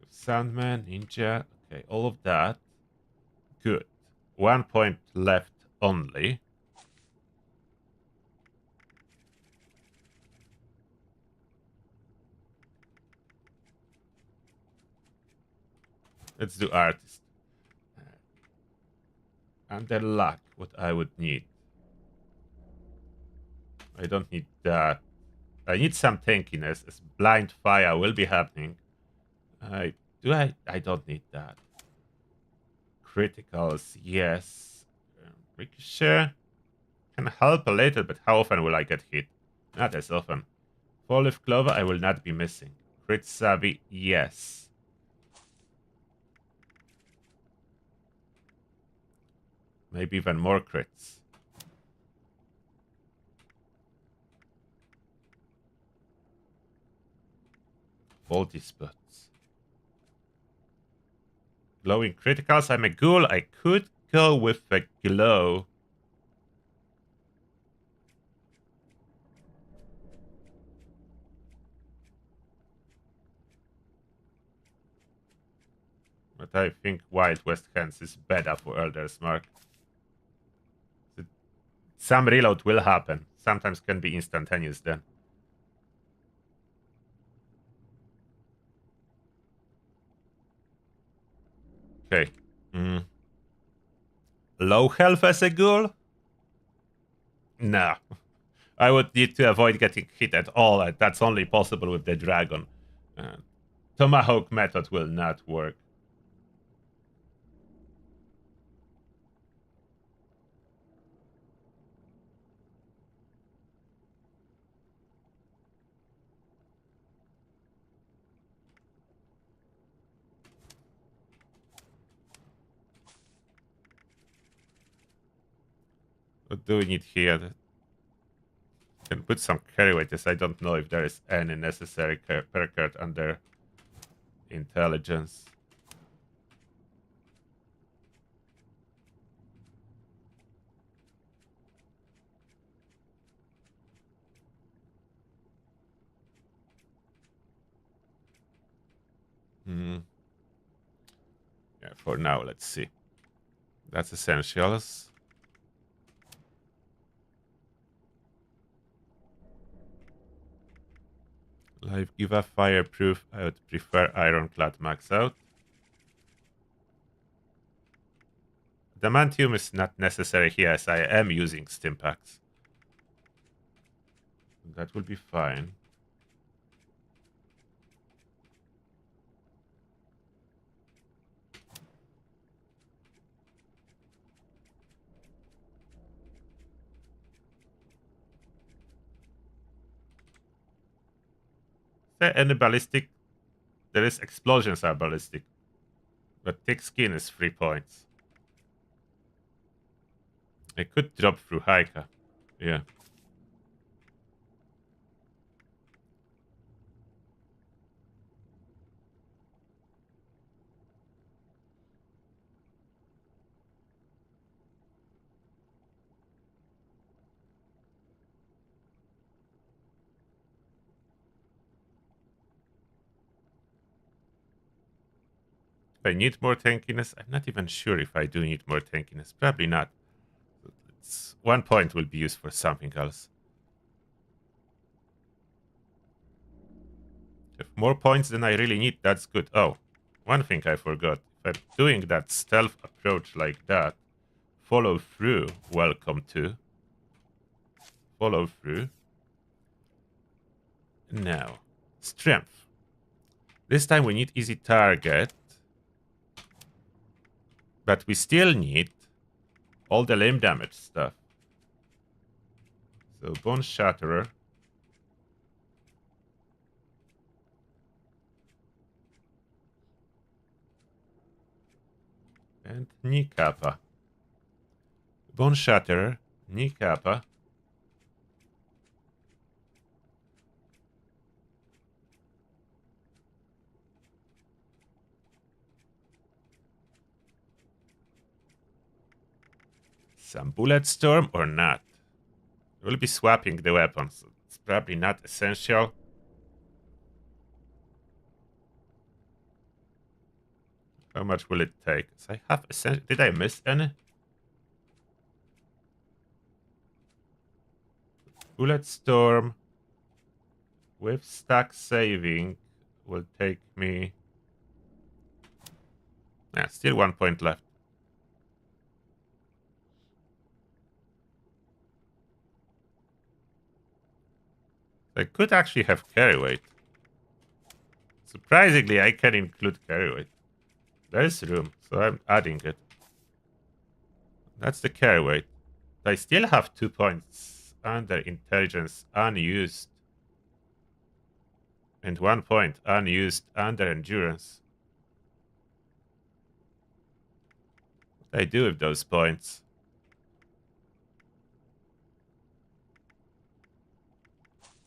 Sandman, ninja. Okay, all of that. Good. 1 point left only. Let's do artist. And then luck, what I would need. I don't need that. I need some tankiness, as blind fire will be happening. I don't need that. Criticals, yes. Ricochet can help a little, but how often will I get hit? Not as often. 4-leaf clover, I will not be missing. Crit savvy, yes. Maybe even more crits. Faulty spots. Glowing criticals, I'm a ghoul. I could go with a glow. But I think Wild West Hands is better for Elder's Mark. Some reload will happen. Sometimes can be instantaneous then. Okay. low health as a ghoul? No. I would need to avoid getting hit at all, and that's only possible with the dragon. Tomahawk method will not work. What do we need here? Can put some carry weight, as I don't know if there is any necessary perk card under intelligence. Yeah, for now, let's see. That's essentials. Life give a fireproof. I would prefer ironclad max out. Adamantium is not necessary here, as I am using stimpaks. That will be fine. Is there any ballistic? There is explosions are ballistic. But thick skin is 3 points. I could drop through Haika. Yeah. If I need more tankiness, I'm not even sure if I do need more tankiness. Probably not. It's 1 point will be used for something else. If more points than I really need, that's good. Oh, one thing I forgot. If I'm doing that stealth approach like that, follow through, welcome to. Follow through. Now, strength. This time we need easy target. But we still need all the limb damage stuff. So Bone Shatterer. And Knee Kappa. Bone Shatterer, Knee Kappa. Some Bullet Storm or not? We'll be swapping the weapons. It's probably not essential. How much will it take? So I have essential. Did I miss any? Bullet Storm with stack saving will take me. Yeah, still 1 point left. I could actually have carry weight. Surprisingly, I can include carry weight. There is room, so I'm adding it. That's the carry weight. I still have 2 points under intelligence unused. And 1 point unused under endurance. What do I do with those points?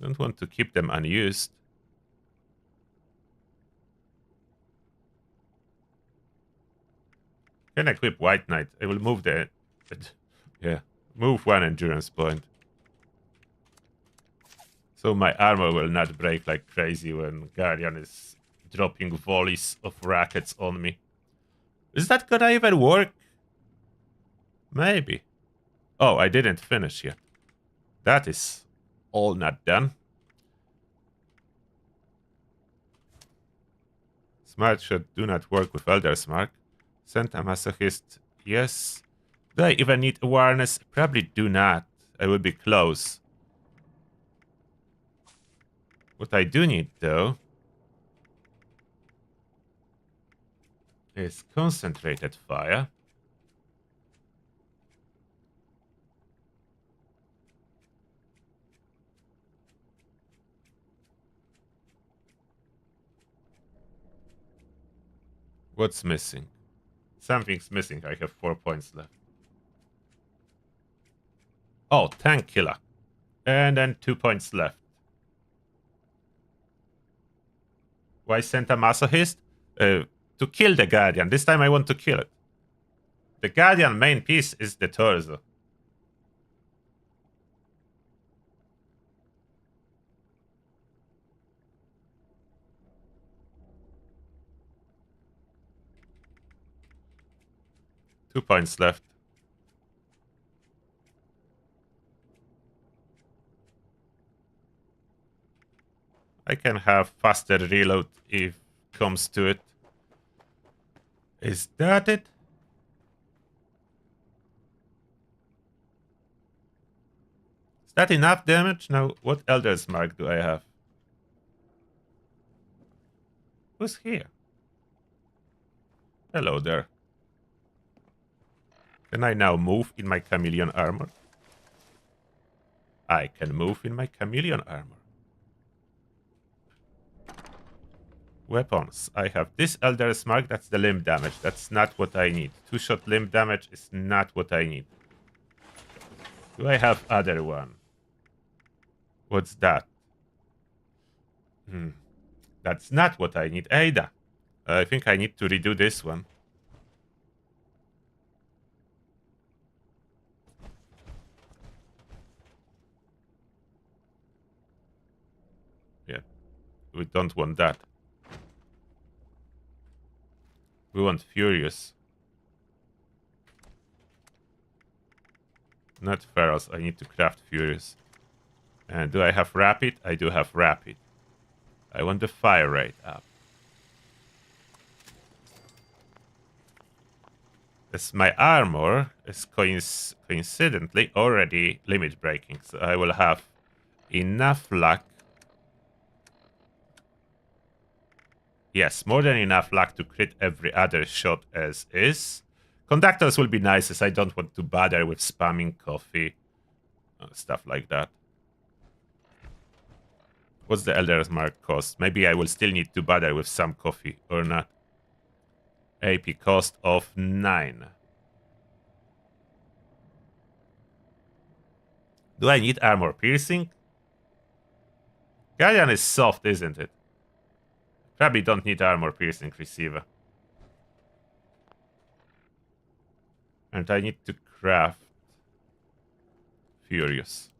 Don't want to keep them unused. Can equip White Knight. I will move the... Yeah, move 1 endurance point. So my armor will not break like crazy when Guardian is dropping volleys of rockets on me. Is that gonna even work? Maybe. Oh, I didn't finish yet. That is all not done. Smart Shot do not work with Elder's Mark. Send a Masochist, yes. Do I even need awareness? Probably do not. I will be close. What I do need, though, is concentrated fire. What's missing? Something's missing. I have 4 points left. Oh, tank killer. And then 2 points left. Why send a masochist? To kill the Guardian. This time I want to kill it. The Guardian main piece is the torso. Two points left. I can have faster reload if it comes to it. Is that it? Is that enough damage? Now, what Elder's Mark do I have? Who's here? Hello there. Can I now move in my chameleon armor? I can move in my chameleon armor. Weapons. I have this Elder's Mark. That's the limb damage. That's not what I need. 2-shot limb damage is not what I need. Do I have other one? What's that? That's not what I need. Ada. I think I need to redo this one. Yeah. We don't want that. We want Furious. Not Ferals. I need to craft Furious. And do I have Rapid? I do have Rapid. I want the fire rate up. As my armor is coincidentally already limit breaking, so I will have enough luck. Yes, more than enough luck to crit every other shot as is. Conductors will be nice as I don't want to bother with spamming coffee. Stuff like that. What's the Elder's Mark cost? Maybe I will still need to bother with some coffee or not. AP cost of 9. Do I need armor piercing? Guardian is soft, isn't it? Probably don't need armor piercing receiver. And I need to craft Furious.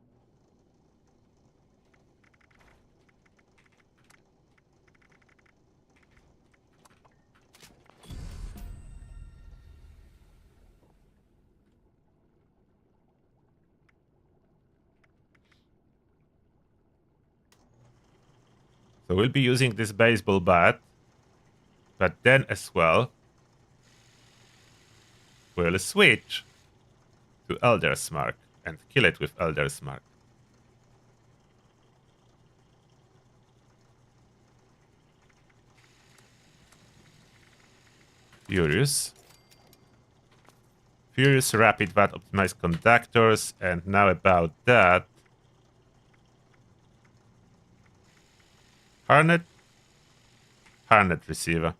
So we'll be using this baseball bat. But then as well, we'll switch to Elder's Mark and kill it with Elder's Mark. Furious. Furious, Rapid, VAT, optimized conductors, and now about that. Harnet? Harnet receiver.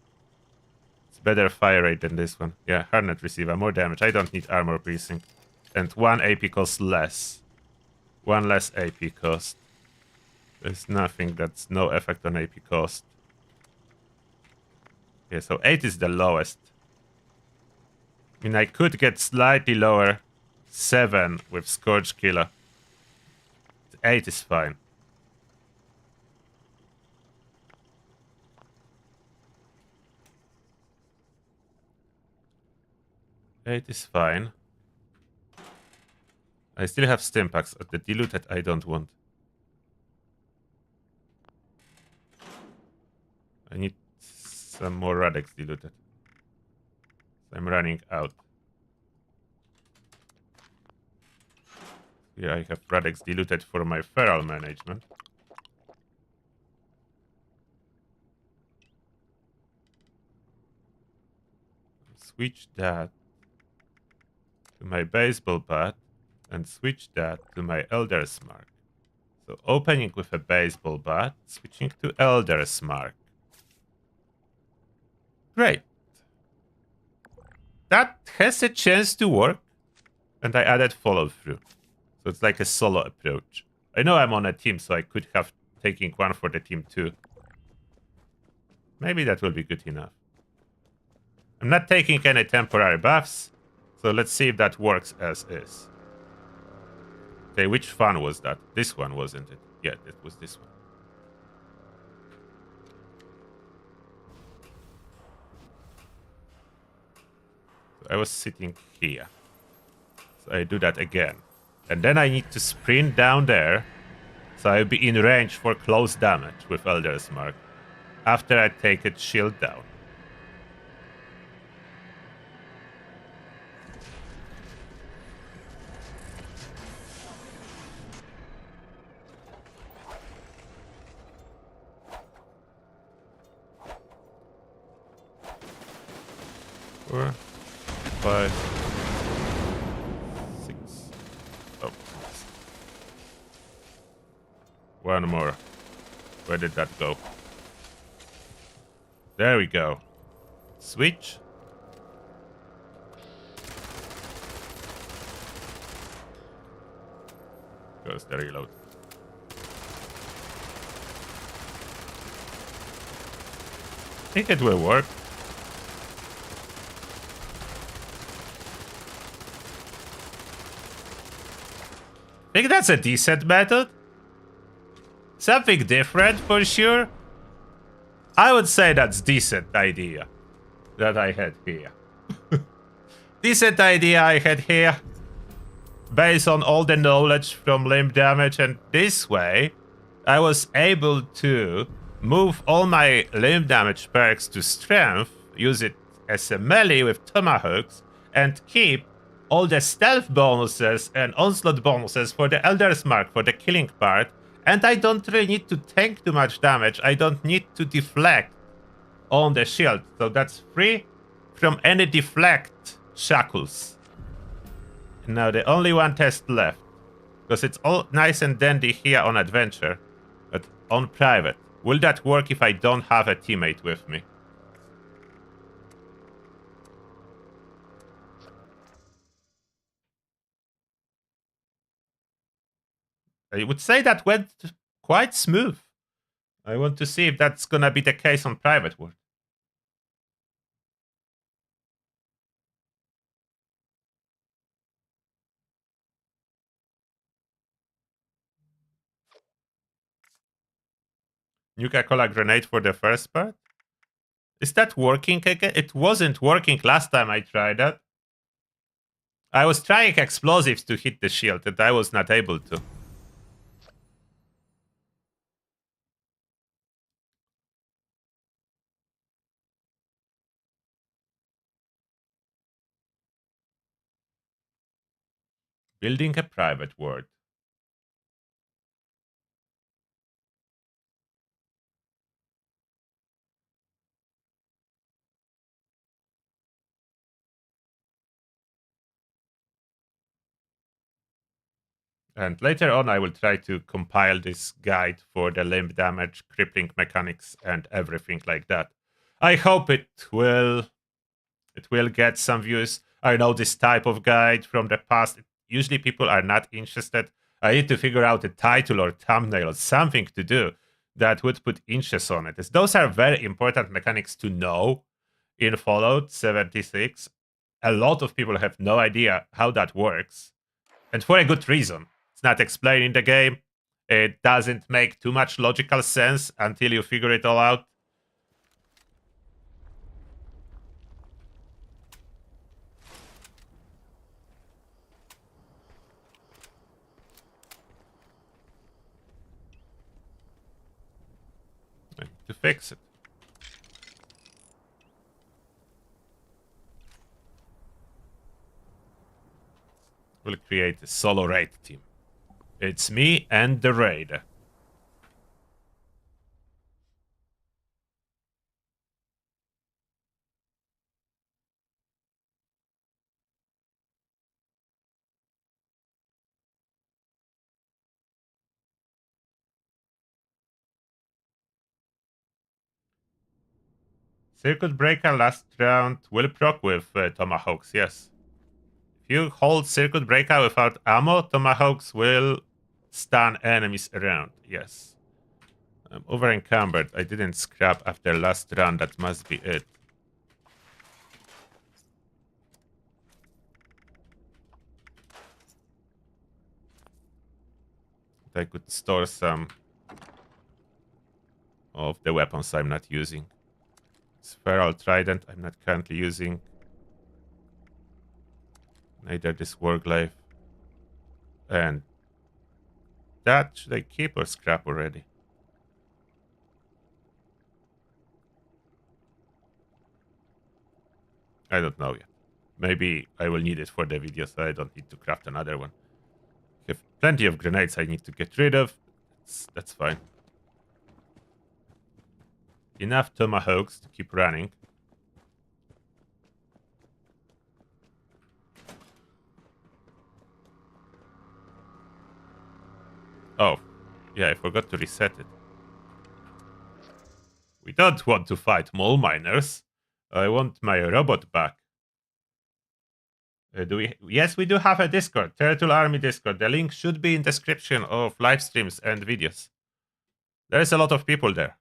It's better fire rate than this one. Yeah, Harnet receiver, more damage. I don't need armor piercing. And 1 AP cost less. 1 less AP cost. There's nothing that's no effect on AP cost. Okay, so 8 is the lowest. I mean, I could get slightly lower. 7 with Scourge Killer. 8 is fine. Eight is fine. I still have Stimpaks at the diluted I don't want. I need some more Radex diluted. I'm running out. Here I have products diluted for my feral management. Switch that to my baseball bat and switch that to my Elder's Mark. So opening with a baseball bat, switching to Elder's Mark. Great. That has a chance to work. And I added follow through. So it's like a solo approach. I know I'm on a team, so I could have taken one for the team too. Maybe that will be good enough. I'm not taking any temporary buffs, so let's see if that works as is. Okay, which fan was that? This one, wasn't it? Yeah, it was this one. So I was sitting here. So I do that again. And then I need to sprint down there, so I'll be in range for close damage with Elder's Mark after I take its shield down. Four, 5, 6. Oh. One more. Where did that go? There we go. Switch. Goes the reload. I think it will work. I think that's a decent method. Something different for sure. I would say that's decent idea that I had here. Decent idea I had here. Based on all the knowledge from limb damage, and this way I was able to move all my limb damage perks to strength, use it as a melee with Tomahawks, and keep all the stealth bonuses and onslaught bonuses for the Elder's Mark for the killing part. And I don't really need to tank too much damage. I don't need to deflect on the shield. So that's free from any deflect shackles. And now the only one test left. Because it's all nice and dandy here on adventure. But on private. Will that work if I don't have a teammate with me? I would say that went quite smooth. I want to see if that's gonna be the case on private world. Nuka-Cola grenade for the first part? Is that working again? It wasn't working last time I tried that. I was trying explosives to hit the shield and I was not able to. Building a private world. And later on, I will try to compile this guide for the limb damage, crippling mechanics, and everything like that. I hope it will get some views. I know this type of guide from the past. Usually people are not interested. I need to figure out a title or thumbnail or something to do that would put interest on it. As those are very important mechanics to know in Fallout 76. A lot of people have no idea how that works. And for a good reason. It's not explained in the game. It doesn't make too much logical sense until you figure it all out. I need to fix it. We'll create a solo raid team. It's me and the raid. Circuit Breaker last round will proc with Tomahawks, yes. If you hold Circuit Breaker without ammo, Tomahawks will stun enemies around, yes. I'm over encumbered. I didn't scrap after last round, that must be it. I could store some of the weapons I'm not using. Feral Trident I'm not currently using. Neither this Warglaive. And that should I keep or scrap already? I don't know yet. Maybe I will need it for the video, so I don't need to craft another one. I have plenty of grenades I need to get rid of. That's fine. Enough Tomahawks to keep running. Oh, yeah, I forgot to reset it. We don't want to fight mole miners. I want my robot back. Do we? Yes, we do have a Discord, Turtle Army Discord. The link should be in description of live streams and videos. There's a lot of people there.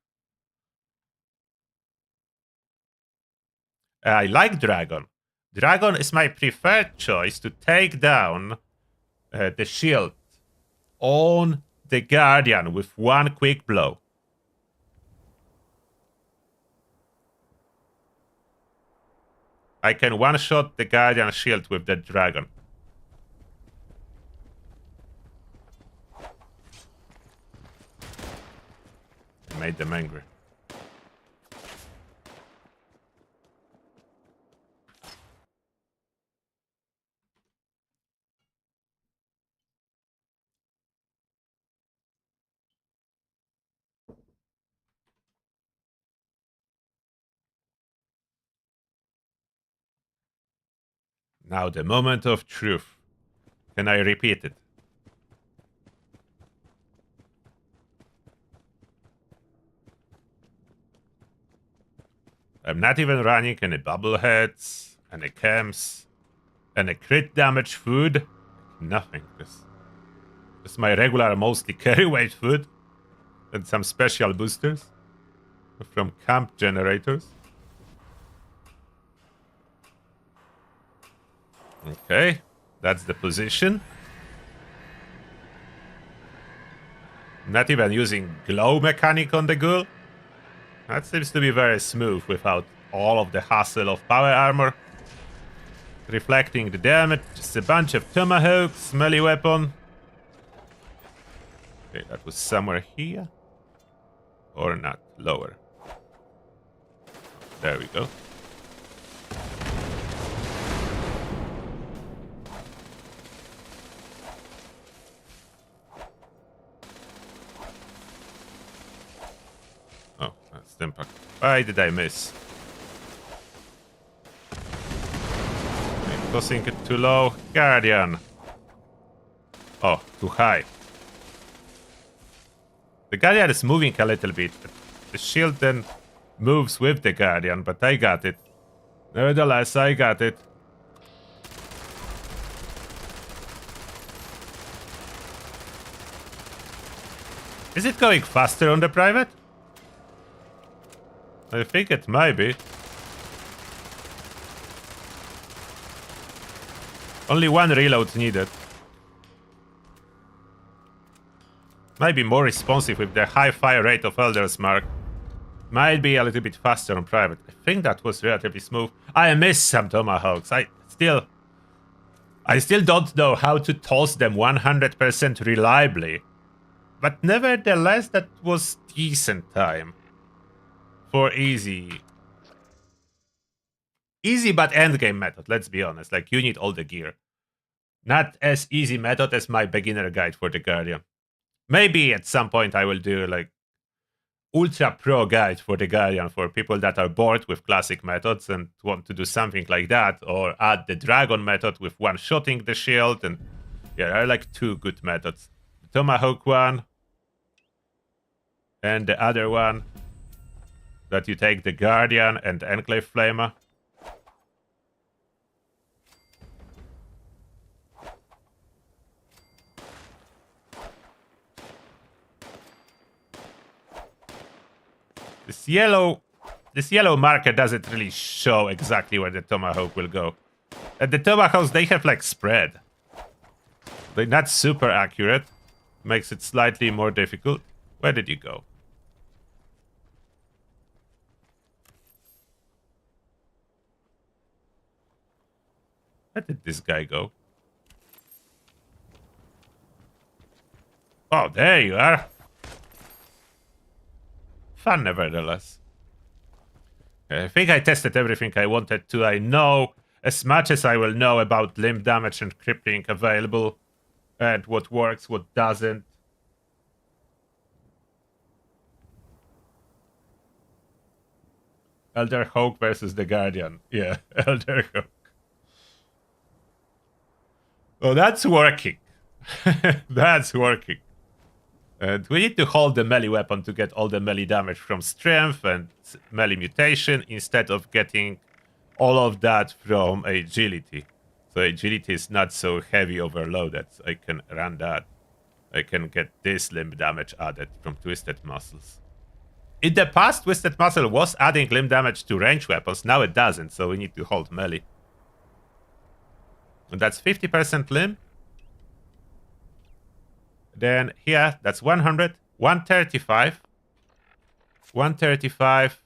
I like Dragon. Dragon is my preferred choice to take down the shield on the Guardian with one quick blow. I can one-shot the Guardian shield with the Dragon. Made them angry. Now the moment of truth. Can I repeat it? I'm not even running any bubbleheads, any chems, any crit damage food. Nothing. Just my regular, mostly carry weight food. And some special boosters from camp generators. Okay, that's the position. Not even using glow mechanic on the ghoul. That seems to be very smooth without all of the hassle of power armor. Reflecting the damage, just a bunch of tomahawks, melee weapon. Okay, that was somewhere here. Or not, lower. There we go. Oh, that's the impact. Why did I miss? Okay, tossing it too low. Guardian. Oh, too high. The Guardian is moving a little bit. The shield then moves with the Guardian, but I got it. Nevertheless, I got it. Is it going faster on the private? I think it might be. Only one reload needed. Might be more responsive with the high fire rate of Elder's Mark. Might be a little bit faster on private. I think that was relatively smooth. I missed some Tomahawks. I still don't know how to toss them 100% reliably. But nevertheless, that was decent time. For easy. Easy but endgame method, let's be honest. Like, you need all the gear. Not as easy method as my beginner guide for the Guardian. Maybe at some point I will do like ultra pro guide for the Guardian for people that are bored with classic methods and want to do something like that, or add the Dragon method with one-shotting the shield. And yeah, there are like two good methods. The Tomahawk one and the other one that you take the Guardian and the Enclave Flamer. This yellow marker doesn't really show exactly where the Tomahawk will go. And the Tomahawks, they have like spread. They're not super accurate. Makes it slightly more difficult. Where did you go? Where did this guy go? Oh, there you are. Fun, nevertheless. I think I tested everything I wanted to. I know as much as I will know about limb damage and crippling available, and what works, what doesn't. Elder Hawk versus the Guardian. Yeah, Elder Hawk. Oh, that's working. That's working. And we need to hold the melee weapon to get all the melee damage from strength and melee mutation instead of getting all of that from agility. So agility is not so heavy overloaded. I can run that. I can get this limb damage added from Twisted Muscles. In the past, Twisted Muscle was adding limb damage to range weapons. Now it doesn't, so we need to hold melee. And that's 50% limb. Then here, that's 100, 135, 135,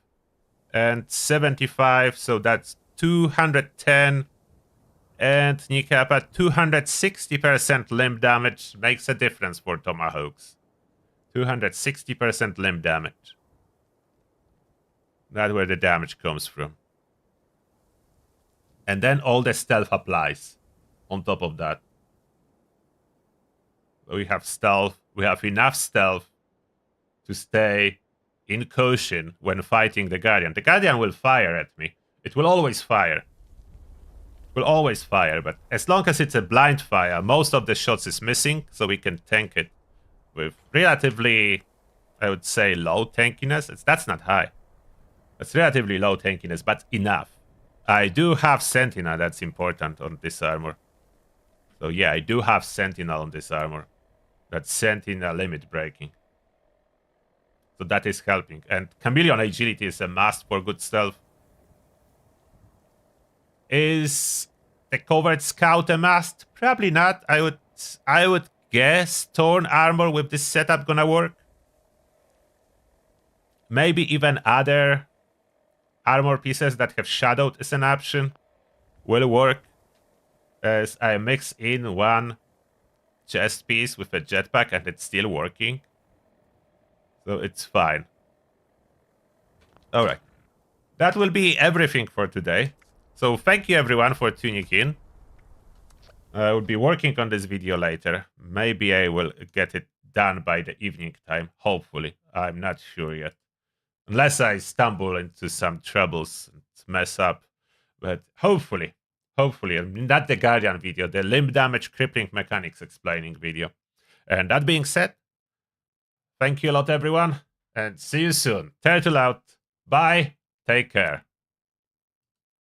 and 75, so that's 210. And Nikapa, 260% limb damage makes a difference for Tomahawks. 260% limb damage. That's where the damage comes from. And then all the stealth applies on top of that. We have stealth. We have enough stealth to stay in caution when fighting the Guardian. The Guardian will fire at me. It will always fire. It will always fire, but as long as it's a blind fire, most of the shots is missing, so we can tank it with relatively, I would say, low tankiness. That's not high. It's relatively low tankiness, but enough. I do have Sentinel, that's important on this armor. So yeah, I do have Sentinel on this armor. That's Sentinel limit breaking. So that is helping. And Chameleon agility is a must for good stealth. Is the Covert Scout a must? Probably not. I would guess Torn armor with this setup gonna work. Maybe even other armor pieces that have shadowed as an option will work. As I mix in one chest piece with a jetpack and it's still working. So it's fine. Alright. That will be everything for today. So thank you everyone for tuning in. I will be working on this video later. Maybe I will get it done by the evening time. Hopefully. I'm not sure yet. Unless I stumble into some troubles and mess up. But hopefully. Hopefully, not the Guardian video, the limb damage crippling mechanics explaining video. And that being said, thank you a lot, everyone, and see you soon. Turtle out. Bye. Take care.